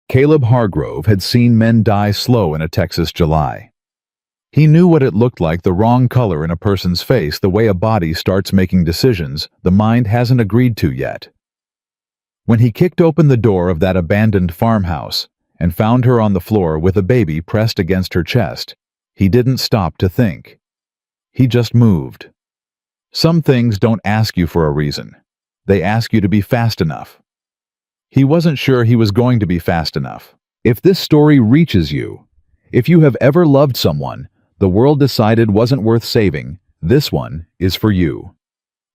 Caleb Hargrove had seen men die slow in a Texas July. He knew what it looked like, the wrong color in a person's face, the way a body starts making decisions the mind hasn't agreed to yet. When he kicked open the door of that abandoned farmhouse and found her on the floor with a baby pressed against her chest, he didn't stop to think. He just moved. Some things don't ask you for a reason. They ask you to be fast enough. He wasn't sure he was going to be fast enough. If this story reaches you, if you have ever loved someone the world decided wasn't worth saving, this one is for you.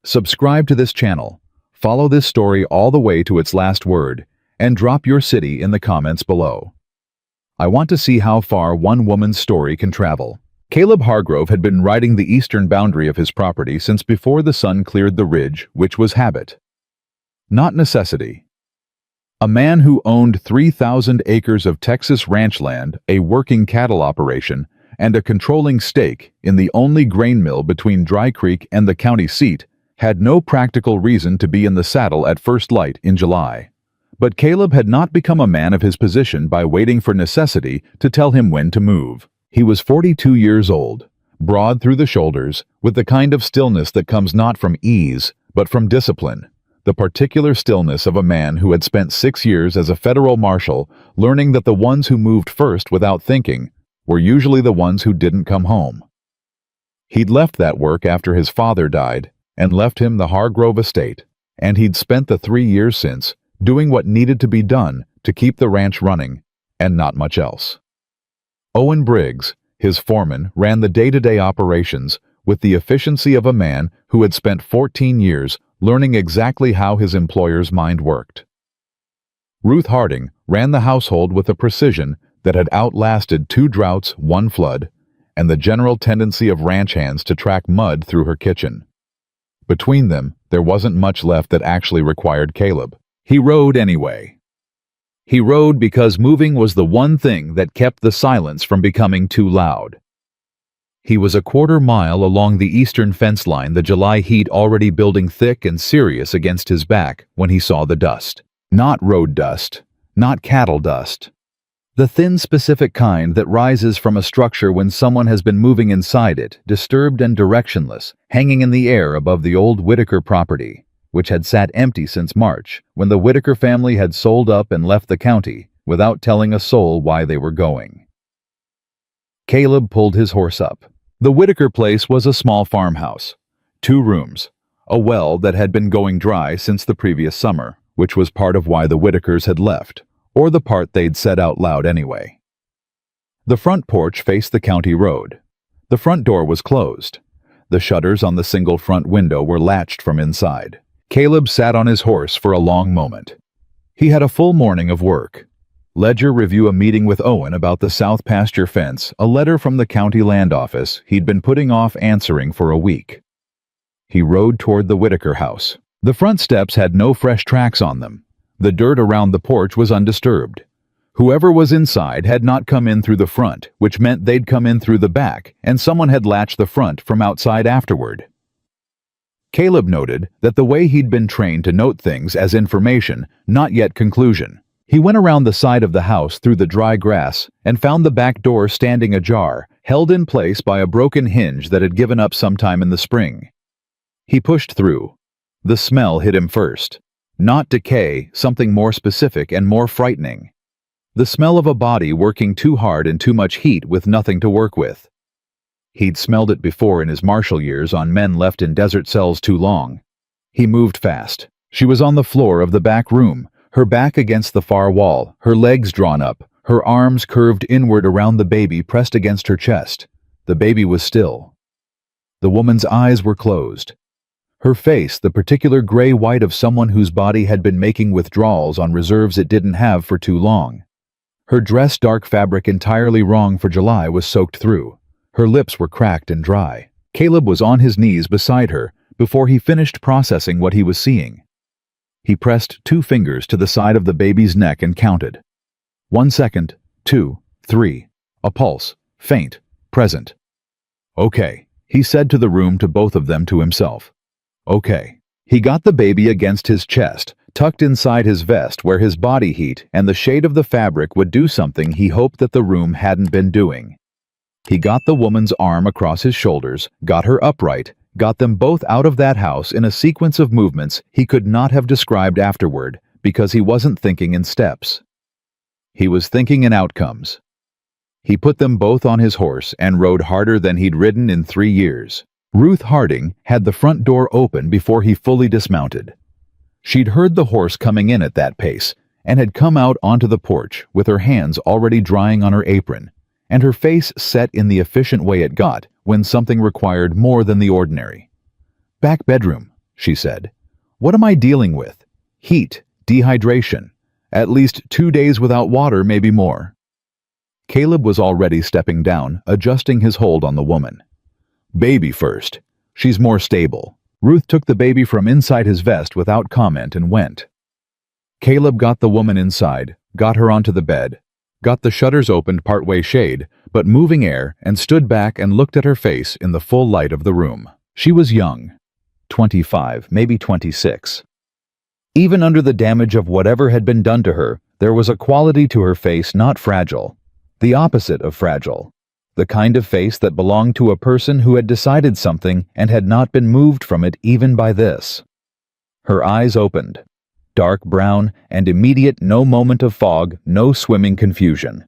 Subscribe to this channel, follow this story all the way to its last word, and drop your city in the comments below. I want to see how far one woman's story can travel. Caleb Hargrove had been riding the eastern boundary of his property since before the sun cleared the ridge, which was habit, not necessity. A man who owned 3,000 acres of Texas ranch land, a working cattle operation, and a controlling stake in the only grain mill between Dry Creek and the county seat, had no practical reason to be in the saddle at first light in July. But Caleb had not become a man of his position by waiting for necessity to tell him when to move. He was 42 years old, broad through the shoulders, with the kind of stillness that comes not from ease, but from discipline. The particular stillness of a man who had spent 6 years as a federal marshal, learning that the ones who moved first without thinking were usually the ones who didn't come home. He'd left that work after his father died and left him the Hargrove estate, and he'd spent the 3 years since doing what needed to be done to keep the ranch running, and not much else. Owen Briggs, his foreman, ran the day-to-day operations with the efficiency of a man who had spent 14 years learning exactly how his employer's mind worked. Ruth Harding ran the household with a precision that had outlasted 2 droughts, 1 flood, and the general tendency of ranch hands to track mud through her kitchen. Between them, there wasn't much left that actually required Caleb. He rode anyway. He rode because moving was the one thing that kept the silence from becoming too loud. He was a quarter mile along the eastern fence line, the July heat already building thick and serious against his back when he saw the dust. Not road dust, not cattle dust. The thin, specific kind that rises from a structure when someone has been moving inside it, disturbed and directionless, hanging in the air above the old Whitaker property, which had sat empty since March, when the Whitaker family had sold up and left the county without telling a soul why they were going. Caleb pulled his horse up. The Whitaker place was a small farmhouse, 2 rooms, a well that had been going dry since the previous summer, which was part of why the Whitakers had left, or the part they'd said out loud anyway. The front porch faced the county road. The front door was closed. The shutters on the single front window were latched from inside. Caleb sat on his horse for a long moment. He had a full morning of work. Ledger review a meeting with Owen about the south pasture fence, a letter from the county land office he'd been putting off answering for a week. He rode toward the Whitaker house. The front steps had no fresh tracks on them. The dirt around the porch was undisturbed. Whoever was inside had not come in through the front, which meant they'd come in through the back, and someone had latched the front from outside afterward. Caleb noted that the way he'd been trained to note things as information, not yet conclusion. He went around the side of the house through the dry grass and found the back door standing ajar, held in place by a broken hinge that had given up sometime in the spring. He pushed through. The smell hit him first. Not decay, something more specific and more frightening. The smell of a body working too hard in too much heat with nothing to work with. He'd smelled it before in his marshal years on men left in desert cells too long. He moved fast. She was on the floor of the back room, her back against the far wall, her legs drawn up, her arms curved inward around the baby pressed against her chest. The baby was still. The woman's eyes were closed. Her face, the particular gray-white of someone whose body had been making withdrawals on reserves it didn't have for too long. Her dress, dark fabric entirely wrong for July, was soaked through. Her lips were cracked and dry. Caleb was on his knees beside her before he finished processing what he was seeing. He pressed 2 fingers to the side of the baby's neck and counted. 1 second, 2, 3. A pulse, faint, present. Okay, he said to the room, to both of them, to himself. Okay. He got the baby against his chest, tucked inside his vest where his body heat and the shade of the fabric would do something he hoped that the room hadn't been doing. He got the woman's arm across his shoulders, got her upright, got them both out of that house in a sequence of movements he could not have described afterward because he wasn't thinking in steps. He was thinking in outcomes. He put them both on his horse and rode harder than he'd ridden in 3 years. Ruth Harding had the front door open before he fully dismounted. She'd heard the horse coming in at that pace and had come out onto the porch with her hands already drying on her apron and her face set in the efficient way it got when something required more than the ordinary. "Back bedroom," she said. "What am I dealing with? Heat, dehydration. At least 2 days without water, maybe more." Caleb was already stepping down, adjusting his hold on the woman. "Baby first. She's more stable." Ruth took the baby from inside his vest without comment and went. Caleb got the woman inside, got her onto the bed, got the shutters opened partway shade, but moving air, and stood back and looked at her face in the full light of the room. She was young, 25, maybe 26. Even under the damage of whatever had been done to her, there was a quality to her face not fragile, the opposite of fragile. The kind of face that belonged to a person who had decided something and had not been moved from it even by this. Her eyes opened, dark brown and immediate, no moment of fog, no swimming confusion.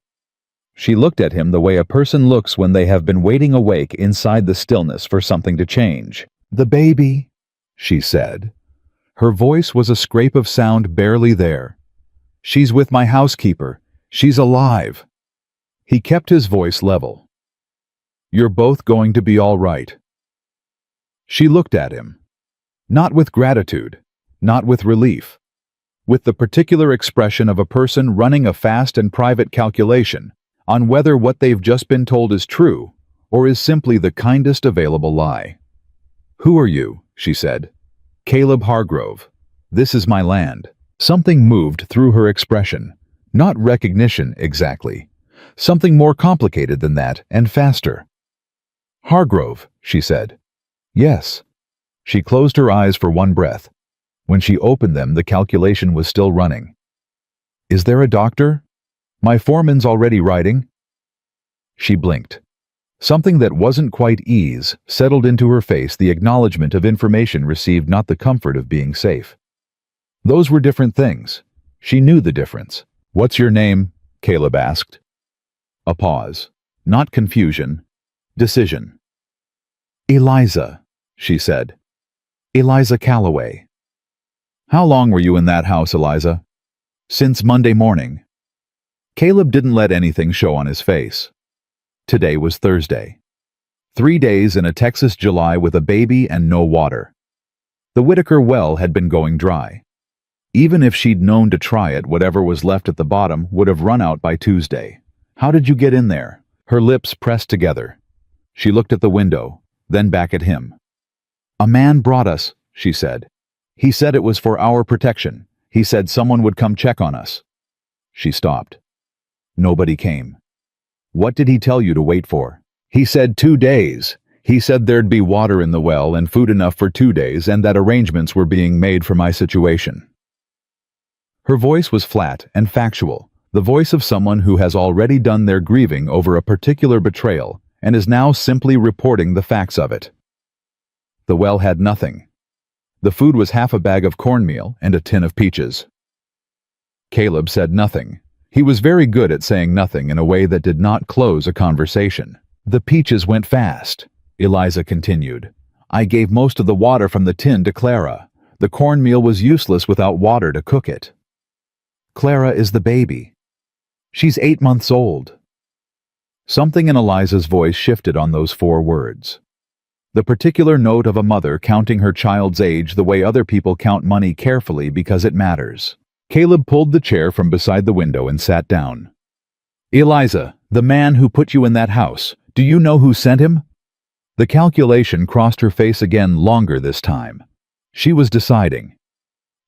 She looked at him the way a person looks when they have been waiting awake inside the stillness for something to change. "The baby," she said. Her voice was a scrape of sound barely there. "She's with my housekeeper. She's alive." He kept his voice level. "You're both going to be all right." She looked at him. Not with gratitude, not with relief, with the particular expression of a person running a fast and private calculation on whether what they've just been told is true or is simply the kindest available lie. "Who are you?" she said. "Caleb Hargrove. This is my land." Something moved through her expression. Not recognition, exactly. Something more complicated than that, and faster. "Hargrove," she said. "Yes." She closed her eyes for one breath. When she opened them, the calculation was still running. "Is there a doctor? My foreman's already writing." She blinked. Something that wasn't quite ease settled into her face, the acknowledgement of information received, not the comfort of being safe. Those were different things. She knew the difference. "What's your name?" Caleb asked. A pause. Not confusion. Decision. "Eliza," she said. "Eliza Calloway." "How long were you in that house, Eliza?" "Since Monday morning." Caleb didn't let anything show on his face. Today was Thursday. 3 days in a Texas July with a baby and no water. The Whitaker well had been going dry. Even if she'd known to try it, whatever was left at the bottom would have run out by Tuesday. "How did you get in there?" Her lips pressed together. She looked at the window, then back at him. "A man brought us," she said. "He said it was for our protection. He said someone would come check on us." She stopped. Nobody came. "What did he tell you to wait for?" "He said 2 days. He said there'd be water in the well and food enough for 2 days and that arrangements were being made for my situation." Her voice was flat and factual, the voice of someone who has already done their grieving over a particular betrayal and is now simply reporting the facts of it. The well had nothing. The food was half a bag of cornmeal and a tin of peaches. Caleb said nothing. He was very good at saying nothing in a way that did not close a conversation. "The peaches went fast," Eliza continued. "I gave most of the water from the tin to Clara. The cornmeal was useless without water to cook it." "Clara is the baby. She's 8 months old." Something in Eliza's voice shifted on those 4 words. The particular note of a mother counting her child's age the way other people count money, carefully because it matters. Caleb pulled the chair from beside the window and sat down. "Eliza, the man who put you in that house, do you know who sent him?" The calculation crossed her face again, longer this time. She was deciding.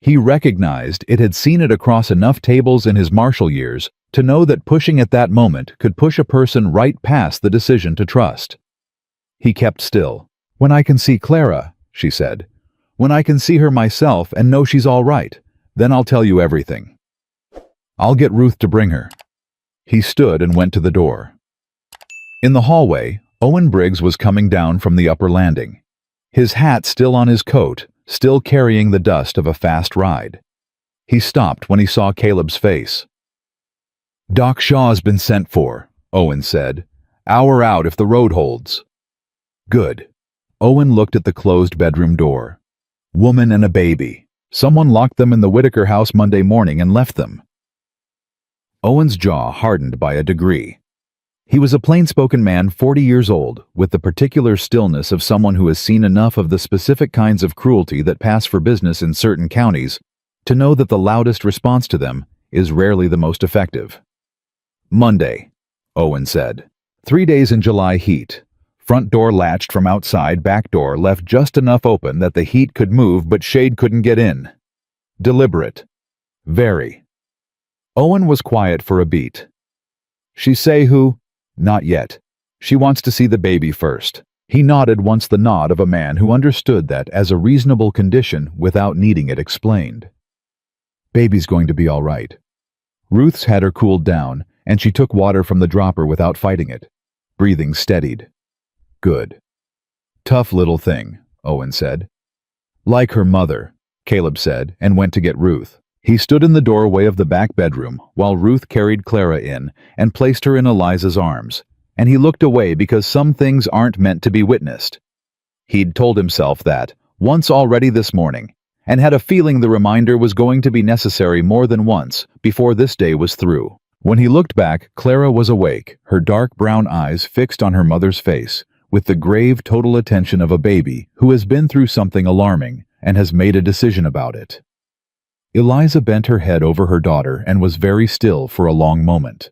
He recognized it had seen it across enough tables in his martial years to know that pushing at that moment could push a person right past the decision to trust. He kept still. "When I can see Clara," she said. "When I can see her myself and know she's all right. Then I'll tell you everything. I'll get Ruth to bring her." He stood and went to the door. In the hallway, Owen Briggs was coming down from the upper landing. His hat still on his coat, still carrying the dust of a fast ride. He stopped when he saw Caleb's face. "Doc Shaw's been sent for," Owen said. "Hour out if the road holds." "Good." Owen looked at the closed bedroom door. Woman and a baby. Someone locked them in the Whitaker house Monday morning and left them. Owen's jaw hardened by a degree. He was a plain-spoken man 40 years old, with the particular stillness of someone who has seen enough of the specific kinds of cruelty that pass for business in certain counties to know that the loudest response to them is rarely the most effective. "Monday," Owen said. 3 days in July heat. Front door latched from outside, back door left just enough open that the heat could move but shade couldn't get in. Deliberate. Very. Owen was quiet for a beat. "She say who?" "Not yet. She wants to see the baby first." He nodded once, the nod of a man who understood that as a reasonable condition without needing it explained. "Baby's going to be all right." Ruth's had her cooled down, and she took water from the dropper without fighting it. Breathing steadied. "Good." "Tough little thing," Owen said. "Like her mother," Caleb said, and went to get Ruth. He stood in the doorway of the back bedroom while Ruth carried Clara in and placed her in Eliza's arms, and he looked away because some things aren't meant to be witnessed. He'd told himself that once already this morning, and had a feeling the reminder was going to be necessary more than once before this day was through. When he looked back, Clara was awake, her dark brown eyes fixed on her mother's face, with the grave, total attention of a baby who has been through something alarming and has made a decision about it. Eliza bent her head over her daughter and was very still for a long moment.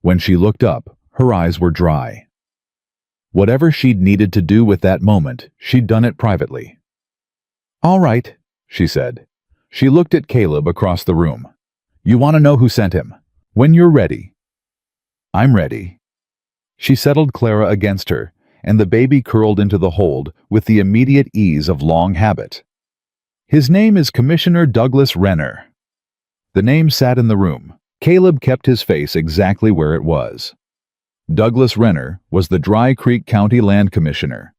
When she looked up, her eyes were dry. Whatever she'd needed to do with that moment, she'd done it privately. "All right," she said. She looked at Caleb across the room. "You want to know who sent him? When you're ready." "I'm ready." She settled Clara against her, and the baby curled into the hold with the immediate ease of long habit. "His name is Commissioner Douglas Renner." The name sat in the room. Caleb kept his face exactly where it was. Douglas Renner was the Dry Creek County Land Commissioner.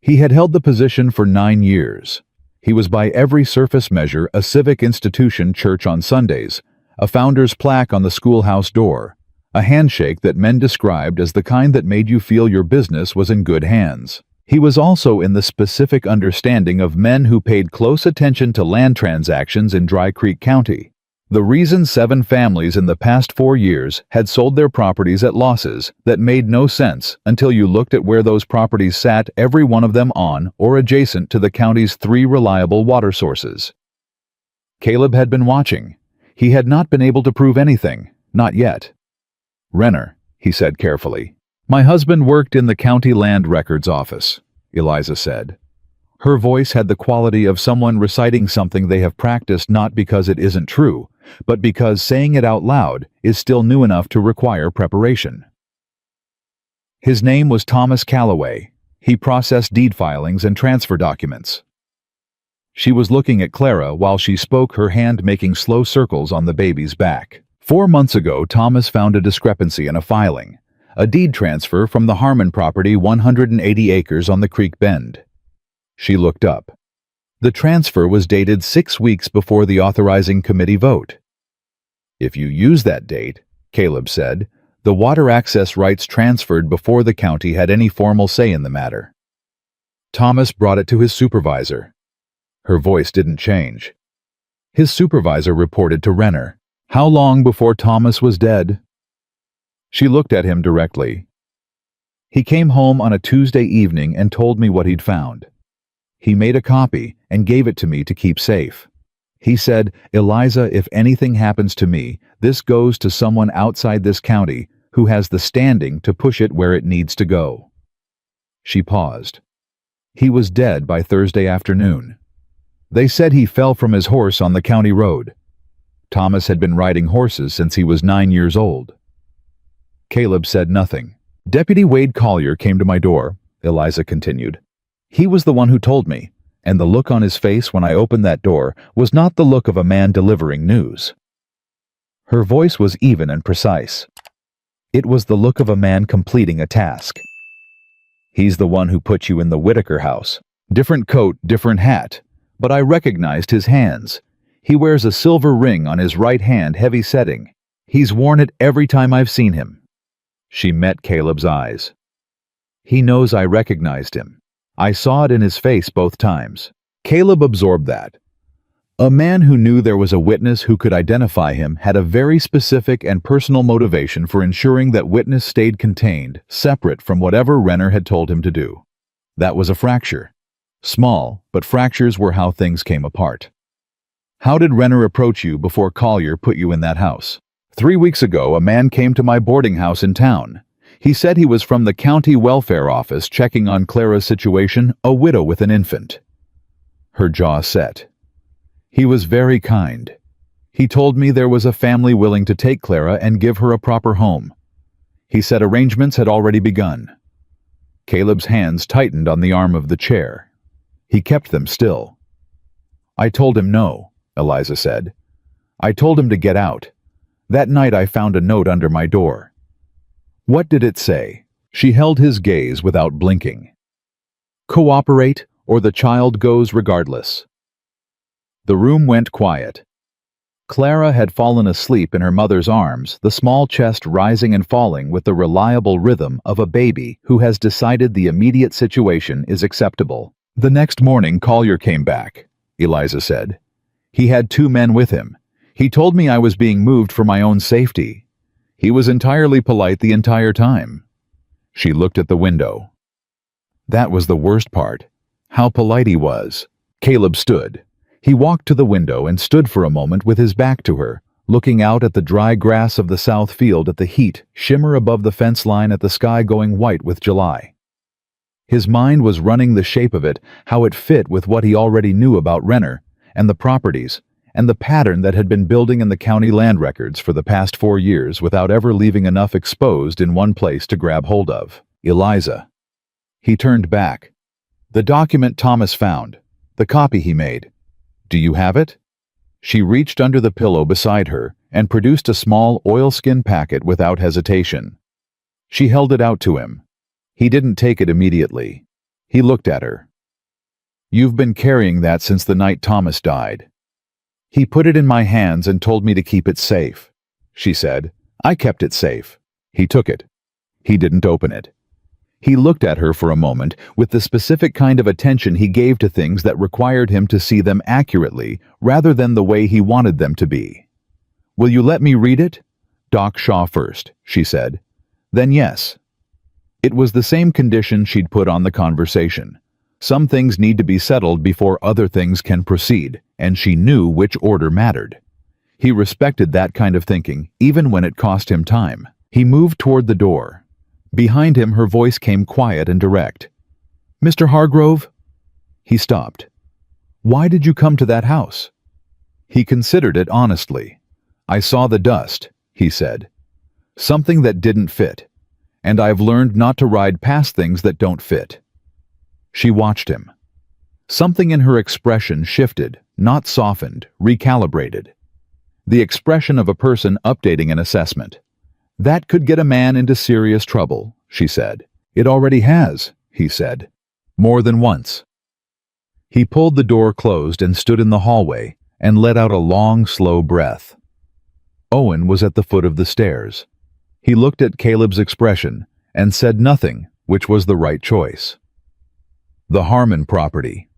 He had held the position for 9 years. He was by every surface measure a civic institution, church on Sundays, a founder's plaque on the schoolhouse door, a handshake that men described as the kind that made you feel your business was in good hands. He was also in the specific understanding of men who paid close attention to land transactions in Dry Creek County. The reason 7 families in the past 4 years had sold their properties at losses that made no sense until you looked at where those properties sat, every one of them on or adjacent to the county's 3 reliable water sources. Caleb had been watching. He had not been able to prove anything, not yet. "Renner," he said carefully. "My husband worked in the county land records office," Eliza said. Her voice had the quality of someone reciting something they have practiced not because it isn't true, but because saying it out loud is still new enough to require preparation. "His name was Thomas Calloway. He processed deed filings and transfer documents." She was looking at Clara while she spoke, her hand making slow circles on the baby's back. 4 months ago, Thomas found a discrepancy in a filing, a deed transfer from the Harmon property, 180 acres on the creek bend. She looked up. The transfer was dated 6 weeks before the authorizing committee vote. "If you use that date," Caleb said, "the water access rights transferred before the county had any formal say in the matter." Thomas brought it to his supervisor. Her voice didn't change. His supervisor reported to Renner. "How long before Thomas was dead?" She looked at him directly. "He came home on a Tuesday evening and told me what he'd found. He made a copy and gave it to me to keep safe. He said, 'Eliza, if anything happens to me, this goes to someone outside this county who has the standing to push it where it needs to go.'" She paused. "He was dead by Thursday afternoon. They said he fell from his horse on the county road. Thomas had been riding horses since he was 9 years old." Caleb said nothing. "Deputy Wade Collier came to my door," Eliza continued. "He was the one who told me. And the look on his face when I opened that door was not the look of a man delivering news. Her voice was even and precise. It was the look of a man completing a task. He's the one who put you in the Whitaker house. Different coat, different hat. But I recognized his hands. He wears a silver ring on his right hand, heavy setting. He's worn it every time I've seen him. She met Caleb's eyes. He knows I recognized him. I saw it in his face both times. Caleb absorbed that. A man who knew there was a witness who could identify him had a very specific and personal motivation for ensuring that witness stayed contained, separate from whatever Renner had told him to do. That was a fracture. Small, but fractures were how things came apart. How did Renner approach you before Collier put you in that house? 3 weeks ago, a man came to my boarding house in town. He said he was from the county welfare office checking on Clara's situation, a widow with an infant. Her jaw set. He was very kind. He told me there was a family willing to take Clara and give her a proper home. He said arrangements had already begun. Caleb's hands tightened on the arm of the chair. He kept them still. I told him no, Eliza said. I told him to get out. That night I found a note under my door. What did it say? She held his gaze without blinking. Cooperate, or the child goes regardless. The room went quiet. Clara had fallen asleep in her mother's arms, the small chest rising and falling with the reliable rhythm of a baby who has decided the immediate situation is acceptable. The next morning Collier came back, Eliza said. He had 2 men with him. He told me I was being moved for my own safety. He was entirely polite the entire time. She looked at the window. That was the worst part. How polite he was. Caleb stood. He walked to the window and stood for a moment with his back to her, looking out at the dry grass of the south field, at the heat shimmer above the fence line, at the sky going white with July. His mind was running the shape of it, how it fit with what he already knew about Renner, and the properties, and the pattern that had been building in the county land records for the past 4 years without ever leaving enough exposed in one place to grab hold of. Eliza. He turned back. The document Thomas found. The copy he made. Do you have it? She reached under the pillow beside her and produced a small oilskin packet without hesitation. She held it out to him. He didn't take it immediately. He looked at her. You've been carrying that since the night Thomas died. He put it in my hands and told me to keep it safe, she said. I kept it safe. He took it. He didn't open it. He looked at her for a moment with the specific kind of attention he gave to things that required him to see them accurately rather than the way he wanted them to be. Will you let me read it? Doc Shaw first, she said. Then yes. It was the same condition she'd put on the conversation. Some things need to be settled before other things can proceed, and she knew which order mattered. He respected that kind of thinking, even when it cost him time. He moved toward the door. Behind him, her voice came quiet and direct. Mr. Hargrove? He stopped. Why did you come to that house? He considered it honestly. I saw the dust, he said. Something that didn't fit. And I've learned not to ride past things that don't fit. She watched him. Something in her expression shifted, not softened, recalibrated. The expression of a person updating an assessment. That could get a man into serious trouble, she said. It already has, he said. More than once. He pulled the door closed and stood in the hallway and let out a long, slow breath. Owen was at the foot of the stairs. He looked at Caleb's expression and said nothing, which was the right choice. The Harmon property,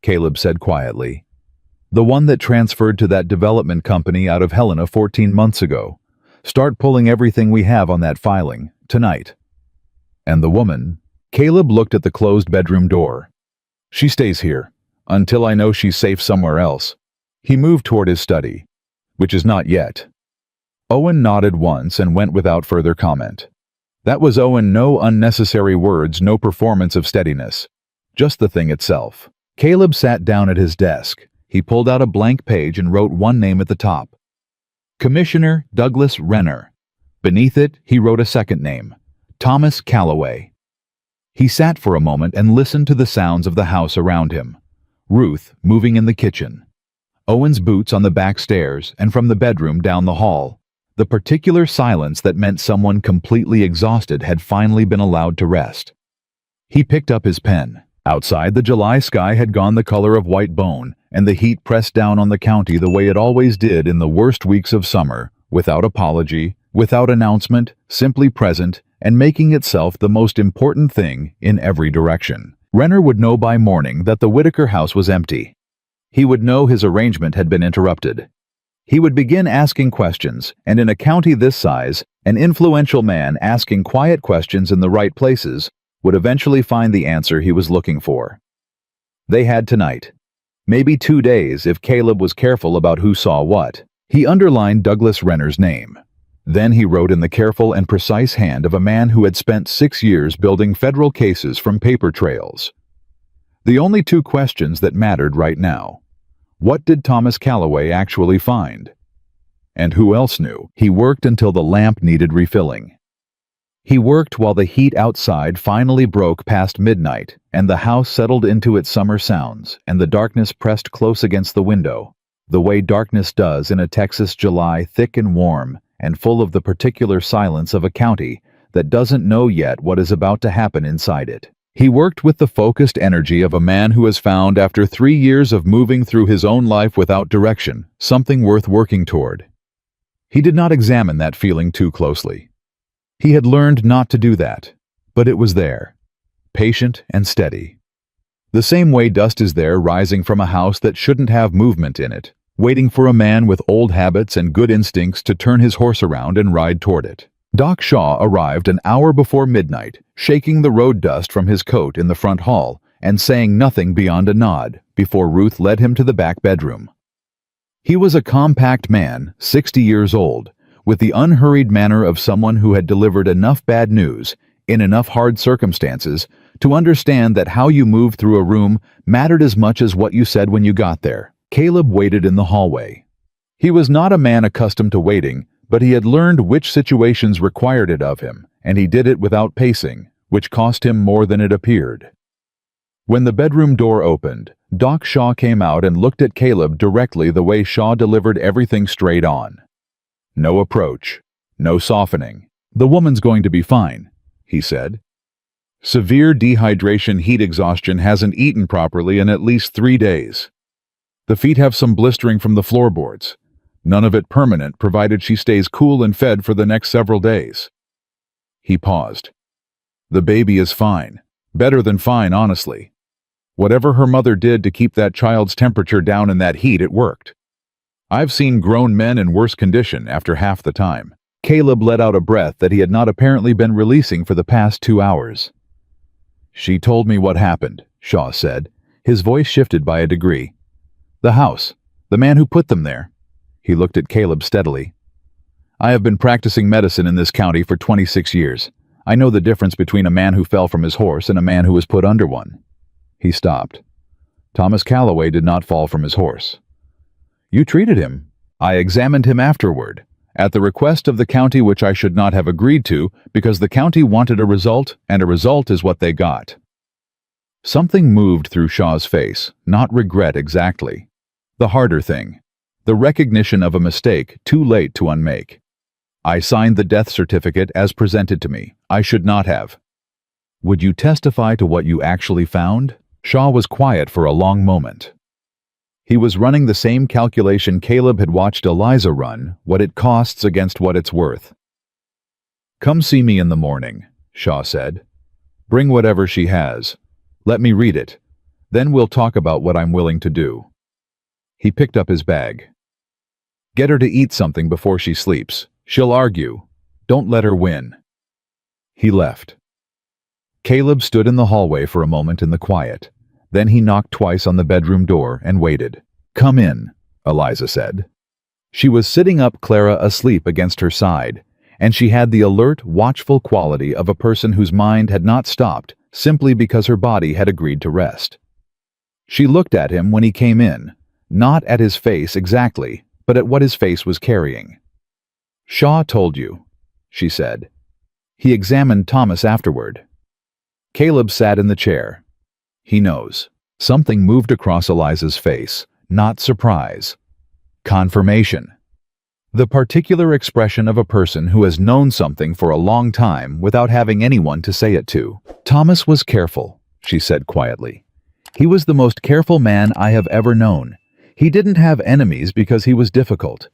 Caleb said quietly. The one that transferred to that development company out of Helena 14 months ago. Start pulling everything we have on that filing, tonight. And the woman, Caleb looked at the closed bedroom door. She stays here, until I know she's safe somewhere else. He moved toward his study, which is not yet. Owen nodded once and went without further comment. That was Owen, no unnecessary words, no performance of steadiness. Just the thing itself. Caleb sat down at his desk. He pulled out a blank page and wrote one name at the top. Commissioner Douglas Renner. Beneath it, he wrote a second name, Thomas Calloway. He sat for a moment and listened to the sounds of the house around him. Ruth moving in the kitchen. Owen's boots on the back stairs and from the bedroom down the hall. The particular silence that meant someone completely exhausted had finally been allowed to rest. He picked up his pen. Outside, the July sky had gone the color of white bone, and the heat pressed down on the county the way it always did in the worst weeks of summer, without apology, without announcement, simply present, and making itself the most important thing in every direction. Renner would know by morning that the Whitaker house was empty. He would know his arrangement had been interrupted. He would begin asking questions, and in a county this size, an influential man asking quiet questions in the right places would eventually find the answer he was looking for. They had tonight. Maybe 2 days if Caleb was careful about who saw what. He underlined Douglas Renner's name. Then he wrote in the careful and precise hand of a man who had spent 6 years building federal cases from paper trails. The only 2 questions that mattered right now. What did Thomas Calloway actually find? And who else knew? He worked until the lamp needed refilling. He worked while the heat outside finally broke past midnight, and the house settled into its summer sounds, and the darkness pressed close against the window, the way darkness does in a Texas July, thick and warm, and full of the particular silence of a county that doesn't know yet what is about to happen inside it. He worked with the focused energy of a man who has found, after 3 years of moving through his own life without direction, something worth working toward. He did not examine that feeling too closely. He had learned not to do that, but it was there, patient and steady. The same way dust is there rising from a house that shouldn't have movement in it, waiting for a man with old habits and good instincts to turn his horse around and ride toward it. Doc Shaw arrived an hour before midnight, shaking the road dust from his coat in the front hall and saying nothing beyond a nod before Ruth led him to the back bedroom. He was a compact man, 60 years old, with the unhurried manner of someone who had delivered enough bad news, in enough hard circumstances, to understand that how you moved through a room mattered as much as what you said when you got there. Caleb waited in the hallway. He was not a man accustomed to waiting, but he had learned which situations required it of him, and he did it without pacing, which cost him more than it appeared. When the bedroom door opened, Doc Shaw came out and looked at Caleb directly the way Shaw delivered everything straight on. No approach, no softening. "The woman's going to be fine," he said. "Severe dehydration, heat exhaustion, hasn't eaten properly in at least 3 days. The feet have some blistering from the floorboards. None of it permanent, provided she stays cool and fed for the next several days." He paused. "The baby is fine. Better than fine, honestly. Whatever her mother did to keep that child's temperature down in that heat, it worked. I've seen grown men in worse condition after half the time." Caleb let out a breath that he had not apparently been releasing for the past 2 hours. "She told me what happened," Shaw said. His voice shifted by a degree. "The house. The man who put them there." He looked at Caleb steadily. "I have been practicing medicine in this county for 26 years. I know the difference between a man who fell from his horse and a man who was put under one." He stopped. "Thomas Calloway did not fall from his horse." "You treated him." "I examined him afterward, at the request of the county, which I should not have agreed to, because the county wanted a result, and a result is what they got." Something moved through Shaw's face, not regret exactly. The harder thing. The recognition of a mistake too late to unmake. "I signed the death certificate as presented to me. I should not have." "Would you testify to what you actually found?" Shaw was quiet for a long moment. He was running the same calculation Caleb had watched Eliza run, what it costs against what it's worth. "Come see me in the morning," Shaw said. "Bring whatever she has. Let me read it. Then we'll talk about what I'm willing to do." He picked up his bag. "Get her to eat something before she sleeps. She'll argue. Don't let her win." He left. Caleb stood in the hallway for a moment in the quiet. Then he knocked twice on the bedroom door and waited. "Come in," Eliza said. She was sitting up, Clara asleep against her side, and she had the alert, watchful quality of a person whose mind had not stopped simply because her body had agreed to rest. She looked at him when he came in, not at his face exactly, but at what his face was carrying. "Shaw told you," she said. "He examined Thomas afterward." Caleb sat in the chair. "He knows." Something moved across Eliza's face, not surprise. Confirmation. The particular expression of a person who has known something for a long time without having anyone to say it to. Thomas was careful, she said quietly. He was the most careful man I have ever known. He didn't have enemies because he was difficult.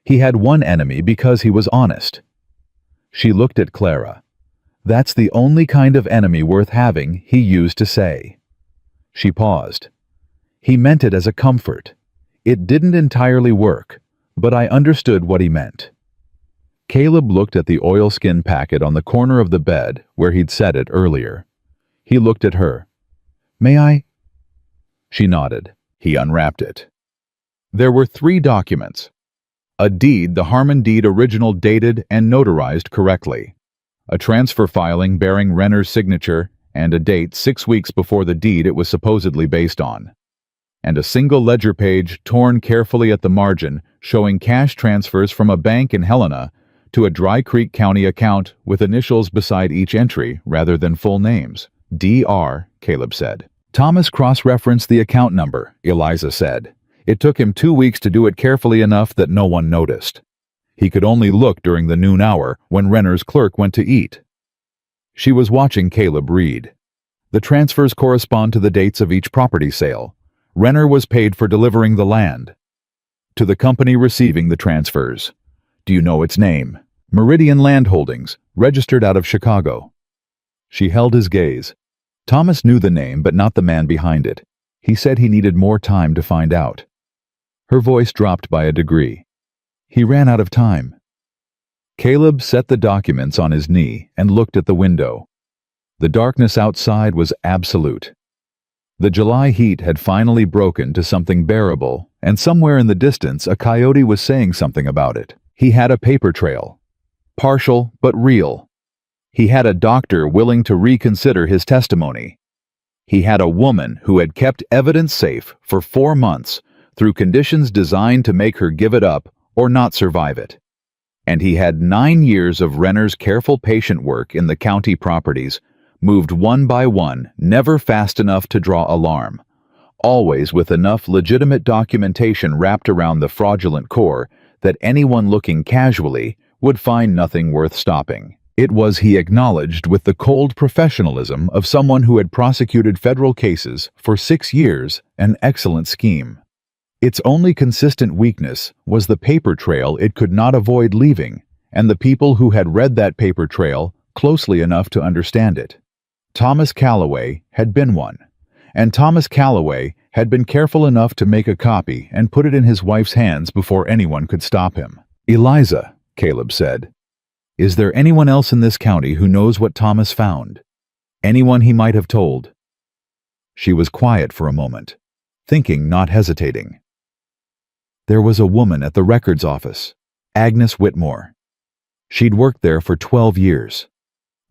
He had one enemy because he was honest. She looked at Clara. That's the only kind of enemy worth having, he used to say. She paused. He meant it as a comfort. It didn't entirely work, but I understood what he meant. Caleb looked at the oilskin packet on the corner of the bed where he'd set it earlier. He looked at her. May I? She nodded. He unwrapped it. There were 3 documents. A deed, the Harmon deed original dated and notarized correctly. A transfer filing bearing Renner's signature and a date 6 weeks before the deed it was supposedly based on. And a single ledger page torn carefully at the margin showing cash transfers from a bank in Helena to a Dry Creek County account with initials beside each entry rather than full names. DR, Caleb said. Thomas cross-referenced the account number, Eliza said. It took him 2 weeks to do it carefully enough that no one noticed. He could only look during the noon hour when Renner's clerk went to eat. She was watching Caleb read. The transfers correspond to the dates of each property sale. Renner was paid for delivering the land. To the company receiving the transfers. Do you know its name? Meridian Land Holdings, registered out of Chicago. She held his gaze. Thomas knew the name but not the man behind it. He said he needed more time to find out. Her voice dropped by a degree. He ran out of time. Caleb set the documents on his knee and looked at the window. The darkness outside was absolute. The July heat had finally broken to something bearable, and somewhere in the distance a coyote was saying something about it. He had a paper trail. Partial, but real. He had a doctor willing to reconsider his testimony. He had a woman who had kept evidence safe for 4 months through conditions designed to make her give it up or not survive it. And he had 9 years of Renner's careful patient work in the county properties, moved one by one, never fast enough to draw alarm, always with enough legitimate documentation wrapped around the fraudulent core that anyone looking casually would find nothing worth stopping. It was, he acknowledged, with the cold professionalism of someone who had prosecuted federal cases for 6 years, an excellent scheme. Its only consistent weakness was the paper trail it could not avoid leaving, and the people who had read that paper trail closely enough to understand it. Thomas Calloway had been one, and Thomas Calloway had been careful enough to make a copy and put it in his wife's hands before anyone could stop him. Eliza, Caleb said, is there anyone else in this county who knows what Thomas found? Anyone he might have told? She was quiet for a moment, thinking, not hesitating. There was a woman at the records office, Agnes Whitmore. She'd worked there for 12 years.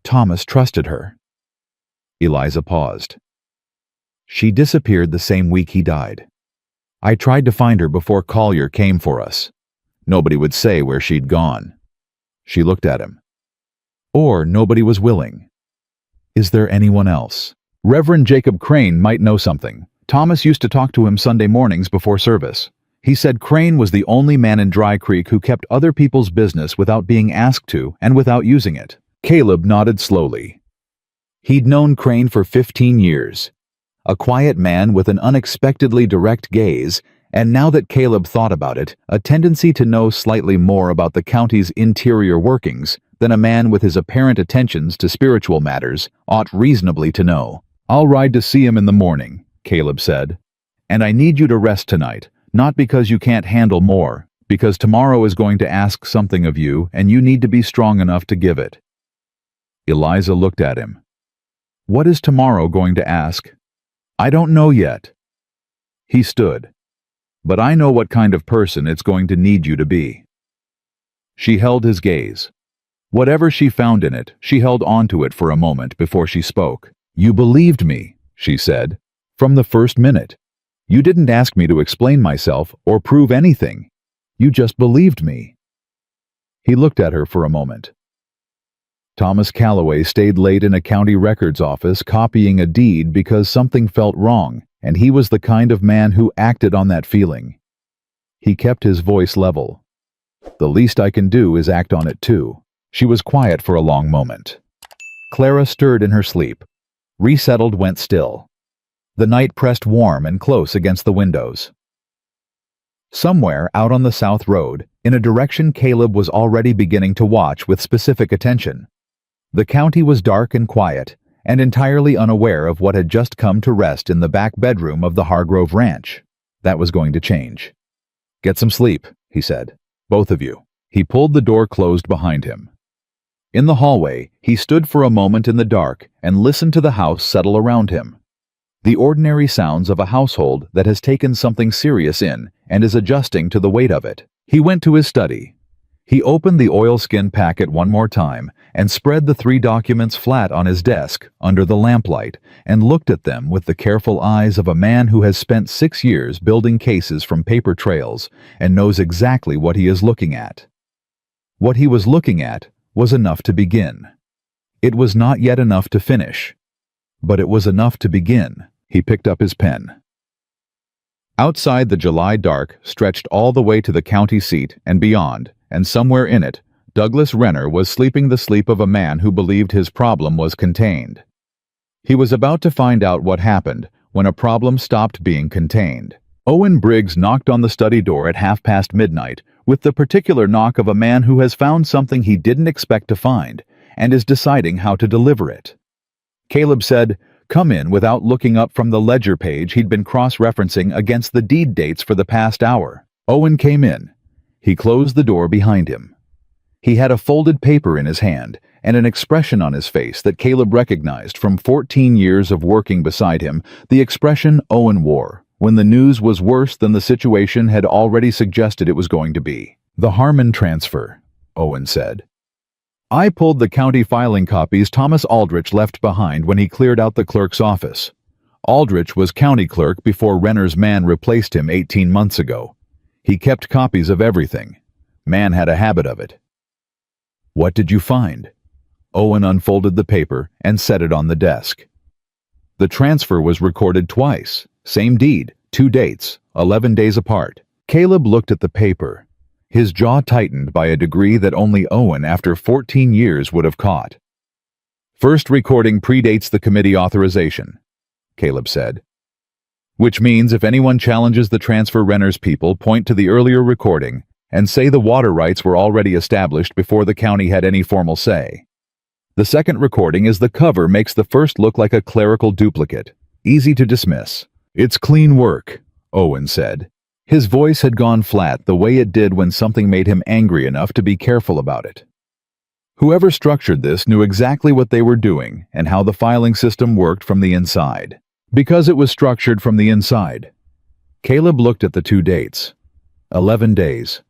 Thomas trusted her. Eliza paused. She disappeared the same week he died. I tried to find her before Collier came for us. Nobody would say where she'd gone. She looked at him. Or nobody was willing. Is there anyone else? Reverend Jacob Crane might know something. Thomas used to talk to him Sunday mornings before service. He said Crane was the only man in Dry Creek who kept other people's business without being asked to and without using it. Caleb nodded slowly. He'd known Crane for 15 years. A quiet man with an unexpectedly direct gaze, and now that Caleb thought about it, a tendency to know slightly more about the county's interior workings than a man with his apparent attentions to spiritual matters ought reasonably to know. I'll ride to see him in the morning, Caleb said. And I need you to rest tonight, not because you can't handle more, because tomorrow is going to ask something of you and you need to be strong enough to give it. Eliza looked at him. What is tomorrow going to ask? I don't know yet. He stood. But I know what kind of person it's going to need you to be. She held his gaze. Whatever she found in it, she held on to it for a moment before she spoke. You believed me, she said, from the first minute. You didn't ask me to explain myself or prove anything. You just believed me. He looked at her for a moment. Thomas Calloway stayed late in a county records office copying a deed because something felt wrong, and he was the kind of man who acted on that feeling. He kept his voice level. The least I can do is act on it too. She was quiet for a long moment. Clara stirred in her sleep. Resettled, went still. The night pressed warm and close against the windows. Somewhere out on the South Road, in a direction Caleb was already beginning to watch with specific attention. The county was dark and quiet, and entirely unaware of what had just come to rest in the back bedroom of the Hargrove Ranch. That was going to change. "Get some sleep," he said. "Both of you." He pulled the door closed behind him. In the hallway, he stood for a moment in the dark and listened to the house settle around him. The ordinary sounds of a household that has taken something serious in and is adjusting to the weight of it. He went to his study. He opened the oilskin packet one more time and spread the 3 documents flat on his desk under the lamplight and looked at them with the careful eyes of a man who has spent 6 years building cases from paper trails and knows exactly what he is looking at. What he was looking at was enough to begin. It was not yet enough to finish, but it was enough to begin. He picked up his pen. Outside, the July dark stretched all the way to the county seat and beyond, and somewhere in it, Douglas Renner was sleeping the sleep of a man who believed his problem was contained. He was about to find out what happened when a problem stopped being contained. Owen Briggs knocked on the study door at midnight, with the particular knock of a man who has found something he didn't expect to find and is deciding how to deliver it. Caleb said, "Come in," without looking up from the ledger page he'd been cross-referencing against the deed dates for the past hour. Owen came in. He closed the door behind him. He had a folded paper in his hand and an expression on his face that Caleb recognized from 14 years of working beside him, the expression Owen wore when the news was worse than the situation had already suggested it was going to be. "The Harmon transfer," Owen said. "I pulled the county filing copies Thomas Aldrich left behind when he cleared out the clerk's office. Aldrich was county clerk before Renner's man replaced him 18 months ago. He kept copies of everything. Man had a habit of it." "What did you find?" Owen unfolded the paper and set it on the desk. "The transfer was recorded twice. Same deed, 2 dates, 11 days apart." Caleb looked at the paper. His jaw tightened by a degree that only Owen after 14 years would have caught. "First recording predates the committee authorization," Caleb said. "Which means if anyone challenges the transfer, Renner's people point to the earlier recording and say the water rights were already established before the county had any formal say. The second recording is the cover makes the first look like a clerical duplicate. Easy to dismiss." "It's clean work," Owen said. His voice had gone flat the way it did when something made him angry enough to be careful about it. Whoever structured this knew exactly what they were doing and how the filing system worked from the inside. Because it was structured from the inside. Caleb looked at the 2 dates. 11 days.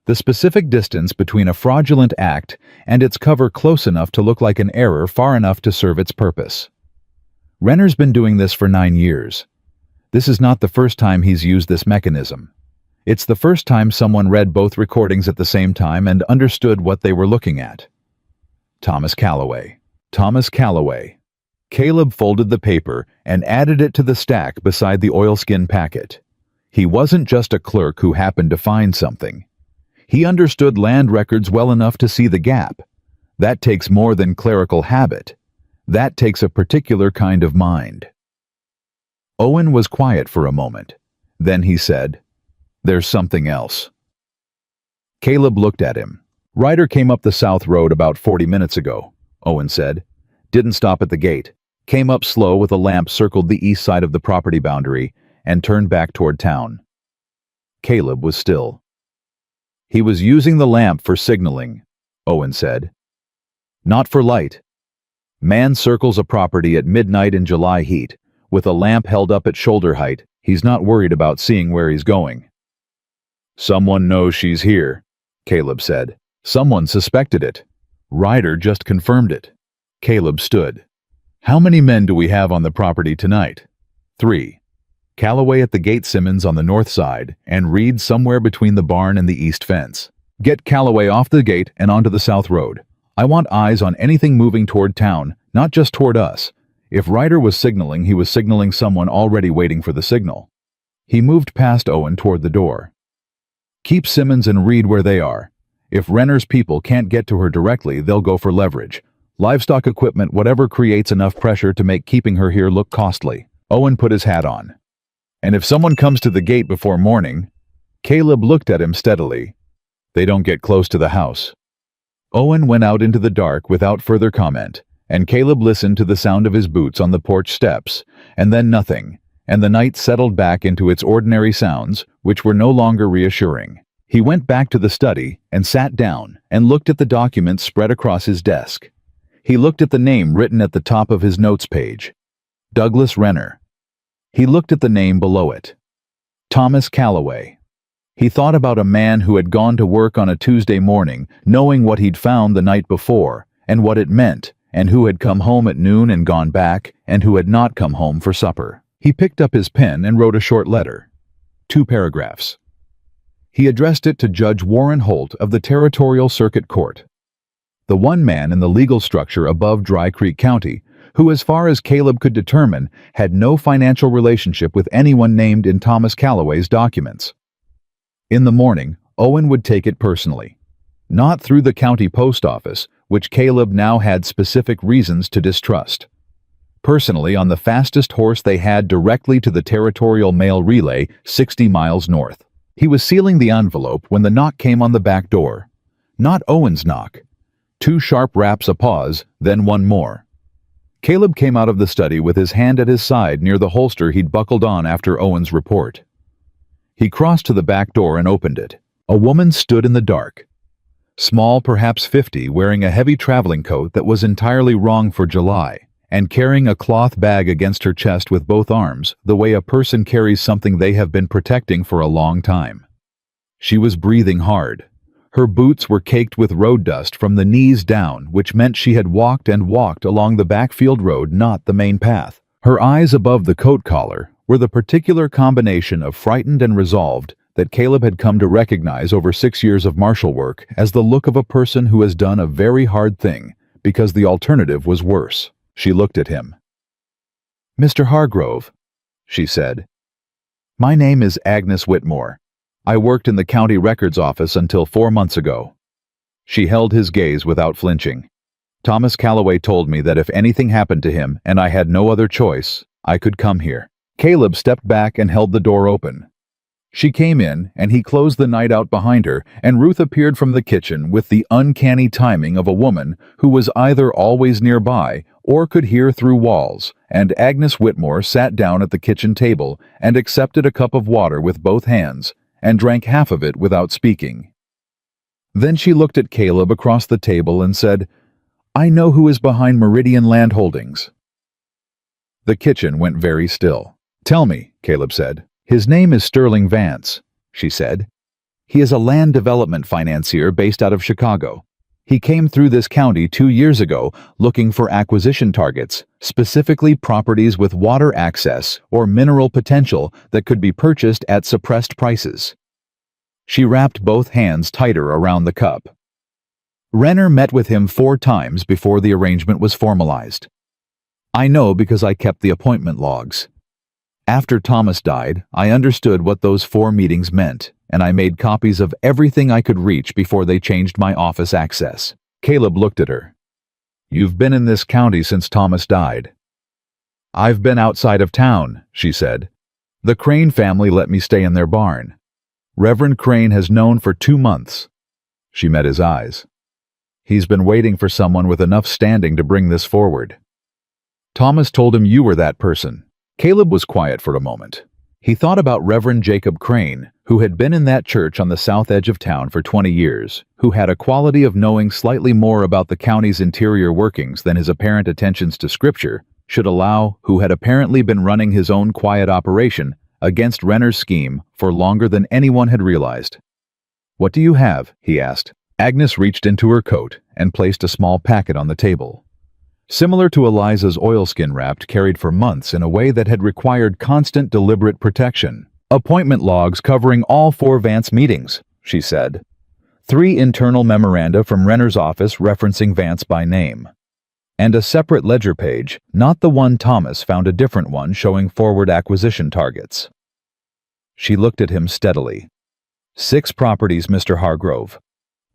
The specific distance between a fraudulent act and its cover close enough to look like an error far enough to serve its purpose. Renner's been doing this for 9 years. This is not the first time he's used this mechanism. It's the first time someone read both recordings at the same time and understood what they were looking at. Thomas Calloway. Thomas Calloway. Caleb folded the paper and added it to the stack beside the oilskin packet. He wasn't just a clerk who happened to find something. He understood land records well enough to see the gap. That takes more than clerical habit. That takes a particular kind of mind. Owen was quiet for a moment. Then he said, "There's something else." Caleb looked at him. "Ryder came up the South Road about 40 minutes ago," Owen said. "Didn't stop at the gate. Came up slow with a lamp, circled the east side of the property boundary, and turned back toward town." Caleb was still. "He was using the lamp for signaling," Owen said. "Not for light. Man circles a property at midnight in July heat. With a lamp held up at shoulder height, he's not worried about seeing where he's going." "Someone knows she's here," Caleb said. "Someone suspected it. Ryder just confirmed it." Caleb stood. "How many men do we have on the property tonight?" "3. Calloway at the gate, Simmons on the north side, and Reed somewhere between the barn and the east fence. Get Calloway off the gate and onto the South Road. I want eyes on anything moving toward town, not just toward us. If Ryder was signaling, he was signaling someone already waiting for the signal. He moved past Owen toward the door. Keep Simmons and Reed where they are. If Renner's people can't get to her directly, they'll go for leverage. Livestock equipment, whatever creates enough pressure to make keeping her here look costly. Owen put his hat on. And if someone comes to the gate before morning, Caleb looked at him steadily. They don't get close to the house. Owen went out into the dark without further comment, and Caleb listened to the sound of his boots on the porch steps, and then nothing, and the night settled back into its ordinary sounds, which were no longer reassuring. He went back to the study and sat down and looked at the documents spread across his desk. He looked at the name written at the top of his notes page. Douglas Renner. He looked at the name below it. Thomas Calloway. He thought about a man who had gone to work on a Tuesday morning, knowing what he'd found the night before, and what it meant, and who had come home at noon and gone back, and who had not come home for supper. He picked up his pen and wrote a short letter. 2 paragraphs. He addressed it to Judge Warren Holt of the Territorial Circuit Court, the one man in the legal structure above Dry Creek County, who, as far as Caleb could determine, had no financial relationship with anyone named in Thomas Calloway's documents. In the morning, Owen would take it personally. Not through the county post office, which Caleb now had specific reasons to distrust. Personally, on the fastest horse they had directly to the Territorial Mail Relay, 60 miles north. He was sealing the envelope when the knock came on the back door. Not Owen's knock. 2 sharp raps, a pause, then one more. Caleb came out of the study with his hand at his side near the holster he'd buckled on after Owen's report. He crossed to the back door and opened it. A woman stood in the dark. Small, perhaps 50, wearing a heavy traveling coat that was entirely wrong for July, and carrying a cloth bag against her chest with both arms, the way a person carries something they have been protecting for a long time. She was breathing hard. Her boots were caked with road dust from the knees down, which meant she had walked and walked along the backfield road, not the main path. Her eyes above the coat collar were the particular combination of frightened and resolved that Caleb had come to recognize over 6 years of marshal work as the look of a person who has done a very hard thing, because the alternative was worse. She looked at him. "Mr. Hargrove," she said. "My name is Agnes Whitmore. I worked in the county records office until 4 months ago." She held his gaze without flinching. "Thomas Calloway told me that if anything happened to him and I had no other choice, I could come here." Caleb stepped back and held the door open. She came in, and he closed the night out behind her, and Ruth appeared from the kitchen with the uncanny timing of a woman who was either always nearby or could hear through walls, and Agnes Whitmore sat down at the kitchen table and accepted a cup of water with both hands and drank half of it without speaking. Then she looked at Caleb across the table and said, "I know who is behind Meridian Land Holdings." The kitchen went very still. "Tell me," Caleb said. "His name is Sterling Vance," she said. "He is a land development financier based out of Chicago. He came through this county 2 years ago looking for acquisition targets, specifically properties with water access or mineral potential that could be purchased at suppressed prices." She wrapped both hands tighter around the cup. "Renner met with him 4 times before the arrangement was formalized. I know because I kept the appointment logs. After Thomas died, I understood what those 4 meetings meant, and I made copies of everything I could reach before they changed my office access." Caleb looked at her. "You've been in this county since Thomas died." "I've been outside of town," she said. "The Crane family let me stay in their barn. Reverend Crane has known for 2 months." She met his eyes. "He's been waiting for someone with enough standing to bring this forward. Thomas told him you were that person." Caleb was quiet for a moment. He thought about Reverend Jacob Crane, who had been in that church on the south edge of town for 20 years, who had a quality of knowing slightly more about the county's interior workings than his apparent attentions to Scripture should allow, who had apparently been running his own quiet operation against Renner's scheme for longer than anyone had realized. "What do you have?" he asked. Agnes reached into her coat and placed a small packet on the table. Similar to Eliza's oilskin wrapped carried for months in a way that had required constant deliberate protection. "Appointment logs covering all 4 Vance meetings," she said. 3 internal memoranda from Renner's office referencing Vance by name. And a separate ledger page, not the one Thomas found, a different one showing forward acquisition targets. She looked at him steadily. 6 properties, Mr. Hargrove.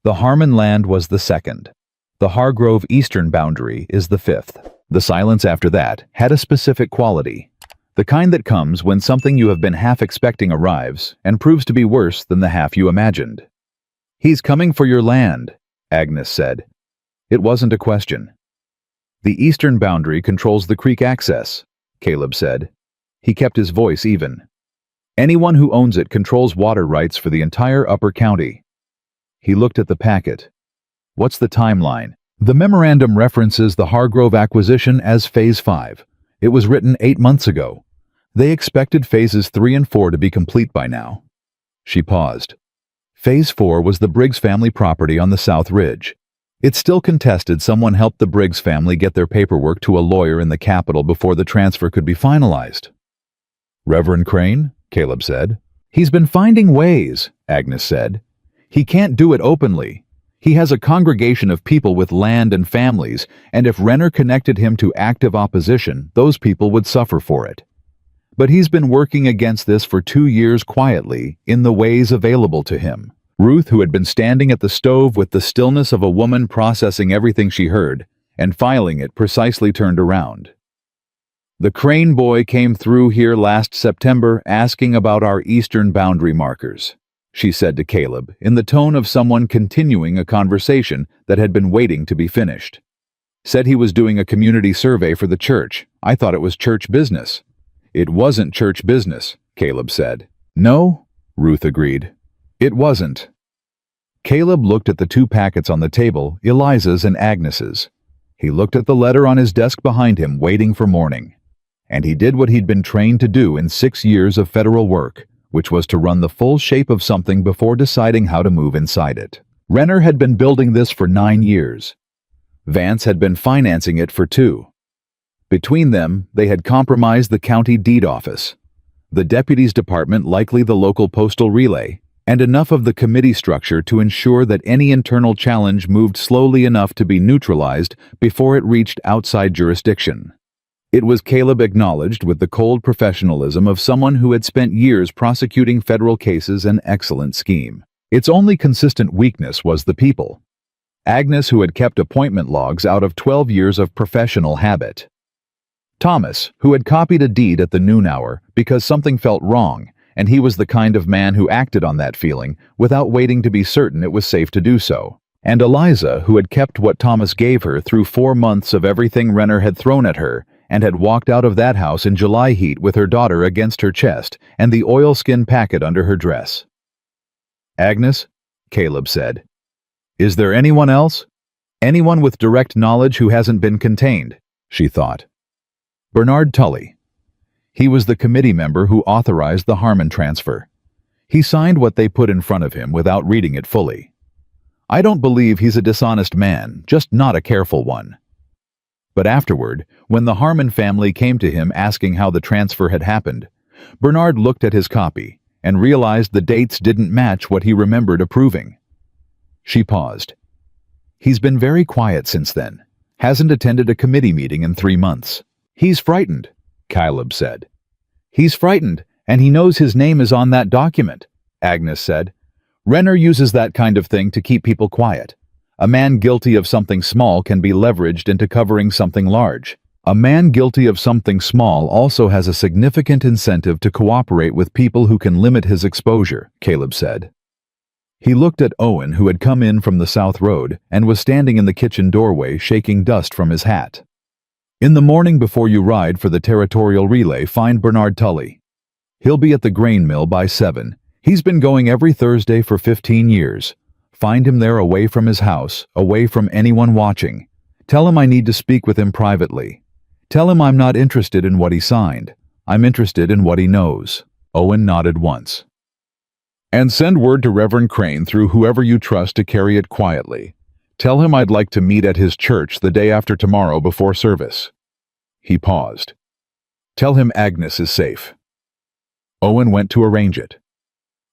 The Harmon land was the second. The Hargrove eastern boundary is the 5th. The silence after that had a specific quality. The kind that comes when something you have been half expecting arrives and proves to be worse than the half you imagined. "He's coming for your land," Agnes said. It wasn't a question. "The eastern boundary controls the creek access," Caleb said. He kept his voice even. "Anyone who owns it controls water rights for the entire upper county." He looked at the packet. "What's the timeline?" The memorandum references the Hargrove acquisition as Phase 5. It was written 8 months ago. They expected Phases 3 and 4 to be complete by now. She paused. Phase 4 was the Briggs family property on the South Ridge. It's still contested. Someone helped the Briggs family get their paperwork to a lawyer in the capital before the transfer could be finalized. "Reverend Crane?" Caleb said. "He's been finding ways," Agnes said. "He can't do it openly. He has a congregation of people with land and families, and if Renner connected him to active opposition, those people would suffer for it. But he's been working against this for 2 years quietly, in the ways available to him." Ruth, who had been standing at the stove with the stillness of a woman processing everything she heard, and filing it, precisely turned around. "The Crane boy came through here last September asking about our eastern boundary markers," she said to Caleb, in the tone of someone continuing a conversation that had been waiting to be finished. "Said he was doing a community survey for the church. I thought it was church business." "It wasn't church business," Caleb said. "No," Ruth agreed. "It wasn't." Caleb looked at the 2 packets on the table, Eliza's and Agnes's. He looked at the letter on his desk behind him, waiting for morning. And he did what he'd been trained to do in 6 years of federal work, which was to run the full shape of something before deciding how to move inside it. Renner had been building this for 9 years. Vance had been financing it for 2. Between them, they had compromised the county deed office, the deputy's department, likely the local postal relay, and enough of the committee structure to ensure that any internal challenge moved slowly enough to be neutralized before it reached outside jurisdiction. It was, Caleb acknowledged with the cold professionalism of someone who had spent years prosecuting federal cases, an excellent scheme. Its only consistent weakness was the people. Agnes, who had kept appointment logs out of 12 years of professional habit. Thomas, who had copied a deed at the noon hour because something felt wrong, and he was the kind of man who acted on that feeling without waiting to be certain it was safe to do so. And Eliza, who had kept what Thomas gave her through 4 months of everything Renner had thrown at her, and had walked out of that house in July heat with her daughter against her chest and the oilskin packet under her dress. "Agnes," Caleb said, "is there anyone else? Anyone with direct knowledge who hasn't been contained?" she thought. Bernard Tully. He was the committee member who authorized the Harmon transfer. He signed what they put in front of him without reading it fully. "I don't believe he's a dishonest man, just not a careful one." But afterward, when the Harmon family came to him asking how the transfer had happened, Bernard looked at his copy and realized the dates didn't match what he remembered approving. She paused. "He's been very quiet since then. Hasn't attended a committee meeting in 3 months. He's frightened," Caleb said. "He's frightened, and he knows his name is on that document," Agnes said. "Renner uses that kind of thing to keep people quiet. A man guilty of something small can be leveraged into covering something large. A man guilty of something small also has a significant incentive to cooperate with people who can limit his exposure," Caleb said. He looked at Owen, who had come in from the South Road and was standing in the kitchen doorway shaking dust from his hat. "In the morning before you ride for the territorial relay, find Bernard Tully. He'll be at the grain mill by 7. He's been going every Thursday for 15 years. Find him there, away from his house, away from anyone watching. Tell him I need to speak with him privately. Tell him I'm not interested in what he signed. I'm interested in what he knows." Owen nodded once. "And send word to Reverend Crane through whoever you trust to carry it quietly. Tell him I'd like to meet at his church the day after tomorrow before service." He paused. "Tell him Agnes is safe." Owen went to arrange it.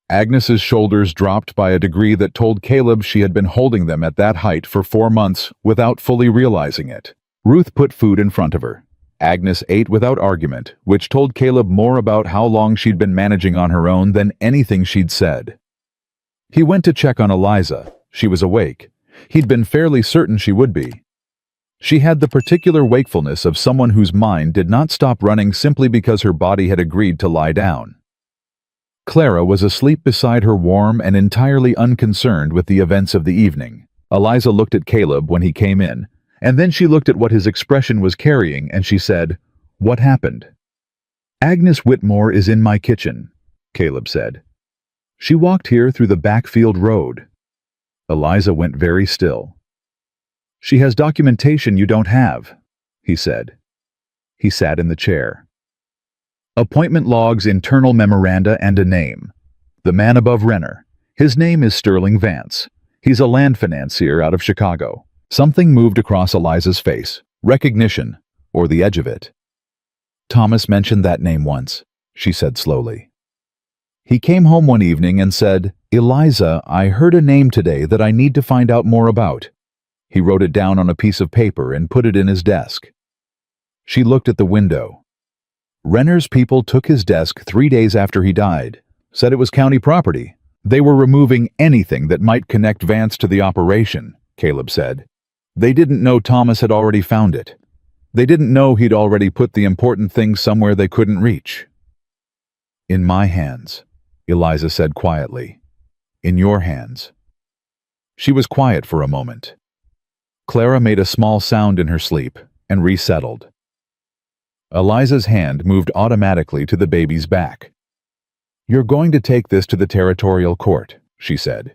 Agnes's shoulders dropped by a degree that told Caleb she had been holding them at that height for 4 months without fully realizing it. Ruth put food in front of her. Agnes ate without argument, which told Caleb more about how long she'd been managing on her own than anything she'd said. He went to check on Eliza. She was awake. He'd been fairly certain she would be. She had the particular wakefulness of someone whose mind did not stop running simply because her body had agreed to lie down. Clara was asleep beside her, warm and entirely unconcerned with the events of the evening. Eliza looked at Caleb when he came in, and then she looked at what his expression was carrying, and she said, "What happened?" "Agnes Whitmore is in my kitchen," Caleb said. "She walked here through the backfield road." Eliza went very still. "She has documentation you don't have," he said. He sat in the chair. "Appointment logs, internal memoranda, and a name. The man above Renner. His name is Sterling Vance. He's a land financier out of Chicago." Something moved across Eliza's face. Recognition, or the edge of it. "Thomas mentioned that name once," she said slowly. "He came home one evening and said, 'Eliza, I heard a name today that I need to find out more about.' He wrote it down on a piece of paper and put it in his desk." She looked at the window. "Renner's people took his desk 3 days after he died. Said it was county property. They were removing anything that might connect Vance to the operation," Caleb said. "They didn't know Thomas had already found it. They didn't know he'd already put the important things somewhere they couldn't reach." "In my hands," Eliza said quietly. "In your hands." She was quiet for a moment. Clara made a small sound in her sleep and resettled. Eliza's hand moved automatically to the baby's back. "You're going to take this to the territorial court," she said.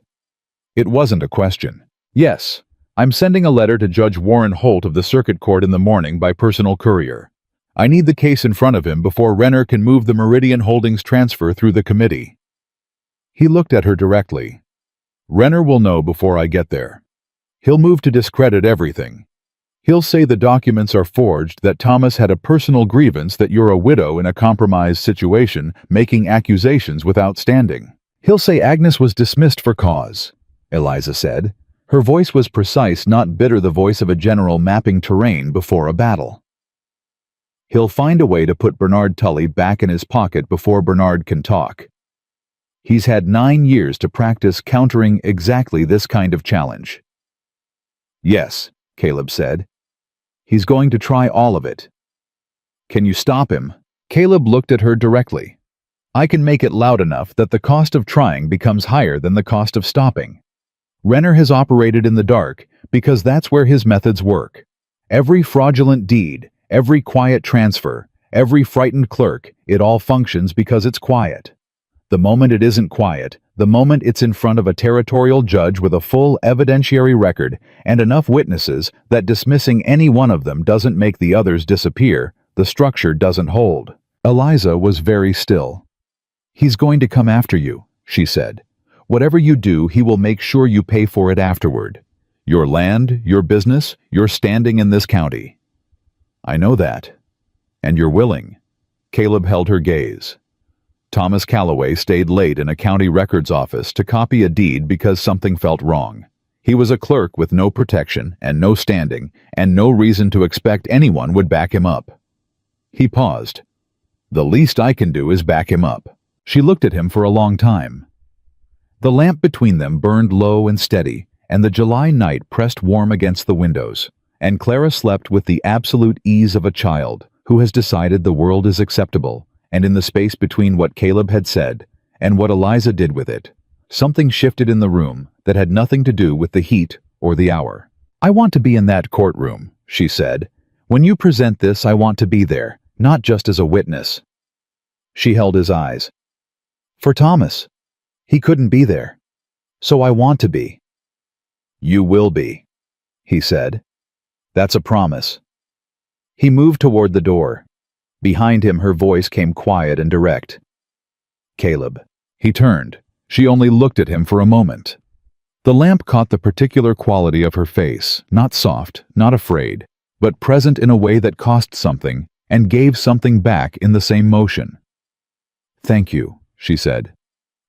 It wasn't a question. "Yes, I'm sending a letter to Judge Warren Holt of the Circuit Court in the morning by personal courier. I need the case in front of him before Renner can move the Meridian Holdings transfer through the committee." He looked at her directly. "Renner will know before I get there. He'll move to discredit everything. He'll say the documents are forged, that Thomas had a personal grievance, that you're a widow in a compromised situation, making accusations without standing. He'll say Agnes was dismissed for cause," Eliza said. Her voice was precise, not bitter, the voice of a general mapping terrain before a battle. "He'll find a way to put Bernard Tully back in his pocket before Bernard can talk. He's had 9 years to practice countering exactly this kind of challenge." "Yes," Caleb said. "He's going to try all of it." "Can you stop him?" Caleb looked at her directly. "I can make it loud enough that the cost of trying becomes higher than the cost of stopping. Renner has operated in the dark because that's where his methods work. Every fraudulent deed, every quiet transfer, every frightened clerk, it all functions because it's quiet. The moment it isn't quiet, the moment it's in front of a territorial judge with a full evidentiary record and enough witnesses that dismissing any one of them doesn't make the others disappear, the structure doesn't hold." Eliza was very still. "He's going to come after you," she said. "Whatever you do, he will make sure you pay for it afterward. Your land, your business, your standing in this county." "I know that. And you're willing." Caleb held her gaze. Thomas Calloway stayed late in a county records office to copy a deed because something felt wrong. He was a clerk with no protection and no standing and no reason to expect anyone would back him up. He paused. "The least I can do is back him up." She looked at him for a long time. The lamp between them burned low and steady, and the July night pressed warm against the windows, and Clara slept with the absolute ease of a child who has decided the world is acceptable, and in the space between what Caleb had said and what Eliza did with it, something shifted in the room that had nothing to do with the heat or the hour. "I want to be in that courtroom," she said. "When you present this, I want to be there, not just as a witness." She held his eyes. "For Thomas. He couldn't be there. So I want to be." "You will be," he said. "That's a promise." He moved toward the door. Behind him, her voice came quiet and direct. "Caleb." He turned. She only looked at him for a moment. The lamp caught the particular quality of her face, not soft, not afraid, but present in a way that cost something and gave something back in the same motion. "Thank you," she said.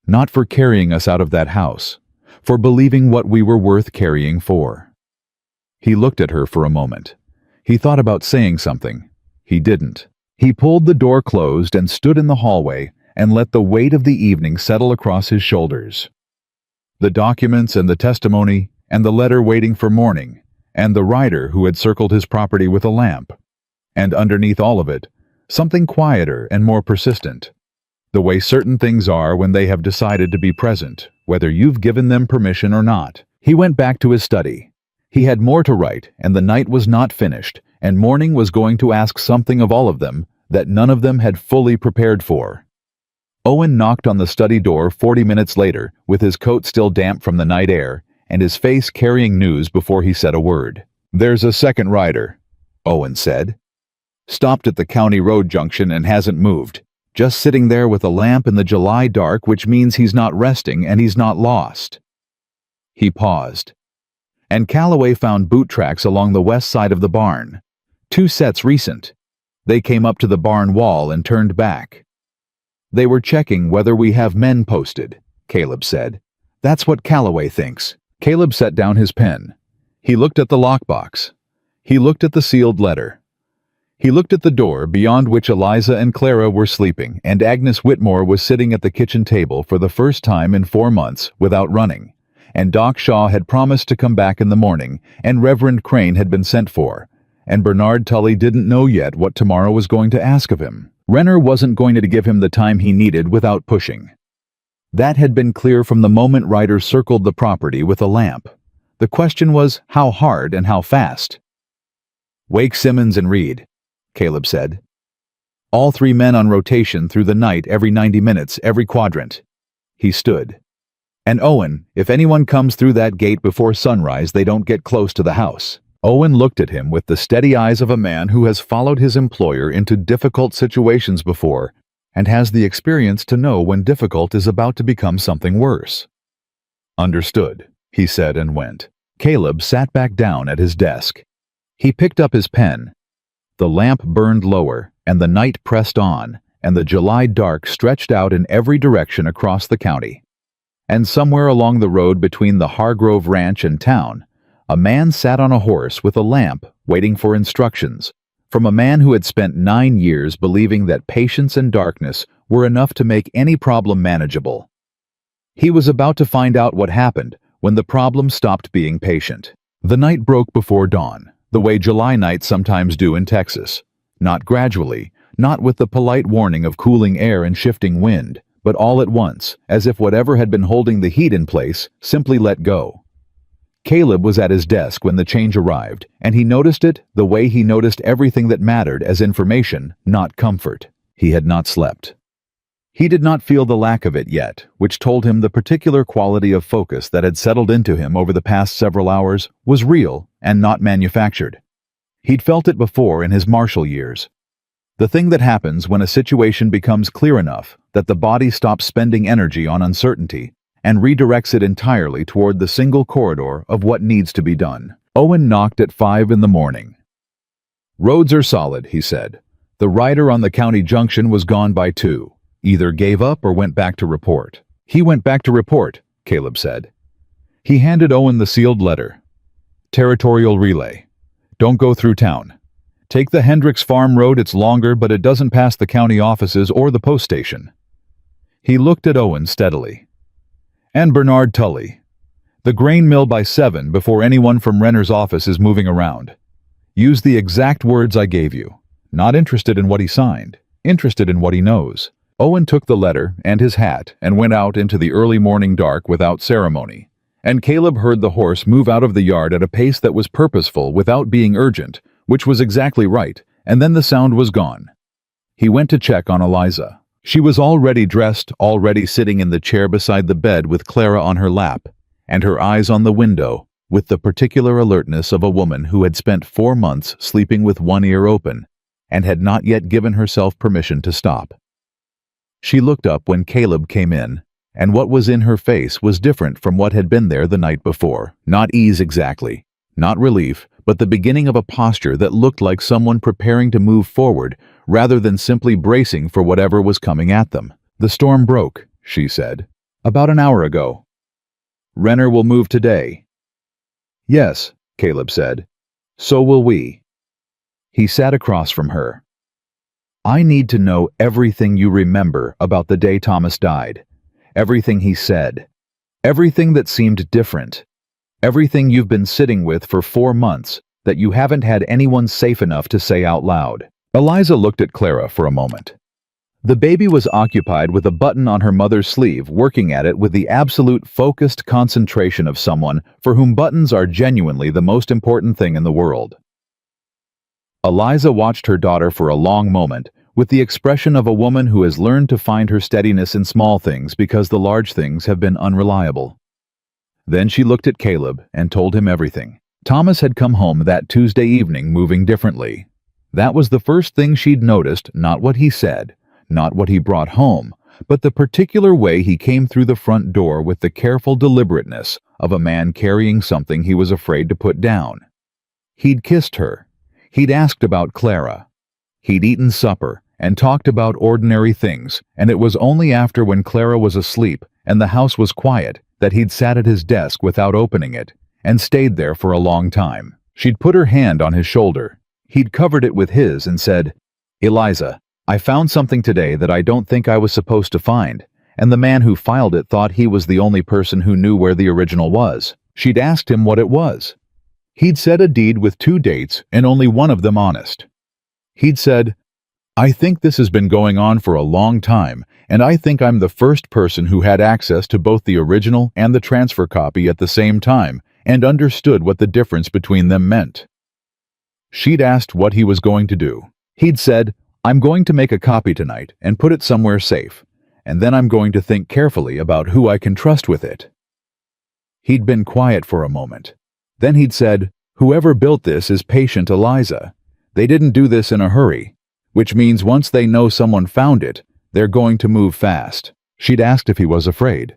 "Not for carrying us out of that house, for believing what we were worth carrying for." He looked at her for a moment. He thought about saying something. He didn't. He pulled the door closed and stood in the hallway and let the weight of the evening settle across his shoulders. The documents and the testimony and the letter waiting for morning, and the rider who had circled his property with a lamp. And underneath all of it, something quieter and more persistent. The way certain things are when they have decided to be present, whether you've given them permission or not. He went back to his study. He had more to write, and the night was not finished, and morning was going to ask something of all of them that none of them had fully prepared for. Owen knocked on the study door 40 minutes later, with his coat still damp from the night air, and his face carrying news before he said a word. "There's a second rider," Owen said. "Stopped at the county road junction and hasn't moved. Just sitting there with a lamp in the July dark, which means he's not resting and he's not lost." He paused. "And Calloway found boot tracks along the west side of the barn. 2 sets recent. They came up to the barn wall and turned back." "They were checking whether we have men posted," Caleb said. "That's what Calloway thinks." Caleb set down his pen. He looked at the lockbox. He looked at the sealed letter. He looked at the door beyond which Eliza and Clara were sleeping, and Agnes Whitmore was sitting at the kitchen table for the first time in 4 months without running, and Doc Shaw had promised to come back in the morning, and Reverend Crane had been sent for, and Bernard Tully didn't know yet what tomorrow was going to ask of him. Renner wasn't going to give him the time he needed without pushing. That had been clear from the moment Ryder circled the property with a lamp. The question was how hard and how fast. "Wake Simmons and Reed," Caleb said. "All 3 men on rotation through the night every 90 minutes, every quadrant." He stood. "And Owen, if anyone comes through that gate before sunrise, they don't get close to the house." Owen looked at him with the steady eyes of a man who has followed his employer into difficult situations before and has the experience to know when difficult is about to become something worse. "Understood," he said and went. Caleb sat back down at his desk. He picked up his pen. The lamp burned lower, and the night pressed on, and the July dark stretched out in every direction across the county. And somewhere along the road between the Hargrove Ranch and town, a man sat on a horse with a lamp, waiting for instructions, from a man who had spent 9 years believing that patience and darkness were enough to make any problem manageable. He was about to find out what happened when the problem stopped being patient. The night broke before dawn, the way July nights sometimes do in Texas. Not gradually, not with the polite warning of cooling air and shifting wind, but all at once, as if whatever had been holding the heat in place simply let go. Caleb was at his desk when the change arrived, and he noticed it the way he noticed everything that mattered as information, not comfort. He had not slept. He did not feel the lack of it yet, which told him the particular quality of focus that had settled into him over the past several hours was real and not manufactured. He'd felt it before in his martial years. The thing that happens when a situation becomes clear enough that the body stops spending energy on uncertainty and redirects it entirely toward the single corridor of what needs to be done. Owen knocked at 5 in the morning. "Roads are solid," he said. "The rider on the county junction was gone by 2. Either gave up or went back to report." "He went back to report," Caleb said. He handed Owen the sealed letter. "Territorial relay. Don't go through town. Take the Hendricks Farm Road. It's longer, but it doesn't pass the county offices or the post station." He looked at Owen steadily. "And Bernard Tully. The grain mill by 7 before anyone from Renner's office is moving around. Use the exact words I gave you. Not interested in what he signed. Interested in what he knows." Owen took the letter and his hat and went out into the early morning dark without ceremony, and Caleb heard the horse move out of the yard at a pace that was purposeful without being urgent, which was exactly right, and then the sound was gone. He went to check on Eliza. She was already dressed, already sitting in the chair beside the bed with Clara on her lap, and her eyes on the window, with the particular alertness of a woman who had spent 4 months sleeping with one ear open, and had not yet given herself permission to stop. She looked up when Caleb came in, and what was in her face was different from what had been there the night before. Not ease exactly, not relief, but the beginning of a posture that looked like someone preparing to move forward rather than simply bracing for whatever was coming at them. "The storm broke," she said, "about an hour ago. Renner will move today." "Yes," Caleb said. "So will we." He sat across from her. "I need to know everything you remember about the day Thomas died. Everything he said. Everything that seemed different. Everything you've been sitting with for 4 months that you haven't had anyone safe enough to say out loud." Eliza looked at Clara for a moment. The baby was occupied with a button on her mother's sleeve, working at it with the absolute focused concentration of someone for whom buttons are genuinely the most important thing in the world. Eliza watched her daughter for a long moment, with the expression of a woman who has learned to find her steadiness in small things because the large things have been unreliable. Then she looked at Caleb and told him everything. Thomas had come home that Tuesday evening moving differently. That was the first thing she'd noticed, not what he said, not what he brought home, but the particular way he came through the front door with the careful deliberateness of a man carrying something he was afraid to put down. He'd kissed her. He'd asked about Clara. He'd eaten supper and talked about ordinary things, and it was only after when Clara was asleep and the house was quiet that he'd sat at his desk without opening it and stayed there for a long time. She'd put her hand on his shoulder. He'd covered it with his and said, "Eliza, I found something today that I don't think I was supposed to find," and the man who filed it thought he was the only person who knew where the original was. She'd asked him what it was. He'd said a deed with 2 dates and only one of them honest. He'd said, "I think this has been going on for a long time, and I think I'm the first person who had access to both the original and the transfer copy at the same time and understood what the difference between them meant." She'd asked what he was going to do. He'd said, "I'm going to make a copy tonight and put it somewhere safe, and then I'm going to think carefully about who I can trust with it." He'd been quiet for a moment. Then he'd said, "Whoever built this is patient, Eliza. They didn't do this in a hurry, which means once they know someone found it, they're going to move fast." She'd asked if he was afraid.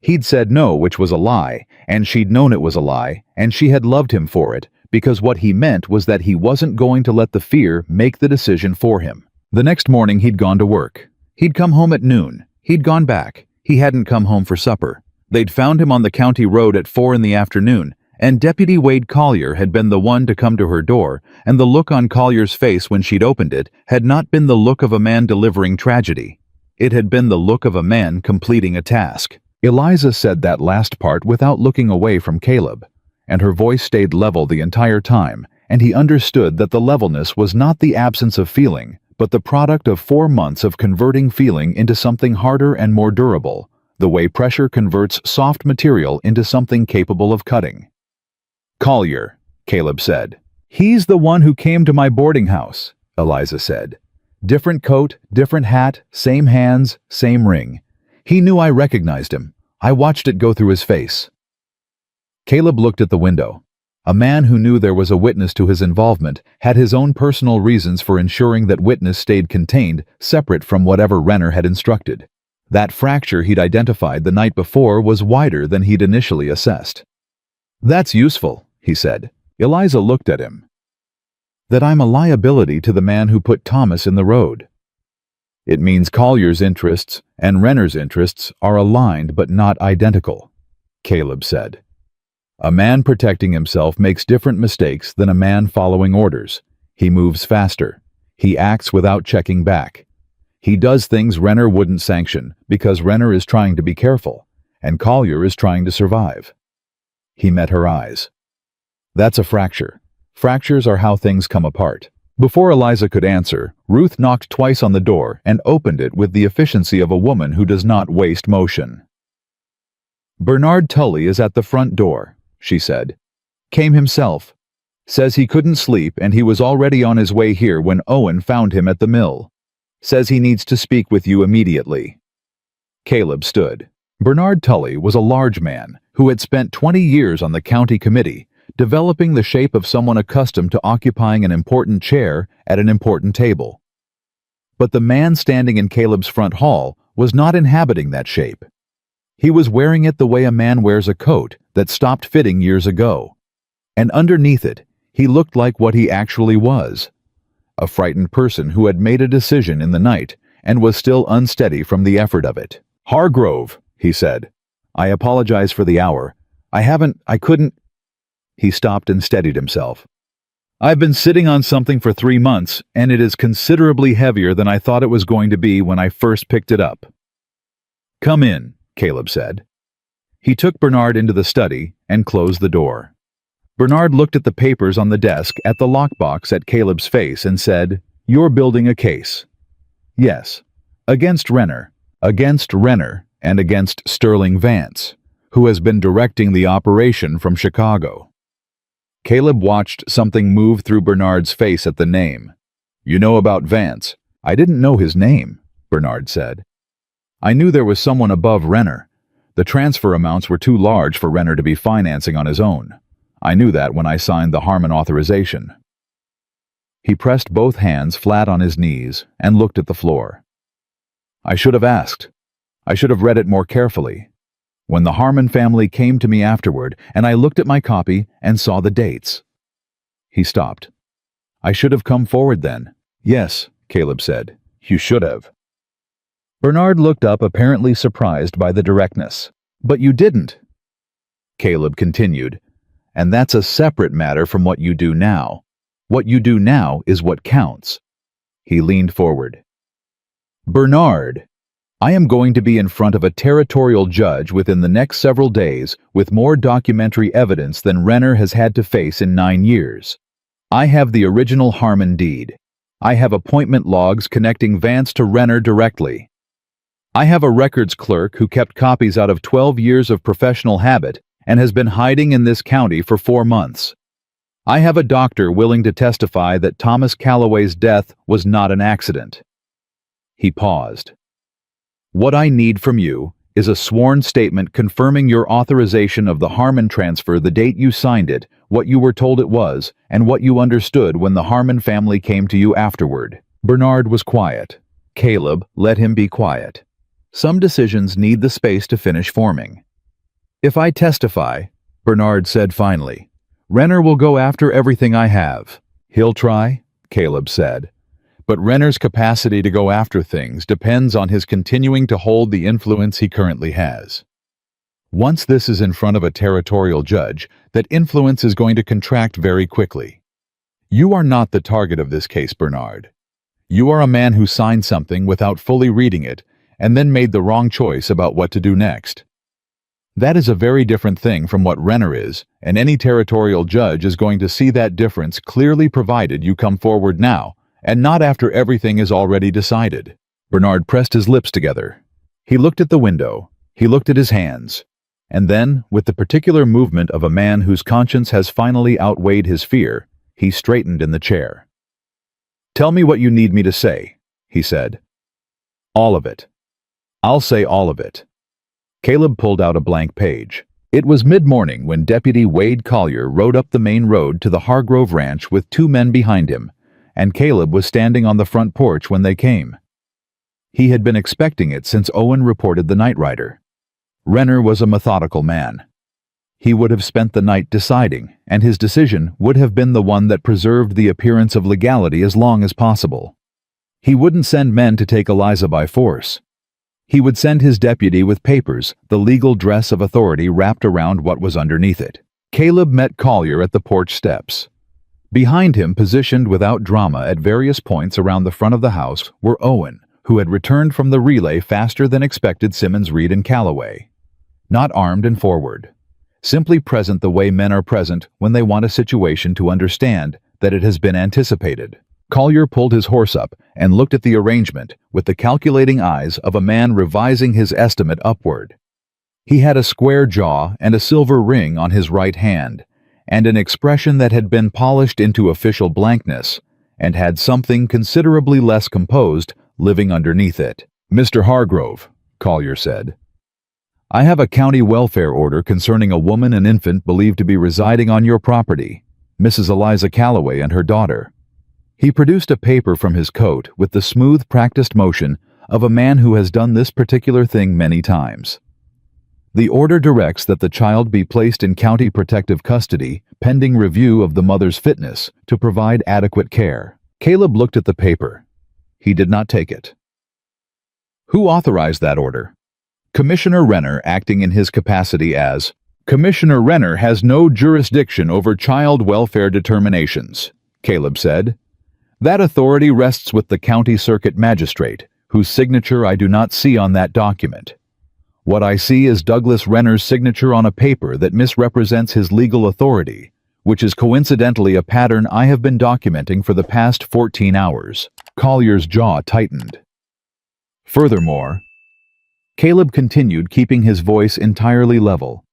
He'd said no, which was a lie, and she'd known it was a lie, and she had loved him for it, because what he meant was that he wasn't going to let the fear make the decision for him. The next morning he'd gone to work. He'd come home at noon. He'd gone back. He hadn't come home for supper. They'd found him on the county road at 4 in the afternoon, and Deputy Wade Collier had been the one to come to her door, and the look on Collier's face when she'd opened it had not been the look of a man delivering tragedy. It had been the look of a man completing a task. Eliza said that last part without looking away from Caleb, and her voice stayed level the entire time, and he understood that the levelness was not the absence of feeling, but the product of 4 months of converting feeling into something harder and more durable, the way pressure converts soft material into something capable of cutting. "Collier," Caleb said. "He's the one who came to my boarding house," Eliza said. "Different coat, different hat, same hands, same ring. He knew I recognized him. I watched it go through his face." Caleb looked at the window. A man who knew there was a witness to his involvement had his own personal reasons for ensuring that witness stayed contained, separate from whatever Renner had instructed. That fracture he'd identified the night before was wider than he'd initially assessed. "That's useful," he said. Eliza looked at him. "That I'm a liability to the man who put Thomas in the road." "It means Collier's interests and Renner's interests are aligned but not identical," Caleb said. "A man protecting himself makes different mistakes than a man following orders. He moves faster. He acts without checking back. He does things Renner wouldn't sanction because Renner is trying to be careful, and Collier is trying to survive." He met her eyes. "That's a fracture. Fractures are how things come apart." Before Eliza could answer, Ruth knocked twice on the door and opened it with the efficiency of a woman who does not waste motion. "Bernard Tully is at the front door," she said. "Came himself. Says he couldn't sleep and he was already on his way here when Owen found him at the mill. Says he needs to speak with you immediately." Caleb stood. Bernard Tully was a large man who had spent 20 years on the county committee, developing the shape of someone accustomed to occupying an important chair at an important table. But the man standing in Caleb's front hall was not inhabiting that shape. He was wearing it the way a man wears a coat that stopped fitting years ago. And underneath it, he looked like what he actually was: a frightened person who had made a decision in the night and was still unsteady from the effort of it. "Hargrove," he said. "I apologize for the hour. I couldn't—" He stopped and steadied himself. I've been sitting on something for 3 months, and it is considerably heavier than I thought it was going to be when I first picked it up. Come in, Caleb said. He took Bernard into the study and closed the door. Bernard looked at the papers on the desk, at the lockbox, at Caleb's face, and said, "You're building a case." "Yes. Against Renner, and against Sterling Vance, who has been directing the operation from Chicago." Caleb watched something move through Bernard's face at the name. "You know about Vance?" "I didn't know his name," Bernard said. "I knew there was someone above Renner. The transfer amounts were too large for Renner to be financing on his own. I knew that when I signed the Harmon authorization." He pressed both hands flat on his knees and looked at the floor. "I should have asked. I should have read it more carefully. When the Harmon family came to me afterward, and I looked at my copy and saw the dates." He stopped. "I should have come forward then." "Yes," Caleb said. "You should have." Bernard looked up, apparently surprised by the directness. "But you didn't," Caleb continued. "And that's a separate matter from what you do now. What you do now is what counts." He leaned forward. "Bernard, I am going to be in front of a territorial judge within the next several days with more documentary evidence than Renner has had to face in 9 years. I have the original Harmon deed. I have appointment logs connecting Vance to Renner directly. I have a records clerk who kept copies out of 12 years of professional habit and has been hiding in this county for 4 months. I have a doctor willing to testify that Thomas Calloway's death was not an accident." He paused. "What I need from you is a sworn statement confirming your authorization of the Harmon transfer, the date you signed it, what you were told it was, and what you understood when the Harmon family came to you afterward." Bernard was quiet. Caleb let him be quiet. Some decisions need the space to finish forming. "If I testify," Bernard said finally, "Renner will go after everything I have." "He'll try," Caleb said. "But Renner's capacity to go after things depends on his continuing to hold the influence he currently has. Once this is in front of a territorial judge, that influence is going to contract very quickly. You are not the target of this case, Bernard. You are a man who signed something without fully reading it and then made the wrong choice about what to do next. That is a very different thing from what Renner is, and any territorial judge is going to see that difference clearly provided you come forward now, and not after everything is already decided." Bernard pressed his lips together. He looked at the window. He looked at his hands. And then, with the particular movement of a man whose conscience has finally outweighed his fear, he straightened in the chair. "Tell me what you need me to say," he said. "All of it." "I'll say all of it." Caleb pulled out a blank page. It was mid-morning when Deputy Wade Collier rode up the main road to the Hargrove Ranch with 2 men behind him, and Caleb was standing on the front porch when they came. He had been expecting it since Owen reported the night rider. Renner was a methodical man. He would have spent the night deciding, and his decision would have been the one that preserved the appearance of legality as long as possible. He wouldn't send men to take Eliza by force. He would send his deputy with papers, the legal dress of authority wrapped around what was underneath it. Caleb met Collier at the porch steps. Behind him, positioned without drama at various points around the front of the house, were Owen, who had returned from the relay faster than expected Simmons, Reed, and Calloway. Not armed and forward. Simply present the way men are present when they want a situation to understand that it has been anticipated. Collier pulled his horse up and looked at the arrangement with the calculating eyes of a man revising his estimate upward. He had a square jaw and a silver ring on his right hand, and an expression that had been polished into official blankness, and had something considerably less composed living underneath it. "Mr. Hargrove," Collier said, "I have a county welfare order concerning a woman and infant believed to be residing on your property, Mrs. Eliza Calloway and her daughter." He produced a paper from his coat with the smooth, practiced motion of a man who has done this particular thing many times. "The order directs that the child be placed in county protective custody pending review of the mother's fitness to provide adequate care." Caleb looked at the paper. He did not take it. "Who authorized that order?" "Commissioner Renner, acting in his capacity as..." "Commissioner Renner has no jurisdiction over child welfare determinations," Caleb said. That authority rests with the county circuit magistrate, whose signature I do not see on that document. What I see is Douglas Renner's signature on a paper that misrepresents his legal authority, which is coincidentally a pattern I have been documenting for the past 14 hours. Collier's jaw tightened. Furthermore, Caleb continued, keeping his voice entirely level.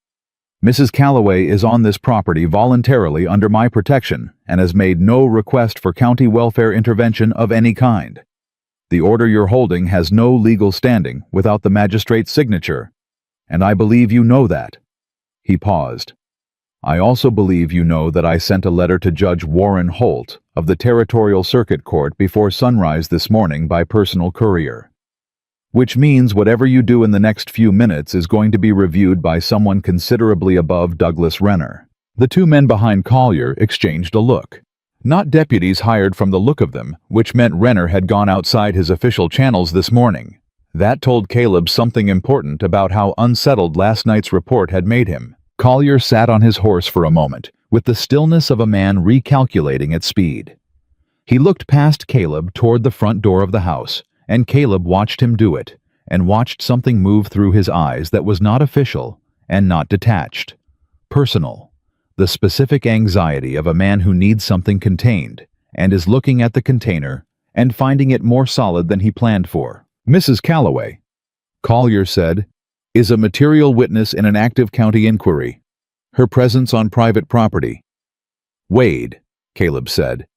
Mrs. Calloway is on this property voluntarily under my protection and has made no request for county welfare intervention of any kind. The order you're holding has no legal standing without the magistrate's signature, and I believe you know that. He paused. I also believe you know that I sent a letter to Judge Warren Holt of the Territorial Circuit Court before sunrise this morning by personal courier. Which means whatever you do in the next few minutes is going to be reviewed by someone considerably above Douglas Renner. The two men behind Collier exchanged a look. Not deputies hired from the look of them, which meant Renner had gone outside his official channels this morning. That told Caleb something important about how unsettled last night's report had made him. Collier sat on his horse for a moment, with the stillness of a man recalculating at speed. He looked past Caleb toward the front door of the house, and Caleb watched him do it, and watched something move through his eyes that was not official and not detached. Personal. The specific anxiety of a man who needs something contained, and is looking at the container and finding it more solid than he planned for. Mrs. Calloway, Collier said, is a material witness in an active county inquiry. Her presence on private property. Wade, Caleb said.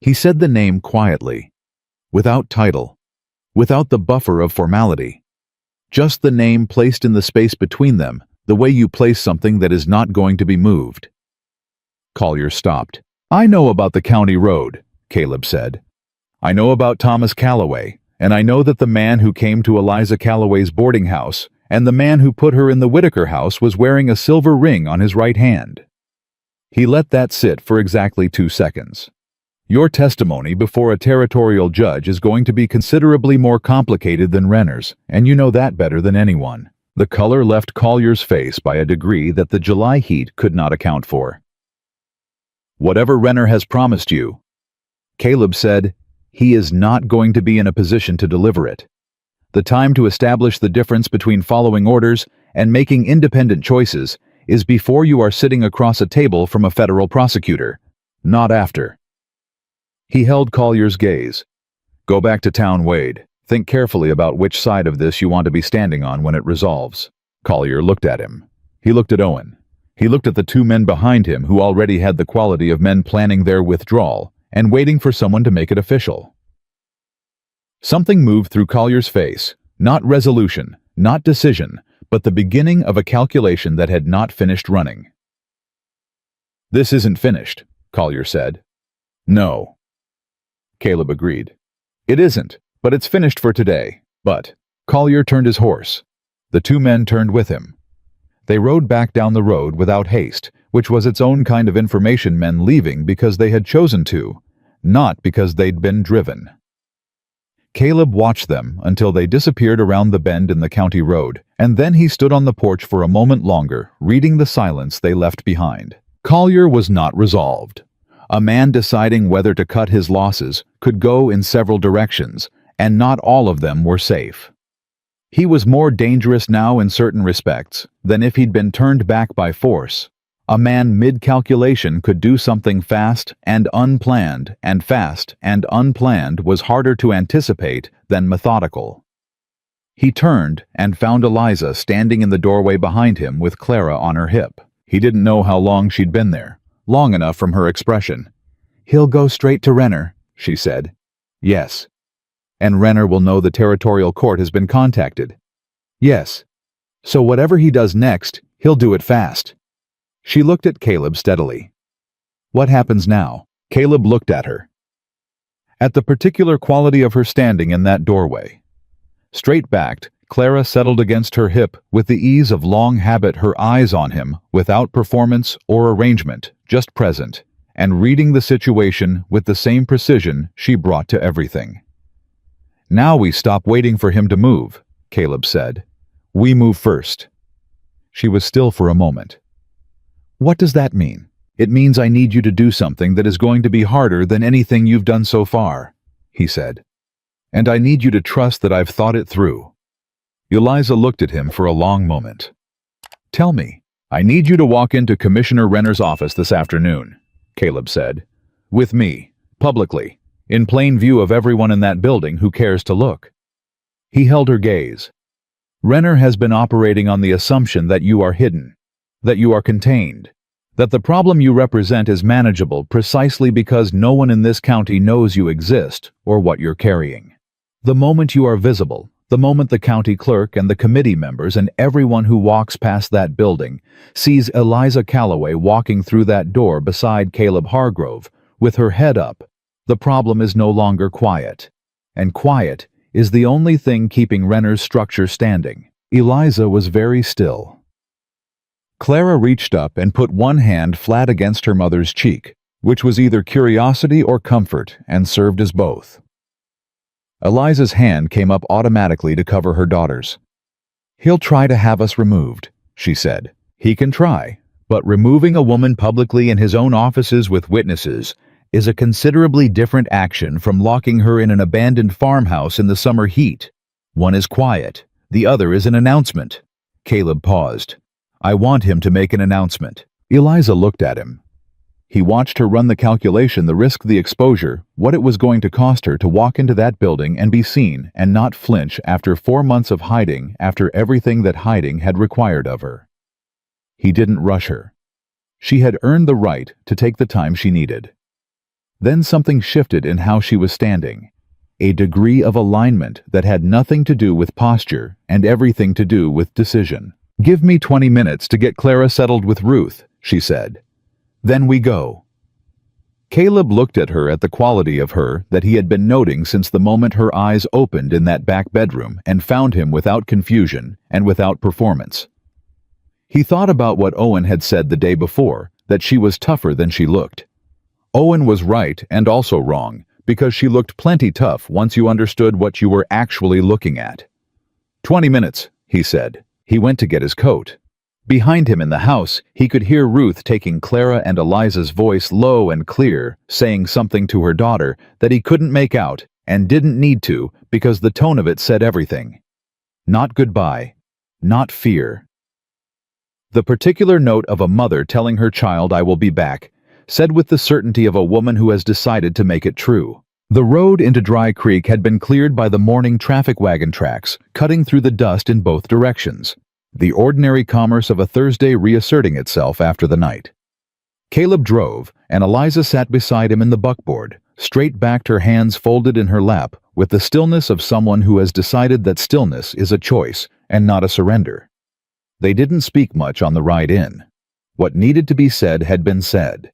He said the name quietly, without title. Without the buffer of formality. Just the name placed in the space between them, the way you place something that is not going to be moved. Collier stopped. I know about the county road, Caleb said. I know about Thomas Calloway, and I know that the man who came to Eliza Calloway's boarding house and the man who put her in the Whitaker house was wearing a silver ring on his right hand. He let that sit for exactly 2 seconds. Your testimony before a territorial judge is going to be considerably more complicated than Renner's, and you know that better than anyone. The color left Collier's face by a degree that the July heat could not account for. Whatever Renner has promised you, Caleb said, he is not going to be in a position to deliver it. The time to establish the difference between following orders and making independent choices is before you are sitting across a table from a federal prosecutor, not after. He held Collier's gaze. Go back to town, Wade. Think carefully about which side of this you want to be standing on when it resolves. Collier looked at him. He looked at Owen. He looked at the two men behind him who already had the quality of men planning their withdrawal and waiting for someone to make it official. Something moved through Collier's face, not resolution, not decision, but the beginning of a calculation that had not finished running. This isn't finished, Collier said. No. Caleb agreed. It isn't, but it's finished for today. But Collier turned his horse. The two men turned with him. They rode back down the road without haste, which was its own kind of information men leaving because they had chosen to, not because they'd been driven. Caleb watched them until they disappeared around the bend in the county road, and then he stood on the porch for a moment longer, reading the silence they left behind. Collier was not resolved. A man deciding whether to cut his losses could go in several directions, and not all of them were safe. He was more dangerous now in certain respects than if he'd been turned back by force. A man mid-calculation could do something fast and unplanned, and fast and unplanned was harder to anticipate than methodical. He turned and found Eliza standing in the doorway behind him with Clara on her hip. He didn't know how long she'd been there. Long enough from her expression. He'll go straight to Renner, she said. Yes. And Renner will know the territorial court has been contacted. Yes. So whatever he does next, he'll do it fast. She looked at Caleb steadily. What happens now? Caleb looked at her. At the particular quality of her standing in that doorway. Straight-backed, Clara settled against her hip with the ease of long habit, her eyes on him, without performance or arrangement, just present, and reading the situation with the same precision she brought to everything. Now we stop waiting for him to move, Caleb said. We move first. She was still for a moment. What does that mean? It means I need you to do something that is going to be harder than anything you've done so far, he said. And I need you to trust that I've thought it through. Eliza looked at him for a long moment. Tell me. I need you to walk into Commissioner Renner's office this afternoon, Caleb said. With me, publicly, in plain view of everyone in that building who cares to look. He held her gaze. Renner has been operating on the assumption that you are hidden, that you are contained, that the problem you represent is manageable precisely because no one in this county knows you exist or what you're carrying. The moment you are visible, the moment the county clerk and the committee members and everyone who walks past that building sees Eliza Calloway walking through that door beside Caleb Hargrove, with her head up, the problem is no longer quiet. And quiet is the only thing keeping Renner's structure standing. Eliza was very still. Clara reached up and put one hand flat against her mother's cheek, which was either curiosity or comfort, and served as both. Eliza's hand came up automatically to cover her daughter's. He'll try to have us removed, she said. He can try, but removing a woman publicly in his own offices with witnesses is a considerably different action from locking her in an abandoned farmhouse in the summer heat. One is quiet, the other is an announcement. Caleb paused. I want him to make an announcement. Eliza looked at him. He watched her run the calculation, the risk, the exposure, what it was going to cost her to walk into that building and be seen and not flinch after 4 months of hiding, after everything that hiding had required of her. He didn't rush her. She had earned the right to take the time she needed. Then something shifted in how she was standing, a degree of alignment that had nothing to do with posture and everything to do with decision. Give me 20 minutes to get Clara settled with Ruth, she said. Then we go. Caleb looked at her, at the quality of her that he had been noting since the moment her eyes opened in that back bedroom, and found him without confusion and without performance. He thought about what Owen had said the day before, that she was tougher than she looked. Owen was right and also wrong, because she looked plenty tough once you understood what you were actually looking at. 20 minutes, he said. He went to get his coat. Behind him in the house, he could hear Ruth taking Clara and Eliza's voice low and clear, saying something to her daughter that he couldn't make out and didn't need to because the tone of it said everything. Not goodbye. Not fear. The particular note of a mother telling her child, I will be back, said with the certainty of a woman who has decided to make it true. The road into Dry Creek had been cleared by the morning traffic wagon tracks, cutting through the dust in both directions. The ordinary commerce of a Thursday reasserting itself after the night. Caleb drove, and Eliza sat beside him in the buckboard, straight-backed, her hands folded in her lap, with the stillness of someone who has decided that stillness is a choice and not a surrender. They didn't speak much on the ride in. What needed to be said had been said.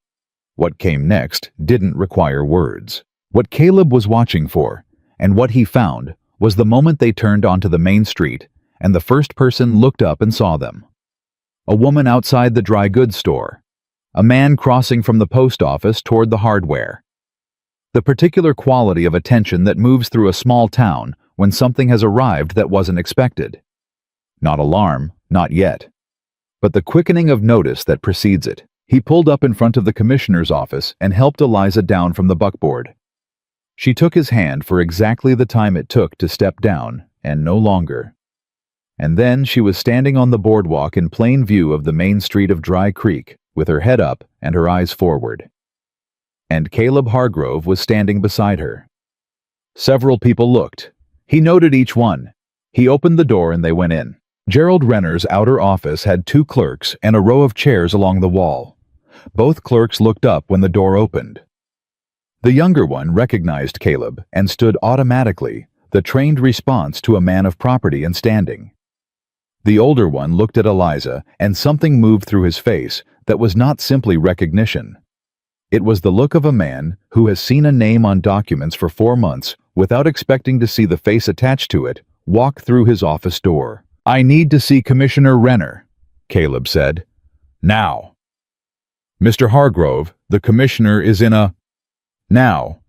What came next didn't require words. What Caleb was watching for, and what he found, was the moment they turned onto the main street, and the first person looked up and saw them. A woman outside the dry goods store. A man crossing from the post office toward the hardware. The particular quality of attention that moves through a small town when something has arrived that wasn't expected. Not alarm, not yet. But the quickening of notice that precedes it. He pulled up in front of the commissioner's office and helped Eliza down from the buckboard. She took his hand for exactly the time it took to step down, and no longer. And then she was standing on the boardwalk in plain view of the main street of Dry Creek, with her head up and her eyes forward. And Caleb Hargrove was standing beside her. Several people looked. He noted each one. He opened the door and they went in. Gerald Renner's outer office had 2 clerks and a row of chairs along the wall. Both clerks looked up when the door opened. The younger one recognized Caleb and stood automatically, the trained response to a man of property and standing. The older one looked at Eliza, and something moved through his face that was not simply recognition. It was the look of a man who has seen a name on documents for 4 months without expecting to see the face attached to it walk through his office door. I need to see Commissioner Renner, Caleb said. Now. Mr. Hargrove, the commissioner is in a... Now,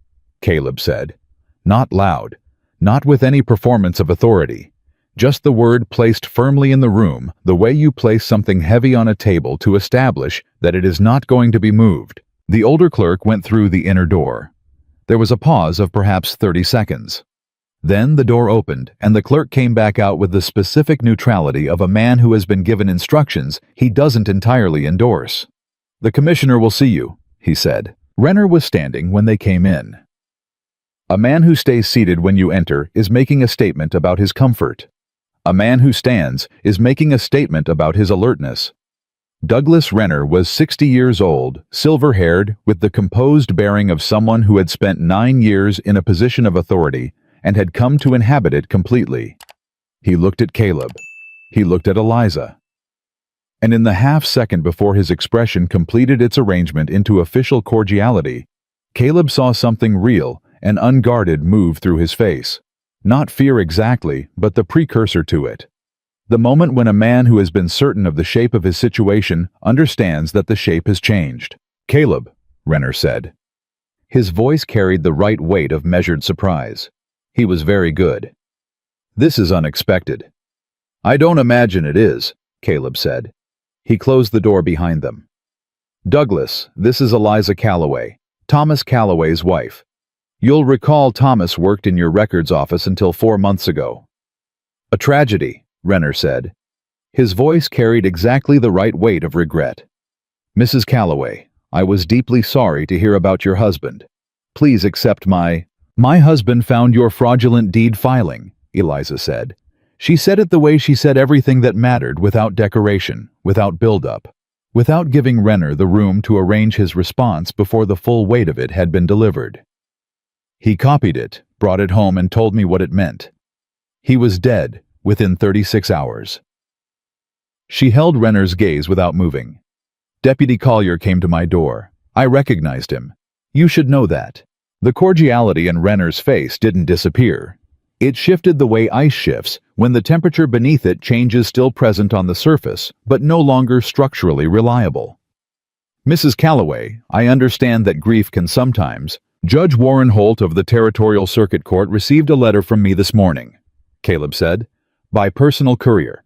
Caleb said. Not loud, not with any performance of authority. Just the word placed firmly in the room, the way you place something heavy on a table to establish that it is not going to be moved. The older clerk went through the inner door. There was a pause of perhaps 30 seconds. Then the door opened, and the clerk came back out with the specific neutrality of a man who has been given instructions he doesn't entirely endorse. "The commissioner will see you," he said. Renner was standing when they came in. A man who stays seated when you enter is making a statement about his comfort. A man who stands is making a statement about his alertness. Douglas Renner was 60 years old, silver-haired, with the composed bearing of someone who had spent 9 years in a position of authority and had come to inhabit it completely. He looked at Caleb. He looked at Eliza. And in the half-second before his expression completed its arrangement into official cordiality, Caleb saw something real and unguarded move through his face. Not fear exactly, but the precursor to it. The moment when a man who has been certain of the shape of his situation understands that the shape has changed. "Caleb," Renner said. His voice carried the right weight of measured surprise. He was very good. "This is unexpected." "I don't imagine it is," Caleb said. He closed the door behind them. "Douglas, this is Eliza Calloway, Thomas Calloway's wife. You'll recall Thomas worked in your records office until 4 months ago." "A tragedy," Renner said. His voice carried exactly the right weight of regret. "Mrs. Calloway, I was deeply sorry to hear about your husband. Please accept my husband found your fraudulent deed filing," Eliza said. She said it the way she said everything that mattered, without decoration, without build-up, without giving Renner the room to arrange his response before the full weight of it had been delivered. "He copied it, brought it home, and told me what it meant. He was dead within 36 hours. She held Renner's gaze without moving. "Deputy Collier came to my door. I recognized him. You should know that." The cordiality in Renner's face didn't disappear. It shifted the way ice shifts when the temperature beneath it changes, still present on the surface, but no longer structurally reliable. "Mrs. Calloway, I understand that grief can sometimes—" "Judge Warren Holt of the Territorial Circuit Court received a letter from me this morning," Caleb said, "by personal courier.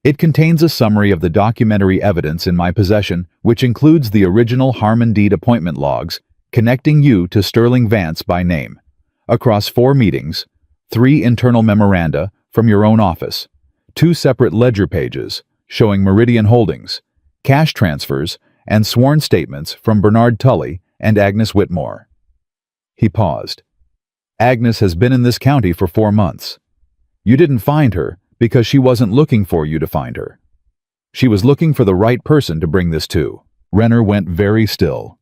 It contains a summary of the documentary evidence in my possession, which includes the original Harmon Deed appointment logs connecting you to Sterling Vance by name, across 4 meetings, 3 internal memoranda from your own office, 2 separate ledger pages showing Meridian Holdings, cash transfers, and sworn statements from Bernard Tully and Agnes Whitmore." He paused. "Agnes has been in this county for 4 months. You didn't find her because she wasn't looking for you to find her. She was looking for the right person to bring this to." Renner went very still.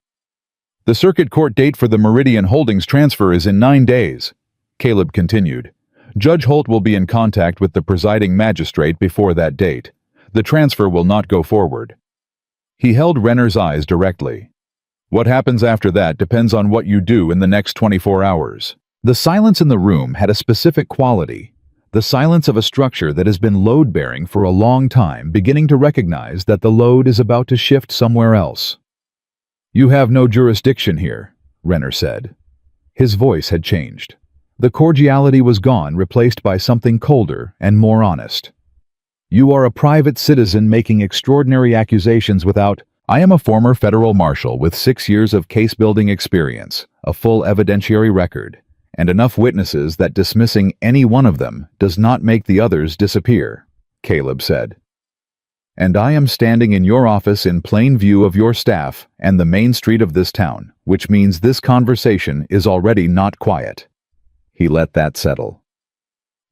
"The circuit court date for the Meridian Holdings transfer is in 9 days, Caleb continued. "Judge Holt will be in contact with the presiding magistrate before that date. The transfer will not go forward." He held Renner's eyes directly. "What happens after that depends on what you do in the next 24 hours. The silence in the room had a specific quality, the silence of a structure that has been load-bearing for a long time, beginning to recognize that the load is about to shift somewhere else. "You have no jurisdiction here," Renner said. His voice had changed. The cordiality was gone, replaced by something colder and more honest. "You are a private citizen making extraordinary accusations without—" "I am a former federal marshal with 6 years of case-building experience, a full evidentiary record, and enough witnesses that dismissing any one of them does not make the others disappear," Caleb said. "And I am standing in your office in plain view of your staff and the main street of this town, which means this conversation is already not quiet." He let that settle.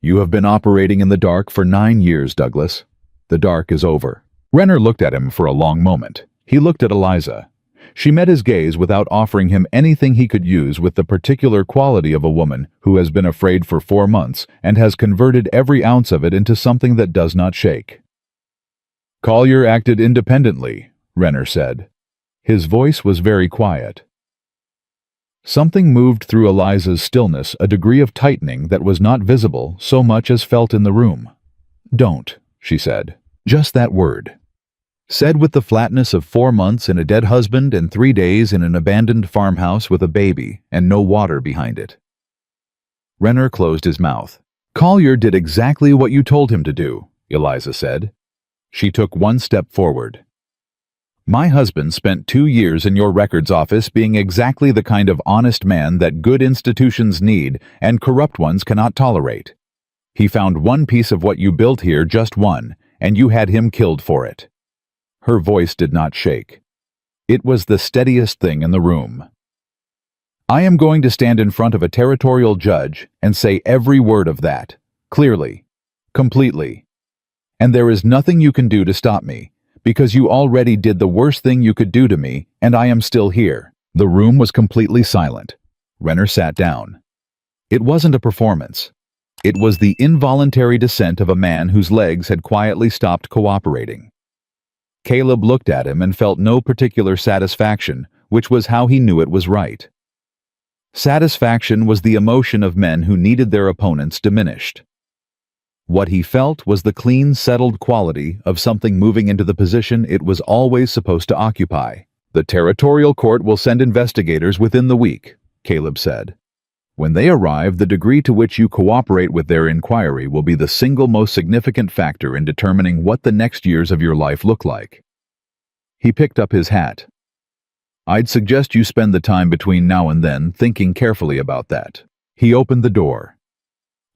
"You have been operating in the dark for 9 years, Douglas. The dark is over." Renner looked at him for a long moment. He looked at Eliza. She met his gaze without offering him anything he could use, with the particular quality of a woman who has been afraid for 4 months and has converted every ounce of it into something that does not shake. "Collier acted independently," Renner said. His voice was very quiet. Something moved through Eliza's stillness, a degree of tightening that was not visible so much as felt in the room. "Don't," she said. Just that word. Said with the flatness of 4 months and a dead husband and 3 days in an abandoned farmhouse with a baby and no water behind it. Renner closed his mouth. Collier did exactly what you told him to do, Eliza said. She took one step forward. My husband spent 2 years in your records office being exactly the kind of honest man that good institutions need and corrupt ones cannot tolerate. He found one piece of what you built here, just one, and you had him killed for it. Her voice did not shake. It was the steadiest thing in the room. I am going to stand in front of a territorial judge and say every word of that, clearly, completely. And there is nothing you can do to stop me, because you already did the worst thing you could do to me, and I am still here. The room was completely silent. Renner sat down. It wasn't a performance. It was the involuntary descent of a man whose legs had quietly stopped cooperating. Caleb looked at him and felt no particular satisfaction, which was how he knew it was right. Satisfaction was the emotion of men who needed their opponents diminished. What he felt was the clean, settled quality of something moving into the position it was always supposed to occupy. The territorial court will send investigators within the week, Caleb said. When they arrive, the degree to which you cooperate with their inquiry will be the single most significant factor in determining what the next years of your life look like. He picked up his hat. I'd suggest you spend the time between now and then thinking carefully about that. He opened the door.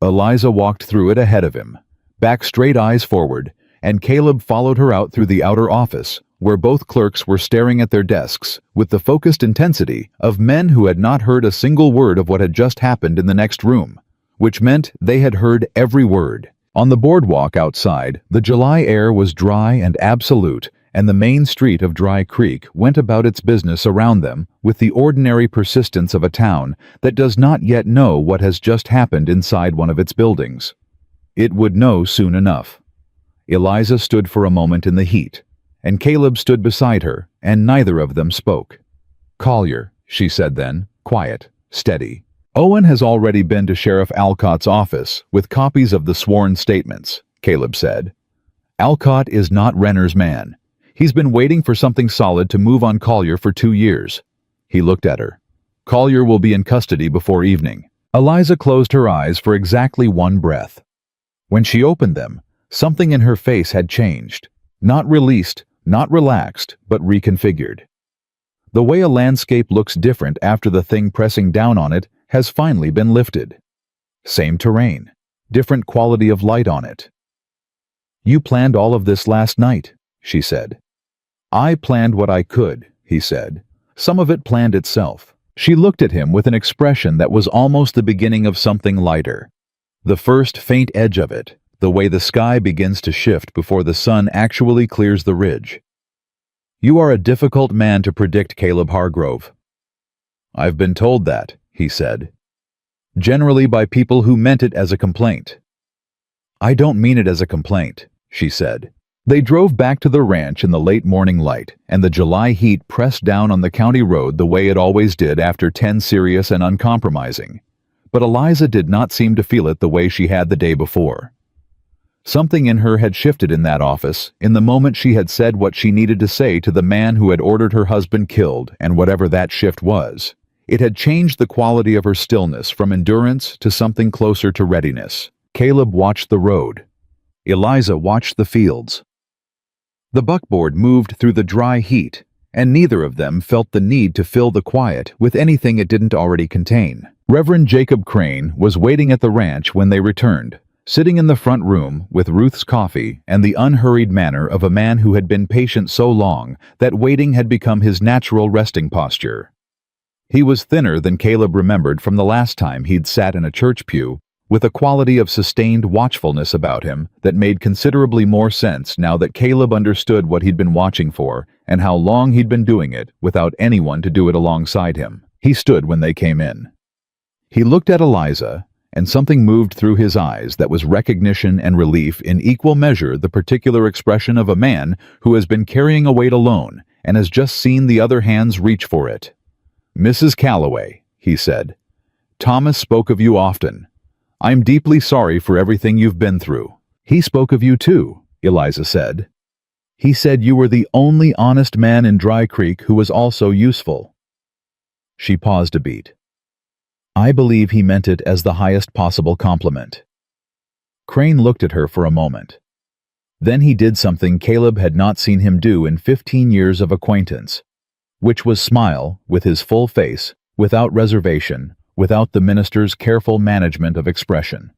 Eliza walked through it ahead of him, back straight eyes forward, and Caleb followed her out through the outer office, where both clerks were staring at their desks with the focused intensity of men who had not heard a single word of what had just happened in the next room, which meant they had heard every word. On the boardwalk outside, the July air was dry and absolute, and the main street of Dry Creek went about its business around them with the ordinary persistence of a town that does not yet know what has just happened inside one of its buildings. It would know soon enough. Eliza stood for a moment in the heat, and Caleb stood beside her, and neither of them spoke. Collier, she said then, quiet, steady. Owen has already been to Sheriff Alcott's office with copies of the sworn statements, Caleb said. Alcott is not Renner's man. He's been waiting for something solid to move on Collier for 2 years. He looked at her. Collier will be in custody before evening. Eliza closed her eyes for exactly one breath. When she opened them, something in her face had changed. Not released, not relaxed, but reconfigured. The way a landscape looks different after the thing pressing down on it has finally been lifted. Same terrain, different quality of light on it. You planned all of this last night, she said. I planned what I could, he said. Some of it planned itself. She looked at him with an expression that was almost the beginning of something lighter. The first faint edge of it, the way the sky begins to shift before the sun actually clears the ridge. You are a difficult man to predict, Caleb Hargrove. I've been told that, he said. Generally by people who meant it as a complaint. I don't mean it as a complaint, she said. They drove back to the ranch in the late morning light, and the July heat pressed down on the county road the way it always did after 10 serious and uncompromising. But Eliza did not seem to feel it the way she had the day before. Something in her had shifted in that office, in the moment she had said what she needed to say to the man who had ordered her husband killed, and whatever that shift was. It had changed the quality of her stillness from endurance to something closer to readiness. Caleb watched the road. Eliza watched the fields. The buckboard moved through the dry heat, and neither of them felt the need to fill the quiet with anything it didn't already contain. Reverend Jacob Crane was waiting at the ranch when they returned, sitting in the front room with Ruth's coffee and the unhurried manner of a man who had been patient so long that waiting had become his natural resting posture. He was thinner than Caleb remembered from the last time he'd sat in a church pew, with a quality of sustained watchfulness about him that made considerably more sense now that Caleb understood what he'd been watching for and how long he'd been doing it without anyone to do it alongside him. He stood when they came in. He looked at Eliza, and something moved through his eyes that was recognition and relief in equal measure, the particular expression of a man who has been carrying a weight alone and has just seen the other hands reach for it. Mrs. Calloway, he said, Thomas spoke of you often. I'm deeply sorry for everything you've been through. He spoke of you too, Eliza said. He said you were the only honest man in Dry Creek who was also useful. She paused a beat. I believe he meant it as the highest possible compliment. Crane looked at her for a moment. Then he did something Caleb had not seen him do in 15 years of acquaintance, which was smile with his full face, without reservation, without the minister's careful management of expression.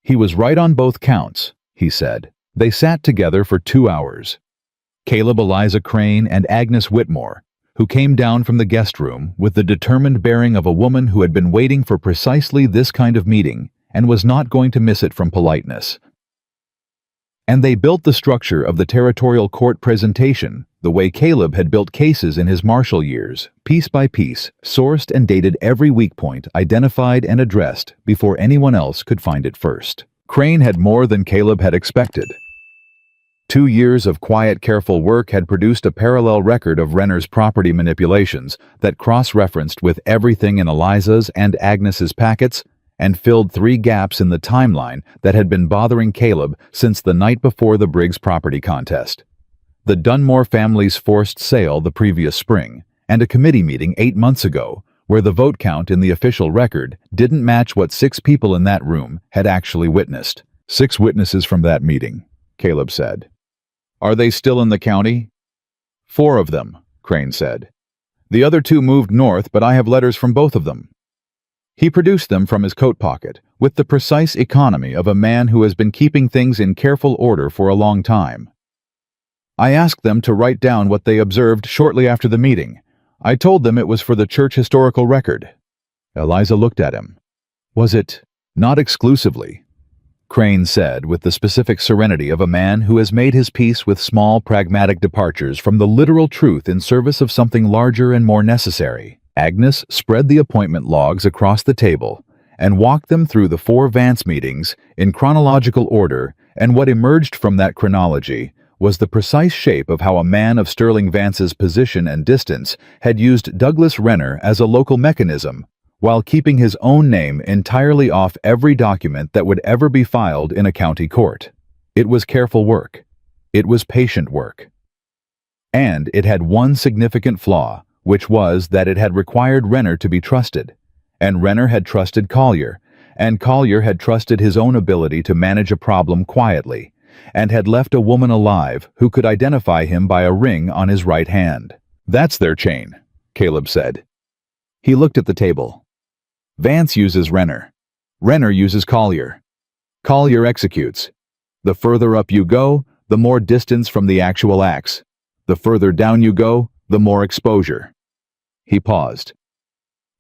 He was right on both counts, he said. They sat together for 2 hours. Caleb Eliza Crane and Agnes Whitmore, who came down from the guest room with the determined bearing of a woman who had been waiting for precisely this kind of meeting and was not going to miss it from politeness. And they built the structure of the territorial court presentation the way Caleb had built cases in his martial years, piece by piece, sourced and dated every weak point, identified and addressed before anyone else could find it first. Crane had more than Caleb had expected. 2 years of quiet, careful work had produced a parallel record of Renner's property manipulations that cross-referenced with everything in Eliza's and Agnes's packets and filled 3 gaps in the timeline that had been bothering Caleb since the night before the Briggs property contest. The Dunmore family's forced sale the previous spring, and a committee meeting 8 months ago, where the vote count in the official record didn't match what 6 people in that room had actually witnessed. 6 witnesses from that meeting, Caleb said. Are they still in the county? 4 of them, Crane said. The other 2 moved north, but I have letters from both of them. He produced them from his coat pocket, with the precise economy of a man who has been keeping things in careful order for a long time. I asked them to write down what they observed shortly after the meeting. I told them it was for the church historical record. Eliza looked at him. Was it? Not exclusively, Crane said with the specific serenity of a man who has made his peace with small pragmatic departures from the literal truth in service of something larger and more necessary. Agnes spread the appointment logs across the table and walked them through the 4 Vance meetings in chronological order, and what emerged from that chronology was the precise shape of how a man of Sterling Vance's position and distance had used Douglas Renner as a local mechanism, while keeping his own name entirely off every document that would ever be filed in a county court. It was careful work. It was patient work. And it had one significant flaw, which was that it had required Renner to be trusted. And Renner had trusted Collier, and Collier had trusted his own ability to manage a problem quietly, and had left a woman alive who could identify him by a ring on his right hand. That's their chain, Caleb said. He looked at the table. Vance uses Renner. Renner uses Collier. Collier executes. The further up you go, the more distance from the actual acts. The further down you go, the more exposure. He paused.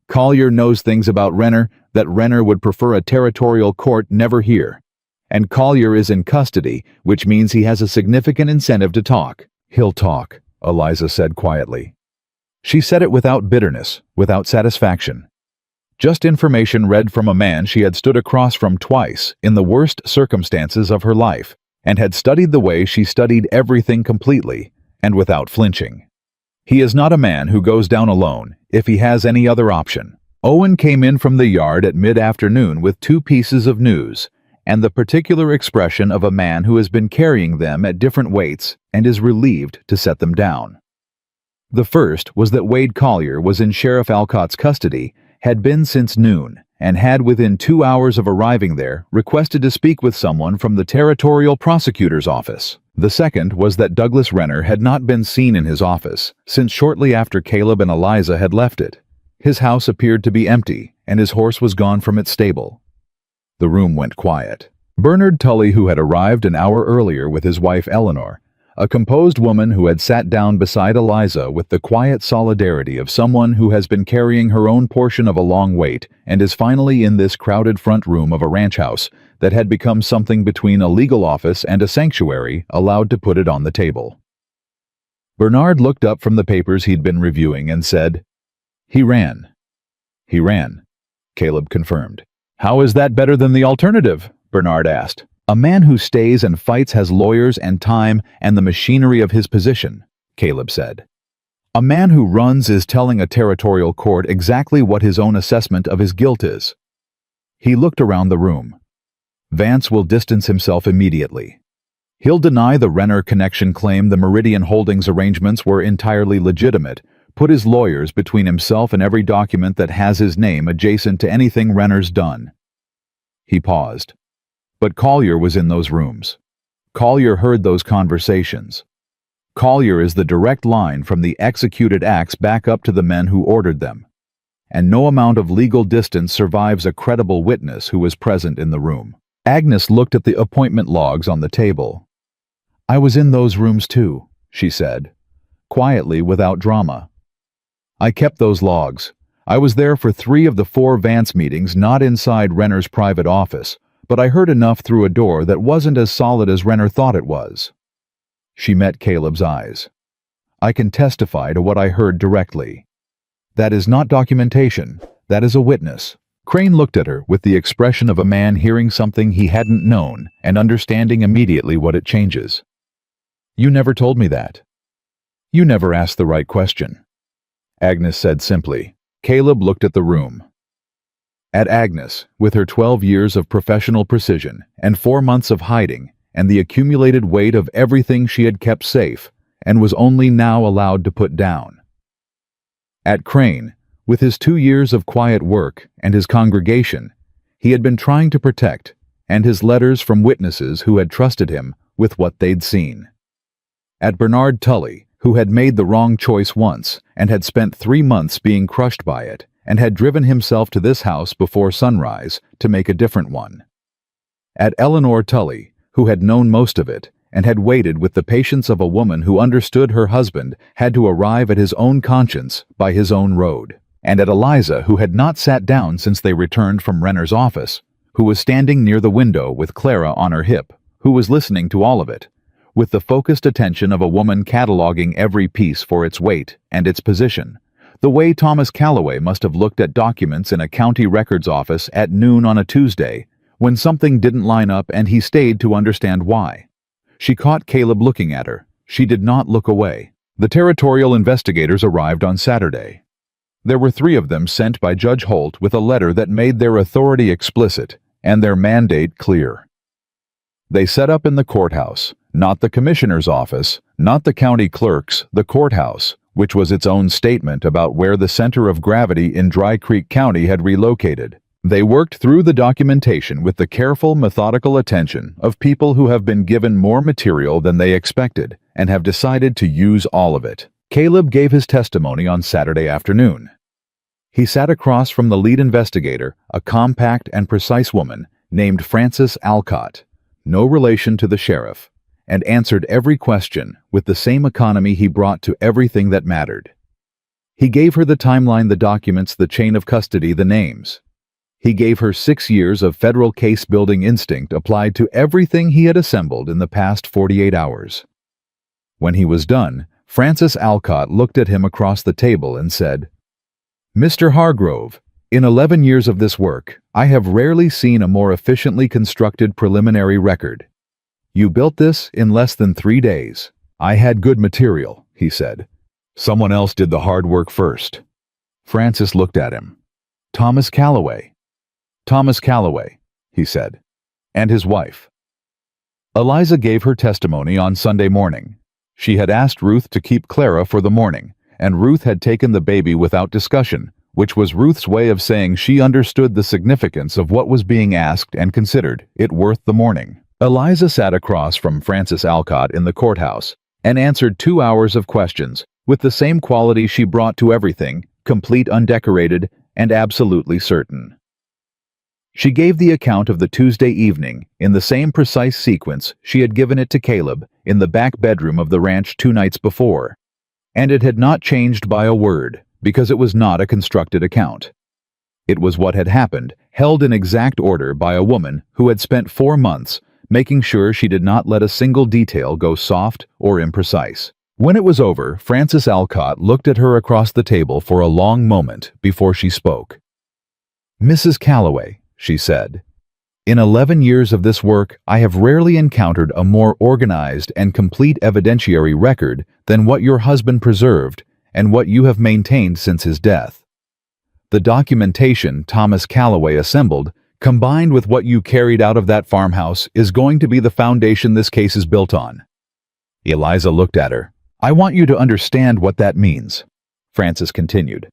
Collier knows things about Renner that Renner would prefer a territorial court never hear. And Collier is in custody, which means he has a significant incentive to talk. He'll talk, Eliza said quietly. She said it without bitterness, without satisfaction. Just information read from a man she had stood across from twice in the worst circumstances of her life, and had studied the way she studied everything completely, and without flinching. He is not a man who goes down alone, if he has any other option. Owen came in from the yard at mid-afternoon with 2 pieces of news, and the particular expression of a man who has been carrying them at different weights and is relieved to set them down. The first was that Wade Collier was in Sheriff Alcott's custody, had been since noon, and had within 2 hours of arriving there requested to speak with someone from the Territorial Prosecutor's office. The second was that Douglas Renner had not been seen in his office since shortly after Caleb and Eliza had left it. His house appeared to be empty, and his horse was gone from its stable. The room went quiet. Bernard Tully, who had arrived an hour earlier with his wife Eleanor, a composed woman who had sat down beside Eliza with the quiet solidarity of someone who has been carrying her own portion of a long wait and is finally in this crowded front room of a ranch house that had become something between a legal office and a sanctuary, allowed to put it on the table. Bernard looked up from the papers he'd been reviewing and said, "He ran." "He ran," Caleb confirmed. "How is that better than the alternative?" Bernard asked. "A man who stays and fights has lawyers and time and the machinery of his position," Caleb said. "A man who runs is telling a territorial court exactly what his own assessment of his guilt is." He looked around the room. Vance will distance himself immediately. He'll deny the Renner connection claim the Meridian Holdings arrangements were entirely legitimate, put his lawyers between himself and every document that has his name adjacent to anything Renner's done. He paused. But Collier was in those rooms. Collier heard those conversations. Collier is the direct line from the executed acts back up to the men who ordered them. And no amount of legal distance survives a credible witness who was present in the room. Agnes looked at the appointment logs on the table. "I was in those rooms too," she said, quietly, without drama. "I kept those logs. I was there for 3 of the 4 Vance meetings, not inside Renner's private office, but I heard enough through a door that wasn't as solid as Renner thought it was." She met Caleb's eyes. "I can testify to what I heard directly. That is not documentation. That is a witness." Crane looked at her with the expression of a man hearing something he hadn't known and understanding immediately what it changes. "You never told me that. You never asked the right question," Agnes said simply. Caleb looked at the room. At Agnes, with her 12 years of professional precision and 4 months of hiding and the accumulated weight of everything she had kept safe and was only now allowed to put down. At Crane, with his 2 years of quiet work and his congregation, he had been trying to protect, and his letters from witnesses who had trusted him with what they'd seen. At Bernard Tully, who had made the wrong choice once and had spent 3 months being crushed by it, and had driven himself to this house before sunrise to make a different one. At Eleanor Tully, who had known most of it, and had waited with the patience of a woman who understood her husband had to arrive at his own conscience by his own road. And at Eliza, who had not sat down since they returned from Renner's office, who was standing near the window with Clara on her hip, who was listening to all of it, with the focused attention of a woman cataloging every piece for its weight and its position, the way Thomas Calloway must have looked at documents in a county records office at noon on a Tuesday, when something didn't line up and he stayed to understand why. She caught Caleb looking at her. She did not look away. The territorial investigators arrived on Saturday. There were 3 of them sent by Judge Holt with a letter that made their authority explicit and their mandate clear. They set up in the courthouse, not the commissioner's office, not the county clerk's, the courthouse, which was its own statement about where the center of gravity in Dry Creek County had relocated. They worked through the documentation with the careful, methodical attention of people who have been given more material than they expected and have decided to use all of it. Caleb gave his testimony on Saturday afternoon. He sat across from the lead investigator, a compact and precise woman named Frances Alcott, no relation to the sheriff, and answered every question with the same economy he brought to everything that mattered. He gave her the timeline, the documents, the chain of custody, the names. He gave her 6 years of federal case-building instinct applied to everything he had assembled in the past 48 hours. When he was done, Frances Alcott looked at him across the table and said, "Mr. Hargrove, in 11 years of this work, I have rarely seen a more efficiently constructed preliminary record. You built this in less than 3 days. I had good material," he said. "Someone else did the hard work first." Frances looked at him. "Thomas Calloway." "Thomas Calloway," he said. "And his wife." Eliza gave her testimony on Sunday morning. She had asked Ruth to keep Clara for the morning, and Ruth had taken the baby without discussion, which was Ruth's way of saying she understood the significance of what was being asked and considered it worth the morning. Eliza sat across from Frances Alcott in the courthouse and answered 2 hours of questions with the same quality she brought to everything, complete, undecorated, and absolutely certain. She gave the account of the Tuesday evening in the same precise sequence she had given it to Caleb in the back bedroom of the ranch 2 nights before, and it had not changed by a word because it was not a constructed account. It was what had happened, held in exact order by a woman who had spent 4 months making sure she did not let a single detail go soft or imprecise. When it was over, Frances Alcott looked at her across the table for a long moment before she spoke. "Mrs. Calloway," she said, "in 11 years of this work, I have rarely encountered a more organized and complete evidentiary record than what your husband preserved and what you have maintained since his death. The documentation Thomas Calloway assembled, combined with what you carried out of that farmhouse, is going to be the foundation this case is built on." Eliza looked at her. "I want you to understand what that means," Frances continued.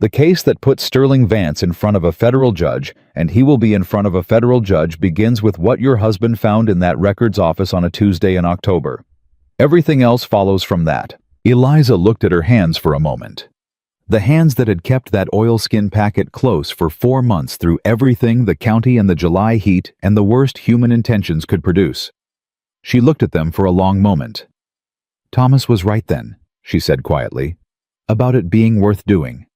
The case that put Sterling Vance in front of a federal judge, and he will be in front of a federal judge, begins with what your husband found in that records office on a Tuesday in October. Everything else follows from that. Eliza looked at her hands for a moment. The hands that had kept that oilskin packet close for 4 months through everything the county and the July heat and the worst human intentions could produce. She looked at them for a long moment. Thomas was right then, she said quietly, about it being worth doing.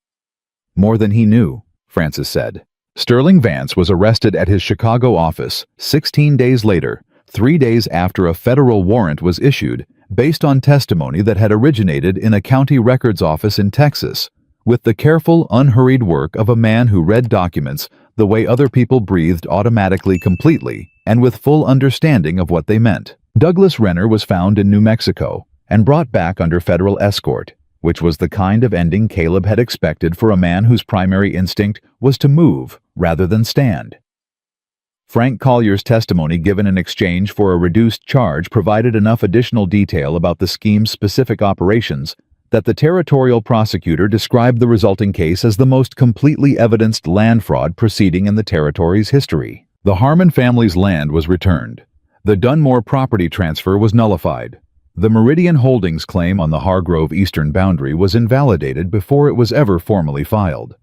More than he knew, Frances said. Sterling Vance was arrested at his Chicago office 16 days later, 3 days after a federal warrant was issued, based on testimony that had originated in a county records office in Texas, with the careful, unhurried work of a man who read documents the way other people breathed automatically, completely, and with full understanding of what they meant. Douglas Renner was found in New Mexico and brought back under federal escort, which was the kind of ending Caleb had expected for a man whose primary instinct was to move rather than stand. Frank Collier's testimony given in exchange for a reduced charge provided enough additional detail about the scheme's specific operations that the territorial prosecutor described the resulting case as the most completely evidenced land fraud proceeding in the territory's history. The Harmon family's land was returned. The Dunmore property transfer was nullified. The Meridian Holdings claim on the Hargrove eastern boundary was invalidated before it was ever formally filed.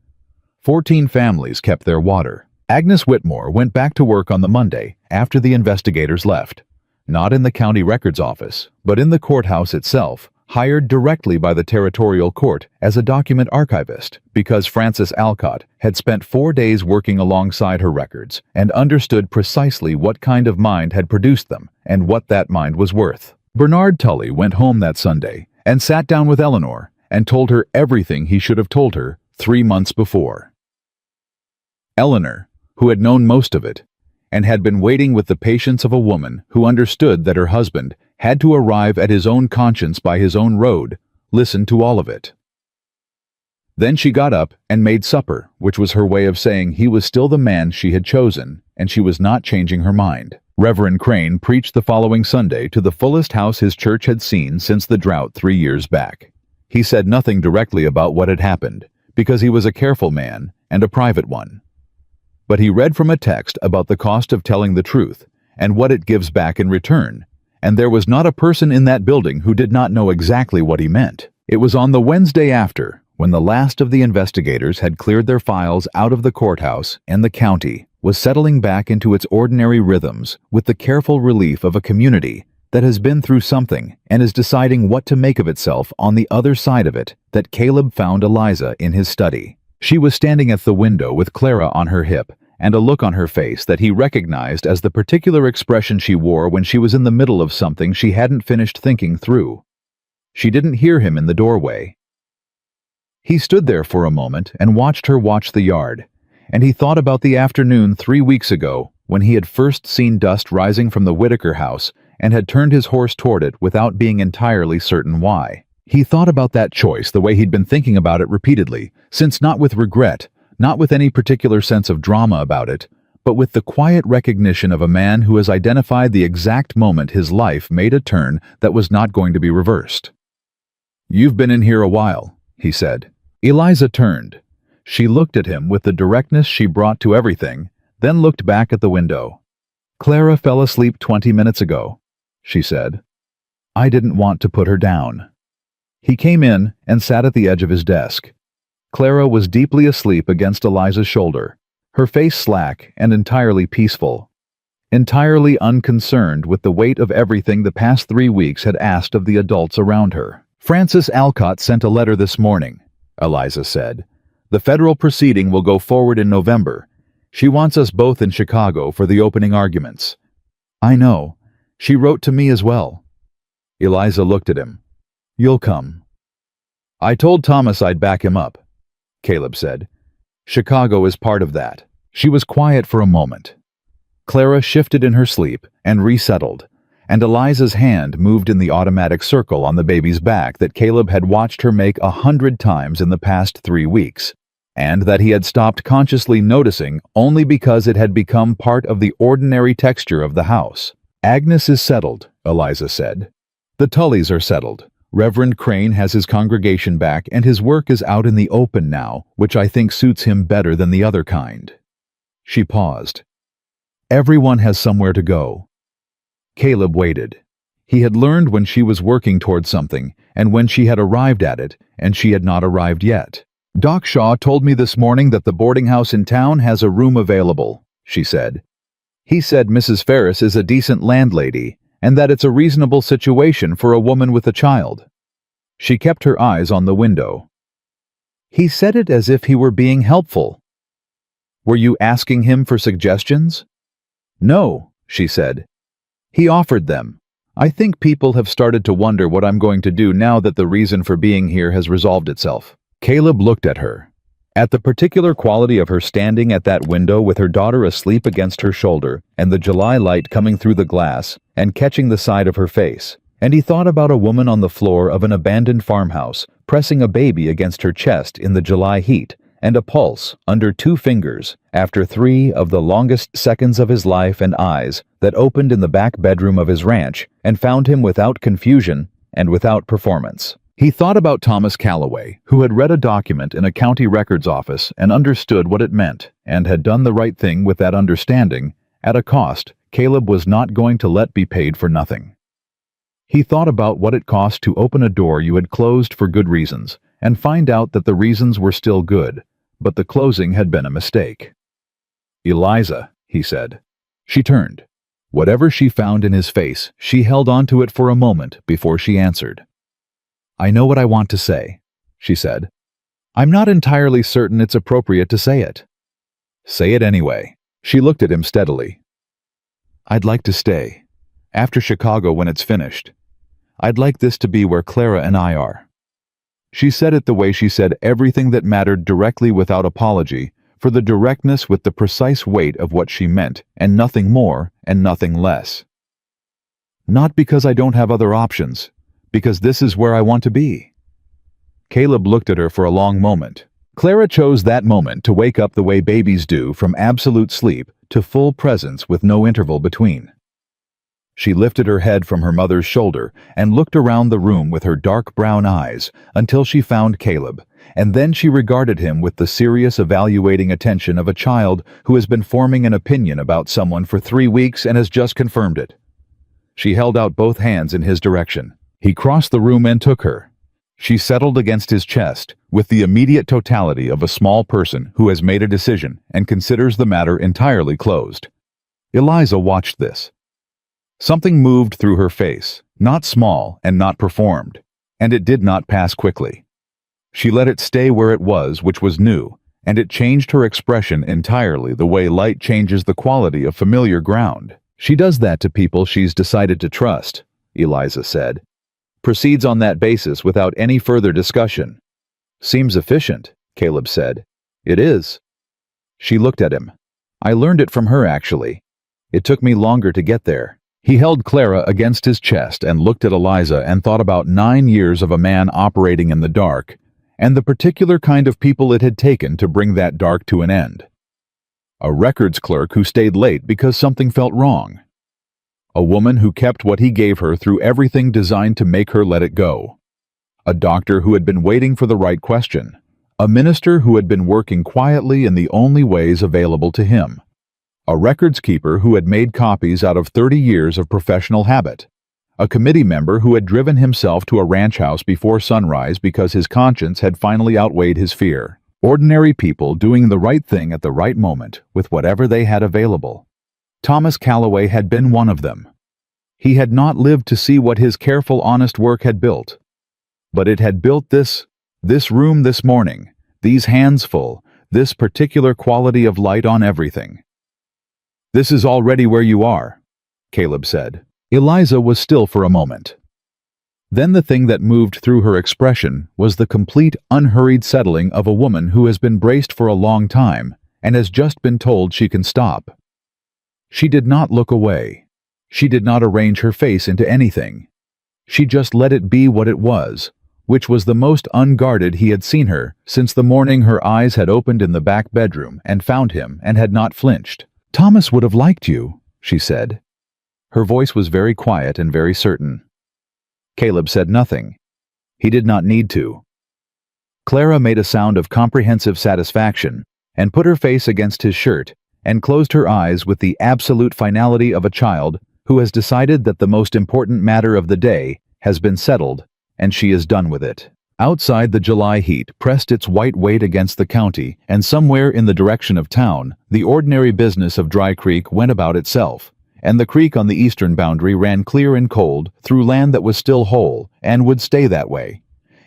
14 families kept their water. Agnes Whitmore went back to work on the Monday after the investigators left, not in the county records office, but in the courthouse itself, hired directly by the territorial court as a document archivist because Frances Alcott had spent 4 days working alongside her records and understood precisely what kind of mind had produced them and what that mind was worth. Bernard Tully went home that Sunday and sat down with Eleanor and told her everything he should have told her 3 months before. Eleanor, who had known most of it, and had been waiting with the patience of a woman who understood that her husband had to arrive at his own conscience by his own road, listened to all of it. Then she got up and made supper, which was her way of saying he was still the man she had chosen, and she was not changing her mind. Reverend Crane preached the following Sunday to the fullest house his church had seen since the drought 3 years back. He said nothing directly about what had happened, because he was a careful man and a private one. But he read from a text about the cost of telling the truth and what it gives back in return, and there was not a person in that building who did not know exactly what he meant. It was on the Wednesday after, when the last of the investigators had cleared their files out of the courthouse and the county was settling back into its ordinary rhythms with the careful relief of a community that has been through something and is deciding what to make of itself on the other side of it, that Caleb found Eliza in his study. She was standing at the window with Clara on her hip and a look on her face that he recognized as the particular expression she wore when she was in the middle of something she hadn't finished thinking through. She didn't hear him in the doorway. He stood there for a moment and watched her watch the yard, and he thought about the afternoon 3 weeks ago when he had first seen dust rising from the Whitaker house and had turned his horse toward it without being entirely certain why. He thought about that choice the way he'd been thinking about it repeatedly, since not with regret, not with any particular sense of drama about it, but with the quiet recognition of a man who has identified the exact moment his life made a turn that was not going to be reversed. "You've been in here a while," he said. Eliza turned. She looked at him with the directness she brought to everything, then looked back at the window. "Clara fell asleep 20 minutes ago," she said. "I didn't want to put her down." He came in and sat at the edge of his desk. Clara was deeply asleep against Eliza's shoulder, her face slack and entirely peaceful, entirely unconcerned with the weight of everything the past 3 weeks had asked of the adults around her. "Frances Alcott sent a letter this morning," Eliza said. "The federal proceeding will go forward in November. She wants us both in Chicago for the opening arguments." "I know. She wrote to me as well." Eliza looked at him. "You'll come." "I told Thomas I'd back him up," Caleb said. "Chicago is part of that." She was quiet for a moment. Clara shifted in her sleep and resettled, and Eliza's hand moved in the automatic circle on the baby's back that Caleb had watched her make 100 times in the past 3 weeks, and that he had stopped consciously noticing only because it had become part of the ordinary texture of the house. "Agnes is settled," Eliza said. "The Tullys are settled. Reverend Crane has his congregation back and his work is out in the open now, which I think suits him better than the other kind." She paused. Everyone has somewhere to go. Caleb waited. He had learned when she was working towards something, and when she had arrived at it, and she had not arrived yet. "Doc Shaw told me this morning that the boarding house in town has a room available," she said. "He said Mrs. Ferris is a decent landlady, and that it's a reasonable situation for a woman with a child." She kept her eyes on the window. "He said it as if he were being helpful." "Were you asking him for suggestions?" "No," she said. "He offered them. I think people have started to wonder what I'm going to do now that the reason for being here has resolved itself." Caleb looked at her. At the particular quality of her standing at that window with her daughter asleep against her shoulder and the July light coming through the glass and catching the side of her face, and he thought about a woman on the floor of an abandoned farmhouse pressing a baby against her chest in the July heat and a pulse under 2 fingers after 3 of the longest seconds of his life and eyes that opened in the back bedroom of his ranch and found him without confusion and without performance. He thought about Thomas Calloway, who had read a document in a county records office and understood what it meant and had done the right thing with that understanding at a cost Caleb was not going to let be paid for nothing. He thought about what it cost to open a door you had closed for good reasons and find out that the reasons were still good, but the closing had been a mistake. "Eliza," he said. She turned. Whatever she found in his face, she held on to it for a moment before she answered. "I know what I want to say," she said. "I'm not entirely certain it's appropriate to say it." "Say it anyway." She looked at him steadily. "I'd like to stay. After Chicago when it's finished. I'd like this to be where Clara and I are." She said it the way she said everything that mattered directly without apology, for the directness with the precise weight of what she meant, and nothing more and nothing less. "Not because I don't have other options, because this is where I want to be." Caleb looked at her for a long moment. Clara chose that moment to wake up the way babies do from absolute sleep to full presence with no interval between. She lifted her head from her mother's shoulder and looked around the room with her dark brown eyes until she found Caleb, and then she regarded him with the serious evaluating attention of a child who has been forming an opinion about someone for 3 weeks and has just confirmed it. She held out both hands in his direction. He crossed the room and took her. She settled against his chest with the immediate totality of a small person who has made a decision and considers the matter entirely closed. Eliza watched this. Something moved through her face, not small and not performed, and it did not pass quickly. She let it stay where it was, which was new, and it changed her expression entirely the way light changes the quality of familiar ground. "She does that to people she's decided to trust," Eliza said. "Proceeds on that basis without any further discussion." "Seems efficient," Caleb said. "It is." She looked at him. "I learned it from her, actually. It took me longer to get there." He held Clara against his chest and looked at Eliza and thought about 9 years of a man operating in the dark, and the particular kind of people it had taken to bring that dark to an end. A records clerk who stayed late because something felt wrong. A woman who kept what he gave her through everything designed to make her let it go. A doctor who had been waiting for the right question. A minister who had been working quietly in the only ways available to him. A records keeper who had made copies out of 30 years of professional habit. A committee member who had driven himself to a ranch house before sunrise because his conscience had finally outweighed his fear. Ordinary people doing the right thing at the right moment with whatever they had available. Thomas Calloway had been one of them. He had not lived to see what his careful, honest work had built. But it had built this room this morning, these hands full, this particular quality of light on everything. "This is already where you are," Caleb said. Eliza was still for a moment. Then the thing that moved through her expression was the complete, unhurried settling of a woman who has been braced for a long time and has just been told she can stop. She did not look away. She did not arrange her face into anything. She just let it be what it was, which was the most unguarded he had seen her since the morning her eyes had opened in the back bedroom and found him and had not flinched. "Thomas would have liked you," she said. Her voice was very quiet and very certain. Caleb said nothing. He did not need to. Clara made a sound of comprehensive satisfaction and put her face against his shirt and closed her eyes with the absolute finality of a child who has decided that the most important matter of the day has been settled and she is done with it. Outside, the July heat pressed its white weight against the county, and somewhere in the direction of town, the ordinary business of Dry Creek went about itself, and the creek on the eastern boundary ran clear and cold through land that was still whole and would stay that way.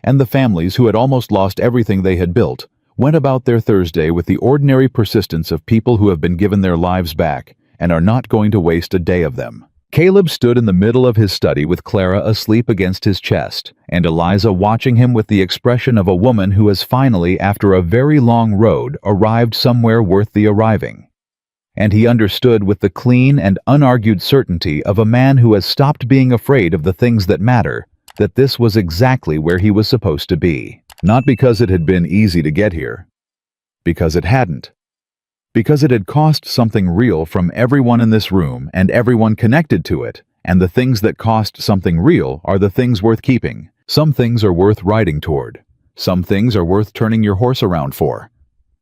And the families who had almost lost everything they had built went about their Thursday with the ordinary persistence of people who have been given their lives back and are not going to waste a day of them. Caleb stood in the middle of his study with Clara asleep against his chest, and Eliza watching him with the expression of a woman who has finally, after a very long road, arrived somewhere worth the arriving. And he understood with the clean and unargued certainty of a man who has stopped being afraid of the things that matter, that this was exactly where he was supposed to be. Not because it had been easy to get here. Because it hadn't. Because it had cost something real from everyone in this room and everyone connected to it, and the things that cost something real are the things worth keeping. Some things are worth riding toward. Some things are worth turning your horse around for.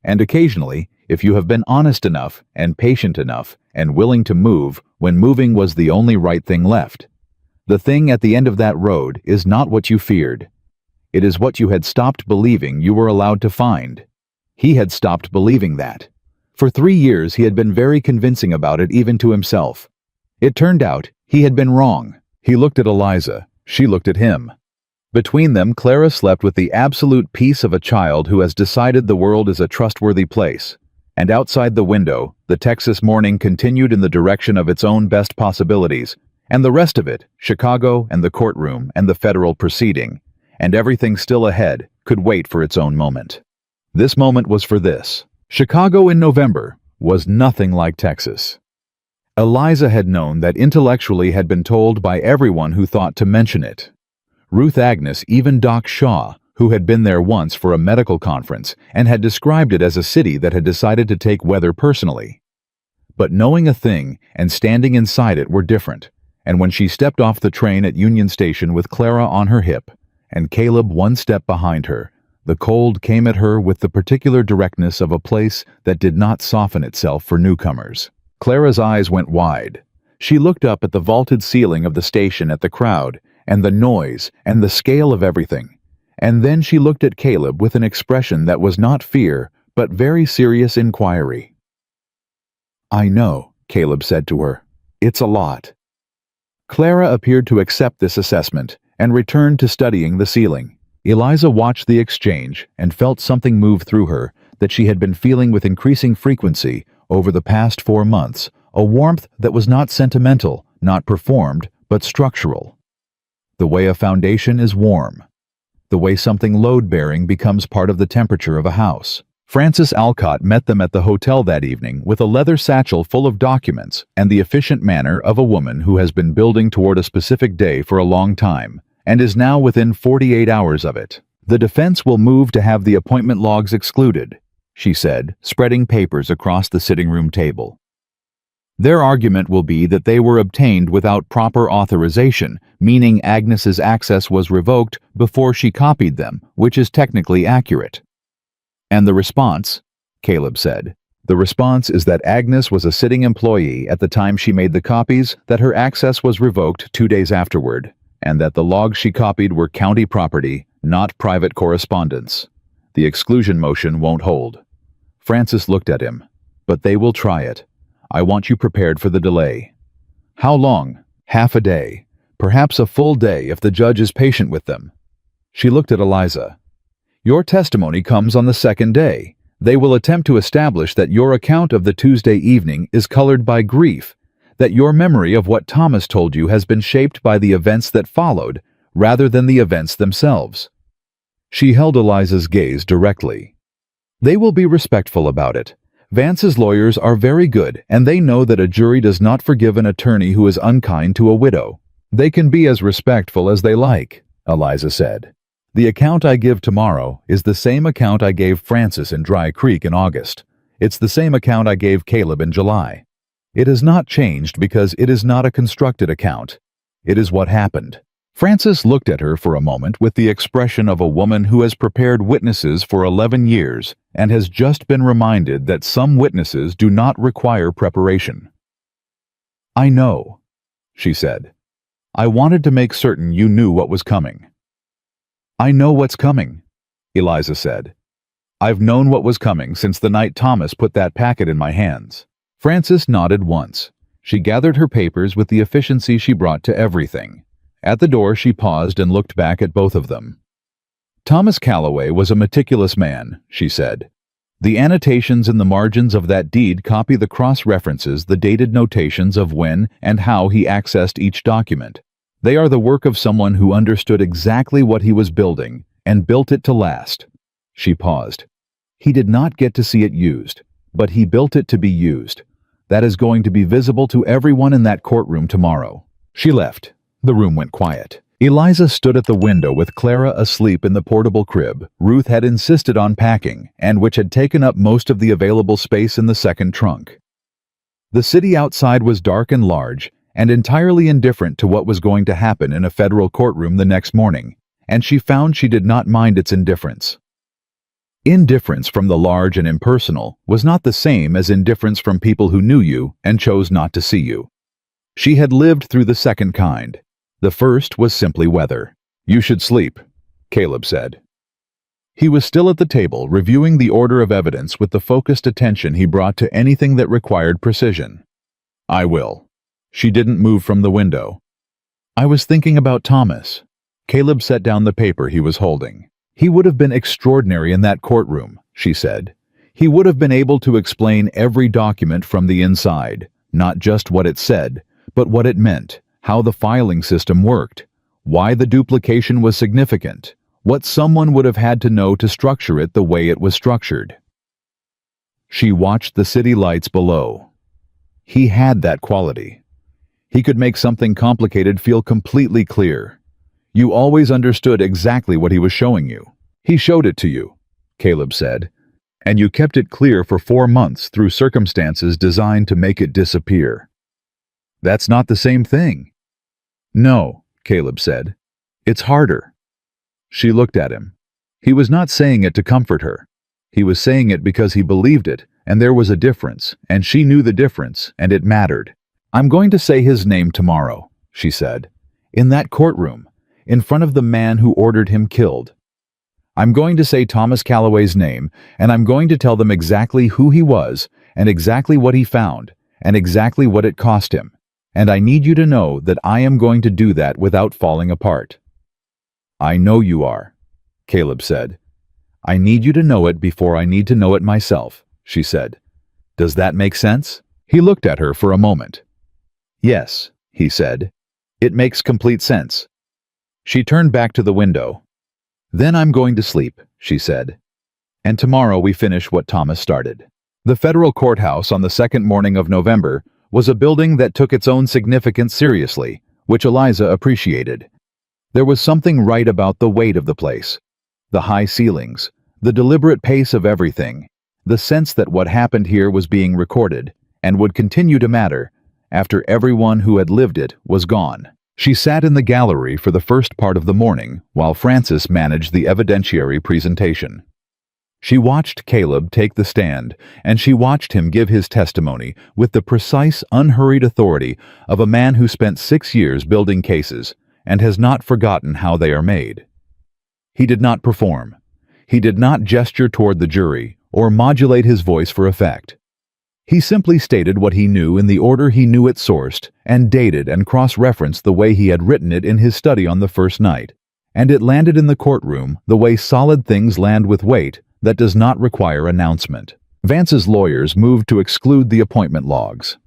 And occasionally, if you have been honest enough and patient enough and willing to move when moving was the only right thing left, the thing at the end of that road is not what you feared. It is what you had stopped believing you were allowed to find. He had stopped believing that. For 3 years he had been very convincing about it even to himself. It turned out he had been wrong. He looked at Eliza. She looked at him. Between them, Clara slept with the absolute peace of a child who has decided the world is a trustworthy place. And outside the window, the Texas morning continued in the direction of its own best possibilities, and the rest of it, Chicago and the courtroom and the federal proceeding, and everything still ahead, could wait for its own moment. This moment was for this. Chicago in November was nothing like Texas. Eliza had known that intellectually had been told by everyone who thought to mention it. Ruth Agnes, even Doc Shaw, who had been there once for a medical conference and had described it as a city that had decided to take weather personally. But knowing a thing and standing inside it were different, and when she stepped off the train at Union Station with Clara on her hip, and Caleb one step behind her, the cold came at her with the particular directness of a place that did not soften itself for newcomers. Clara's eyes went wide. She looked up at the vaulted ceiling of the station, at the crowd, and the noise, and the scale of everything. And then she looked at Caleb with an expression that was not fear, but very serious inquiry. "I know," Caleb said to her. "It's a lot." Clara appeared to accept this assessment and returned to studying the ceiling. Eliza watched the exchange and felt something move through her that she had been feeling with increasing frequency over the past 4 months, a warmth that was not sentimental, not performed, but structural. The way a foundation is warm. The way something load-bearing becomes part of the temperature of a house. Francis Alcott met them at the hotel that evening with a leather satchel full of documents and the efficient manner of a woman who has been building toward a specific day for a long time, and is now within 48 hours of it. "The defense will move to have the appointment logs excluded," she said, spreading papers across the sitting room table. "Their argument will be that they were obtained without proper authorization, meaning Agnes's access was revoked before she copied them, which is technically accurate." "And the response?" Caleb said. "The response is that Agnes was a sitting employee at the time she made the copies, that her access was revoked 2 days afterward, and that the logs she copied were county property, not private correspondence. The exclusion motion won't hold." Francis looked at him. "But they will try it. I want you prepared for the delay." "How long?" "Half a day. Perhaps a full day if the judge is patient with them." She looked at Eliza. "Your testimony comes on the second day. They will attempt to establish that your account of the Tuesday evening is colored by grief, that your memory of what Thomas told you has been shaped by the events that followed, rather than the events themselves." She held Eliza's gaze directly. "They will be respectful about it. Vance's lawyers are very good, and they know that a jury does not forgive an attorney who is unkind to a widow. They can be as respectful as they like," Eliza said. "The account I give tomorrow is the same account I gave Francis in Dry Creek in August. It's the same account I gave Caleb in July. It has not changed because it is not a constructed account. It is what happened. Frances looked at her for a moment with the expression of a woman who has prepared witnesses for 11 years and has just been reminded that some witnesses do not require preparation. "I know," she said. "I wanted to make certain you knew what was coming." "I know what's coming," Eliza said. "I've known what was coming since the night Thomas put that packet in my hands." Frances nodded once. She gathered her papers with the efficiency she brought to everything. At the door she paused and looked back at both of them. "Thomas Calloway was a meticulous man," she said. "The annotations in the margins of that deed copy the cross-references, the dated notations of when and how he accessed each document. They are the work of someone who understood exactly what he was building and built it to last." She paused. "He did not get to see it used, but he built it to be used. That is going to be visible to everyone in that courtroom tomorrow." She left. The room went quiet. Eliza stood at the window with Clara asleep in the portable crib Ruth had insisted on packing and which had taken up most of the available space in the second trunk. The city outside was dark and large and entirely indifferent to what was going to happen in a federal courtroom the next morning, and she found she did not mind its indifference. Indifference from the large and impersonal was not the same as indifference from people who knew you and chose not to see you. She had lived through the second kind. The first was simply weather. "You should sleep," Caleb said. He was still at the table, reviewing the order of evidence with the focused attention he brought to anything that required precision. "I will." She didn't move from the window. "I was thinking about Thomas." Caleb set down the paper he was holding. "He would have been extraordinary in that courtroom," she said. "He would have been able to explain every document from the inside, not just what it said, but what it meant, how the filing system worked, why the duplication was significant, what someone would have had to know to structure it the way it was structured." She watched the city lights below. He had that quality. He could make something complicated feel completely clear. You always understood exactly what he was showing you. "He showed it to you," Caleb said, "and you kept it clear for 4 months through circumstances designed to make it disappear." "That's not the same thing." "No," Caleb said. "It's harder." She looked at him. He was not saying it to comfort her. He was saying it because he believed it, and there was a difference, and she knew the difference, and it mattered. "I'm going to say his name tomorrow," she said. "In that courtroom, in front of the man who ordered him killed. I'm going to say Thomas Calloway's name, and I'm going to tell them exactly who he was, and exactly what he found, and exactly what it cost him. And I need you to know that I am going to do that without falling apart." "I know you are," Caleb said. "I need you to know it before I need to know it myself," she said. "Does that make sense?" He looked at her for a moment. "Yes," he said. "It makes complete sense." She turned back to the window. "Then I'm going to sleep," she said. "And tomorrow we finish what Thomas started." The federal courthouse on the second morning of November was a building that took its own significance seriously, which Eliza appreciated. There was something right about the weight of the place. The high ceilings, the deliberate pace of everything, the sense that what happened here was being recorded, and would continue to matter, after everyone who had lived it was gone. She sat in the gallery for the first part of the morning while Frances managed the evidentiary presentation. She watched Caleb take the stand, and she watched him give his testimony with the precise, unhurried authority of a man who spent 6 years building cases and has not forgotten how they are made. He did not perform. He did not gesture toward the jury or modulate his voice for effect. He simply stated what he knew in the order he knew it sourced and dated and cross-referenced the way he had written it in his study on the first night, and it landed in the courtroom the way solid things land with weight that does not require announcement. Vance's lawyers moved to exclude the appointment logs.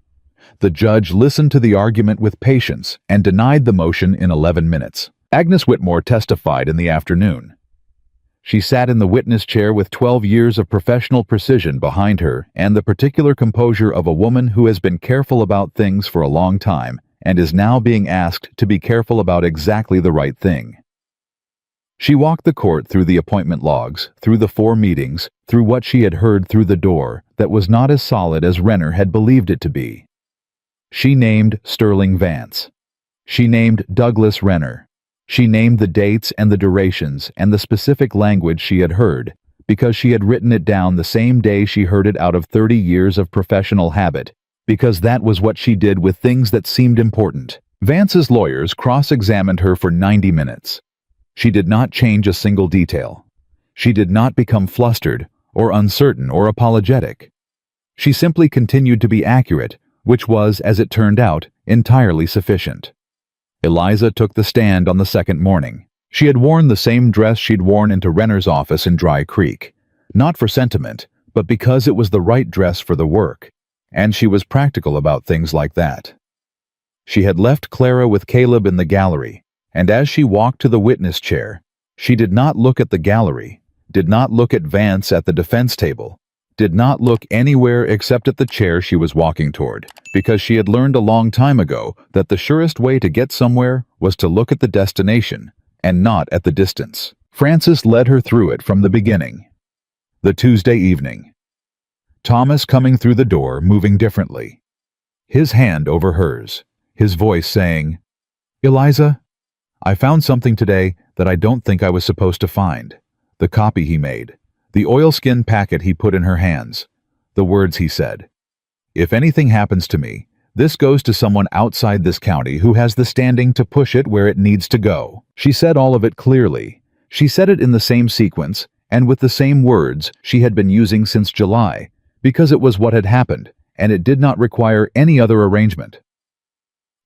The judge listened to the argument with patience and denied the motion in 11 minutes. Agnes Whitmore testified in the afternoon. She sat in the witness chair with 12 years of professional precision behind her and the particular composure of a woman who has been careful about things for a long time and is now being asked to be careful about exactly the right thing. She walked the court through the appointment logs, through the 4 meetings, through what she had heard through the door that was not as solid as Renner had believed it to be. She named Sterling Vance. She named Douglas Renner. She named the dates and the durations and the specific language she had heard, because she had written it down the same day she heard it out of 30 years of professional habit, because that was what she did with things that seemed important. Vance's lawyers cross-examined her for 90 minutes. She did not change a single detail. She did not become flustered, or uncertain, or apologetic. She simply continued to be accurate, which was, as it turned out, entirely sufficient. Eliza took the stand on the second morning. She had worn the same dress she'd worn into Renner's office in Dry Creek, not for sentiment, but because it was the right dress for the work, and she was practical about things like that. She had left Clara with Caleb in the gallery, and as she walked to the witness chair, she did not look at the gallery, did not look at Vance at the defense table, did not look anywhere except at the chair she was walking toward, because she had learned a long time ago that the surest way to get somewhere was to look at the destination, and not at the distance. Francis led her through it from the beginning. The Tuesday evening. Thomas coming through the door, moving differently. His hand over hers, his voice saying, "Eliza, I found something today that I don't think I was supposed to find. The copy he made. The oilskin packet he put in her hands. The words he said. If anything happens to me, this goes to someone outside this county who has the standing to push it where it needs to go." She said all of it clearly. She said it in the same sequence and with the same words she had been using since July, because it was what had happened, and it did not require any other arrangement.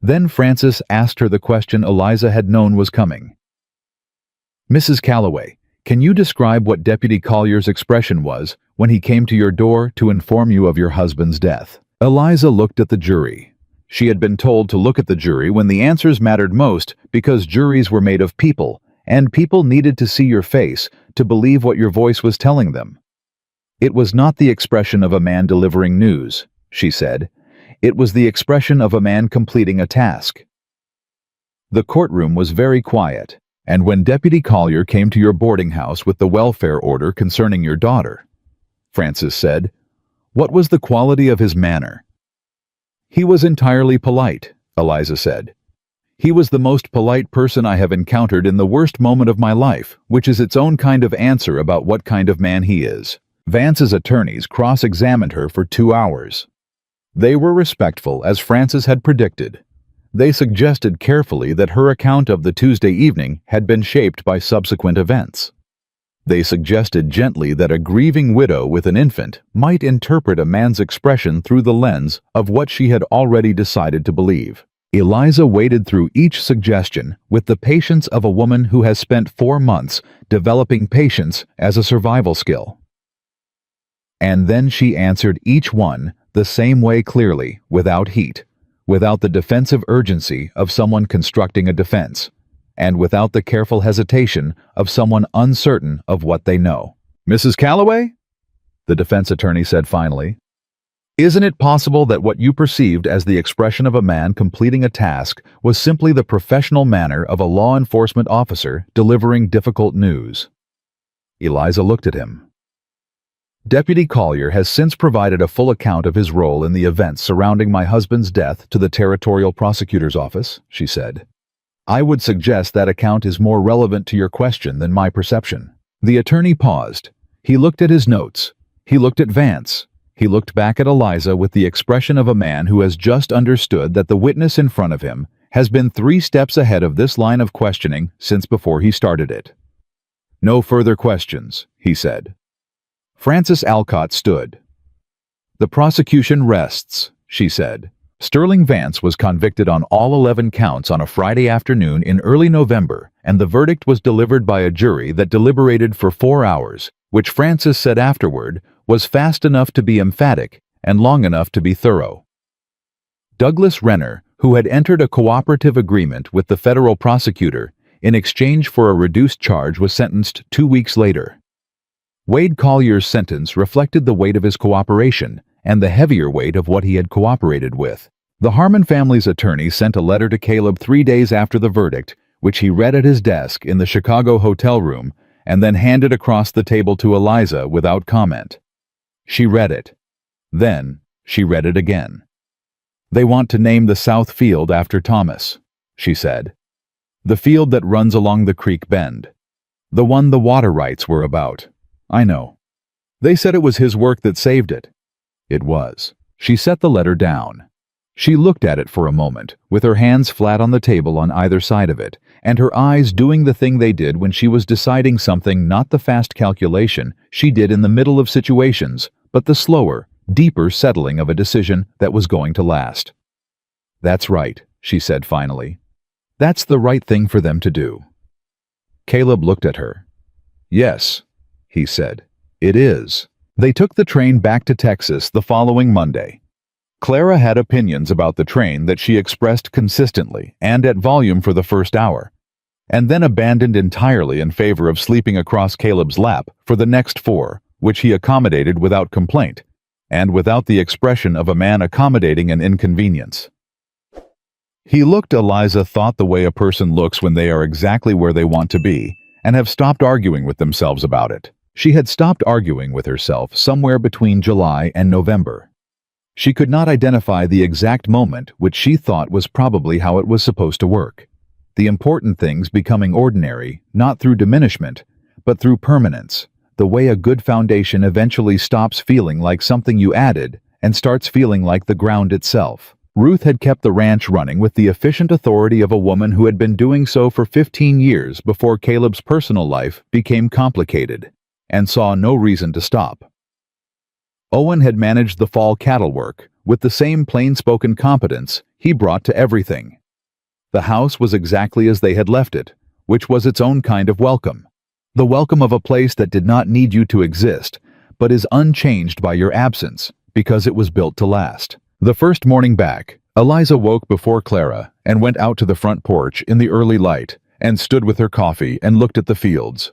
Then Francis asked her the question Eliza had known was coming. "Mrs. Calloway, can you describe what Deputy Collier's expression was when he came to your door to inform you of your husband's death?" Eliza looked at the jury. She had been told to look at the jury when the answers mattered most because juries were made of people, and people needed to see your face to believe what your voice was telling them. "It was not the expression of a man delivering news," she said. "It was the expression of a man completing a task." The courtroom was very quiet, and when Deputy Collier came to your boarding house with the welfare order concerning your daughter, Francis said, "What was the quality of his manner?" "He was entirely polite," Eliza said. "He was the most polite person I have encountered in the worst moment of my life, which is its own kind of answer about what kind of man he is." Vance's attorneys cross-examined her for 2 hours. They were respectful, as Francis had predicted. They suggested carefully that her account of the Tuesday evening had been shaped by subsequent events. They suggested gently that a grieving widow with an infant might interpret a man's expression through the lens of what she had already decided to believe. Eliza waded through each suggestion with the patience of a woman who has spent 4 months developing patience as a survival skill. And then she answered each one the same way clearly, without heat, without the defensive urgency of someone constructing a defense, and without the careful hesitation of someone uncertain of what they know. "Mrs. Calloway?" the defense attorney said finally. "Isn't it possible that what you perceived as the expression of a man completing a task was simply the professional manner of a law enforcement officer delivering difficult news?" Eliza looked at him. "Deputy Collier has since provided a full account of his role in the events surrounding my husband's death to the Territorial Prosecutor's Office," she said. "I would suggest that account is more relevant to your question than my perception." The attorney paused. He looked at his notes. He looked at Vance. He looked back at Eliza with the expression of a man who has just understood that the witness in front of him has been 3 steps ahead of this line of questioning since before he started it. "No further questions," he said. Frances Alcott stood. "The prosecution rests," she said. Sterling Vance was convicted on all 11 counts on a Friday afternoon in early November, and the verdict was delivered by a jury that deliberated for 4 hours, which Frances said afterward was fast enough to be emphatic and long enough to be thorough. Douglas Renner, who had entered a cooperative agreement with the federal prosecutor in exchange for a reduced charge, was sentenced 2 weeks later. Wade Collier's sentence reflected the weight of his cooperation and the heavier weight of what he had cooperated with. The Harmon family's attorney sent a letter to Caleb 3 days after the verdict, which he read at his desk in the Chicago hotel room and then handed across the table to Eliza without comment. She read it. Then she read it again. "They want to name the South Field after Thomas," she said. The field that runs along the creek bend. The one the water rights were about. I know. They said it was his work that saved it. It was. She set the letter down. She looked at it for a moment, with her hands flat on the table on either side of it, and her eyes doing the thing they did when she was deciding something, not the fast calculation she did in the middle of situations, but the slower, deeper settling of a decision that was going to last. That's right, she said finally. That's the right thing for them to do. Caleb looked at her. Yes, he said. It is. They took the train back to Texas the following Monday. Clara had opinions about the train that she expressed consistently and at volume for the first hour, and then abandoned entirely in favor of sleeping across Caleb's lap for the next 4, which he accommodated without complaint, and without the expression of a man accommodating an inconvenience. He looked, Eliza thought, the way a person looks when they are exactly where they want to be, and have stopped arguing with themselves about it. She had stopped arguing with herself somewhere between July and November. She could not identify the exact moment, which she thought was probably how it was supposed to work. The important things becoming ordinary, not through diminishment, but through permanence, the way a good foundation eventually stops feeling like something you added and starts feeling like the ground itself. Ruth had kept the ranch running with the efficient authority of a woman who had been doing so for 15 years before Caleb's personal life became complicated, and saw no reason to stop. Owen had managed the fall cattle work with the same plain-spoken competence he brought to everything. The house was exactly as they had left it, which was its own kind of welcome. The welcome of a place that did not need you to exist, but is unchanged by your absence, because it was built to last. The first morning back, Eliza woke before Clara and went out to the front porch in the early light and stood with her coffee and looked at the fields.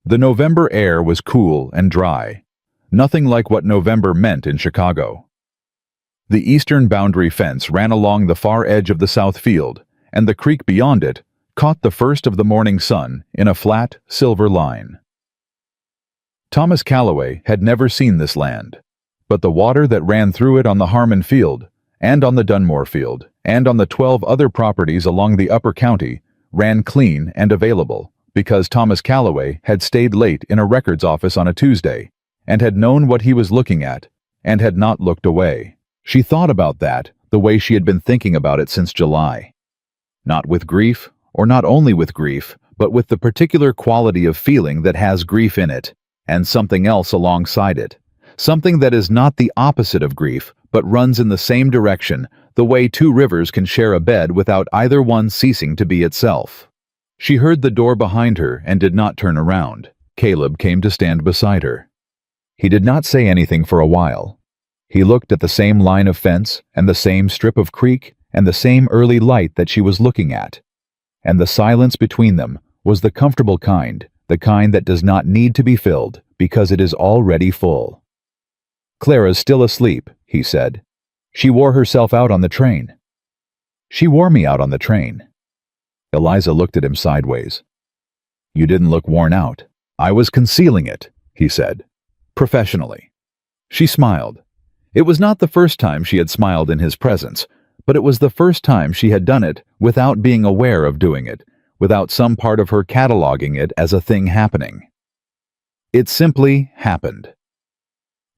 The November air was cool and dry. Nothing like what November meant in Chicago. The eastern boundary fence ran along the far edge of the south field, and the creek beyond it caught the first of the morning sun in a flat, silver line. Thomas Calloway had never seen this land, but the water that ran through it on the Harmon field, and on the Dunmore field, and on the 12 other properties along the upper county ran clean and available, because Thomas Calloway had stayed late in a records office on a Tuesday, and had known what he was looking at, and had not looked away. She thought about that the way she had been thinking about it since July. Not with grief, or not only with grief, but with the particular quality of feeling that has grief in it, and something else alongside it. Something that is not the opposite of grief, but runs in the same direction, the way 2 rivers can share a bed without either one ceasing to be itself. She heard the door behind her and did not turn around. Caleb came to stand beside her. He did not say anything for a while. He looked at the same line of fence and the same strip of creek and the same early light that she was looking at. And the silence between them was the comfortable kind, the kind that does not need to be filled because it is already full. "Clara's still asleep," he said. "She wore herself out on the train." "She wore me out on the train." Eliza looked at him sideways. "You didn't look worn out." "I was concealing it," he said. "Professionally." She smiled. It was not the first time she had smiled in his presence, but it was the first time she had done it without being aware of doing it, without some part of her cataloging it as a thing happening. It simply happened.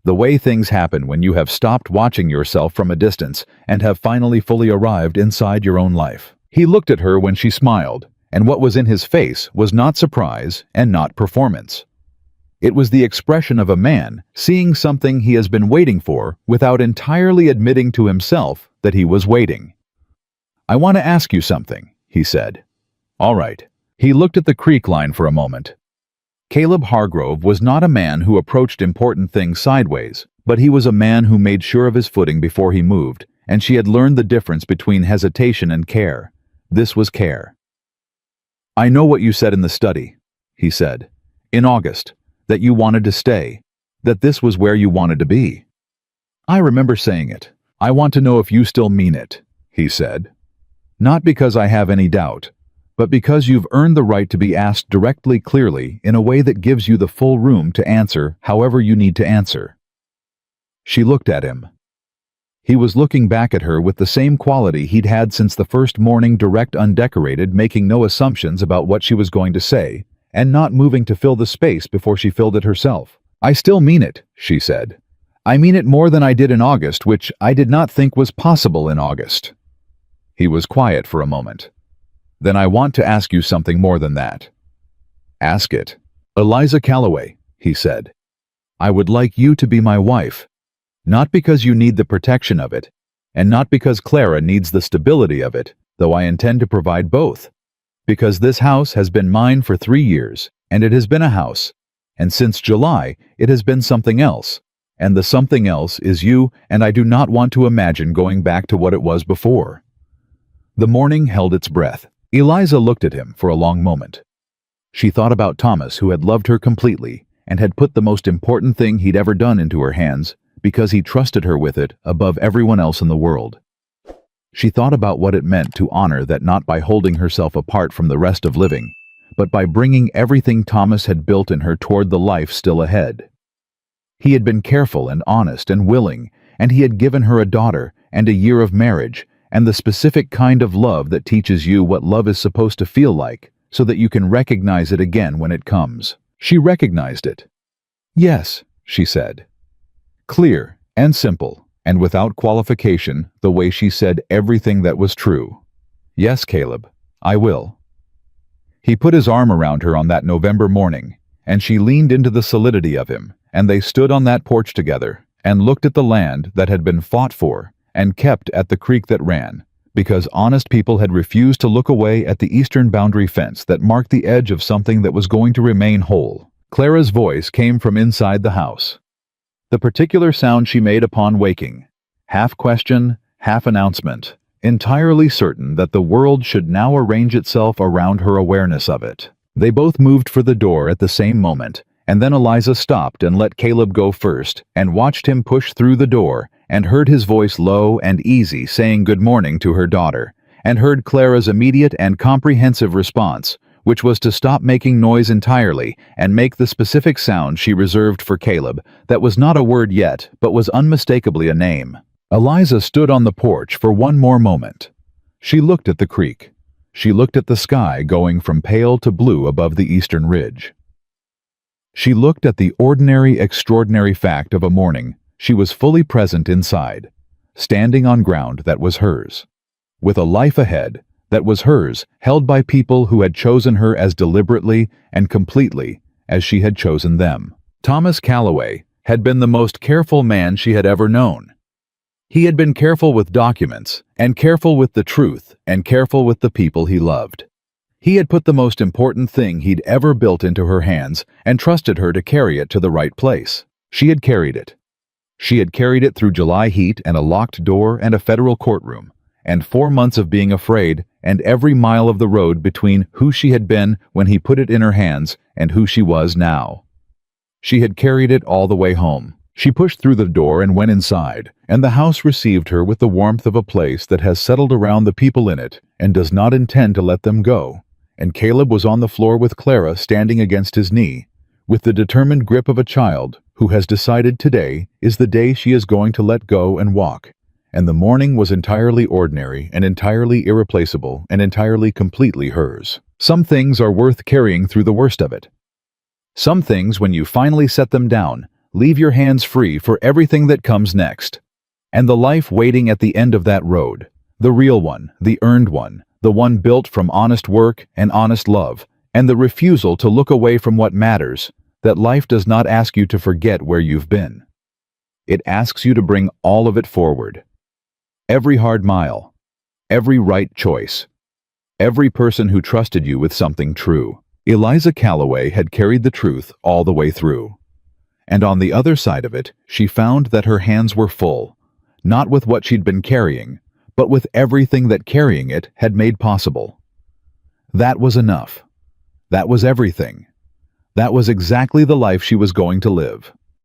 The way things happen when you have stopped watching yourself from a distance and have finally fully arrived inside your own life. He looked at her when she smiled, and what was in his face was not surprise and not performance. It was the expression of a man seeing something he has been waiting for without entirely admitting to himself that he was waiting. "I want to ask you something," he said. "All right." He looked at the creek line for a moment. Caleb Hargrove was not a man who approached important things sideways, but he was a man who made sure of his footing before he moved, and she had learned the difference between hesitation and care. This was care. "I know what you said in the study," he said, "in August, that you wanted to stay, that this was where you wanted to be." "I remember saying it. I want to know if you still mean it," he said. "Not because I have any doubt, but because you've earned the right to be asked directly, clearly, in a way that gives you the full room to answer however you need to answer." She looked at him. He was looking back at her with the same quality he'd had since the first morning, direct, undecorated, making no assumptions about what she was going to say, and not moving to fill the space before she filled it herself. "I still mean it," she said. "I mean it more than I did in August, which I did not think was possible in August." He was quiet for a moment. "Then I want to ask you something more than that." "Ask it." "Eliza Calloway," he said, "I would like you to be my wife. Not because you need the protection of it, and not because Clara needs the stability of it, though I intend to provide both. Because this house has been mine for 3 years, and it has been a house, and since July it has been something else, and the something else is you, and I do not want to imagine going back to what it was before." The morning held its breath. Eliza looked at him for a long moment. She thought about Thomas, who had loved her completely, and had put the most important thing he'd ever done into her hands, because he trusted her with it above everyone else in the world. She thought about what it meant to honor that, not by holding herself apart from the rest of living, but by bringing everything Thomas had built in her toward the life still ahead. He had been careful and honest and willing, and he had given her a daughter and a year of marriage, and the specific kind of love that teaches you what love is supposed to feel like, so that you can recognize it again when it comes. She recognized it. "Yes," she said. Clear and simple, and without qualification, the way she said everything that was true. "Yes, Caleb, I will." He put his arm around her on that November morning, and she leaned into the solidity of him, and they stood on that porch together, and looked at the land that had been fought for, and kept at the creek that ran, because honest people had refused to look away at the eastern boundary fence that marked the edge of something that was going to remain whole. Clara's voice came from inside the house. The particular sound she made upon waking, half question, half announcement, entirely certain that the world should now arrange itself around her awareness of it. They both moved for the door at the same moment, and then Eliza stopped and let Caleb go first, and watched him push through the door, and heard his voice low and easy saying good morning to her daughter, and heard Clara's immediate and comprehensive response, which was to stop making noise entirely and make the specific sound she reserved for Caleb, that was not a word yet, but was unmistakably a name. Eliza stood on the porch for one more moment. She looked at the creek. She looked at the sky going from pale to blue above the eastern ridge. She looked at the ordinary, extraordinary fact of a morning she was fully present inside, standing on ground that was hers, with a life ahead that was hers, held by people who had chosen her as deliberately and completely as she had chosen them. Thomas Calloway had been the most careful man she had ever known. He had been careful with documents, and careful with the truth, and careful with the people he loved. He had put the most important thing he'd ever built into her hands and trusted her to carry it to the right place. She had carried it. She had carried it through July heat and a locked door and a federal courtroom, and 4 months of being afraid, and every mile of the road between who she had been when he put it in her hands and who she was now. She had carried it all the way home. She pushed through the door and went inside, and the house received her with the warmth of a place that has settled around the people in it and does not intend to let them go. And Caleb was on the floor with Clara standing against his knee, with the determined grip of a child who has decided today is the day she is going to let go and walk. And the morning was entirely ordinary and entirely irreplaceable and entirely completely hers. Some things are worth carrying through the worst of it. Some things, when you finally set them down, leave your hands free for everything that comes next. And the life waiting at the end of that road, the real one, the earned one, the one built from honest work and honest love, and the refusal to look away from what matters, that life does not ask you to forget where you've been. It asks you to bring all of it forward. Every hard mile, every right choice, every person who trusted you with something true. Eliza Calloway had carried the truth all the way through. And on the other side of it, she found that her hands were full, not with what she'd been carrying, but with everything that carrying it had made possible. That was enough. That was everything. That was exactly the life she was going to live.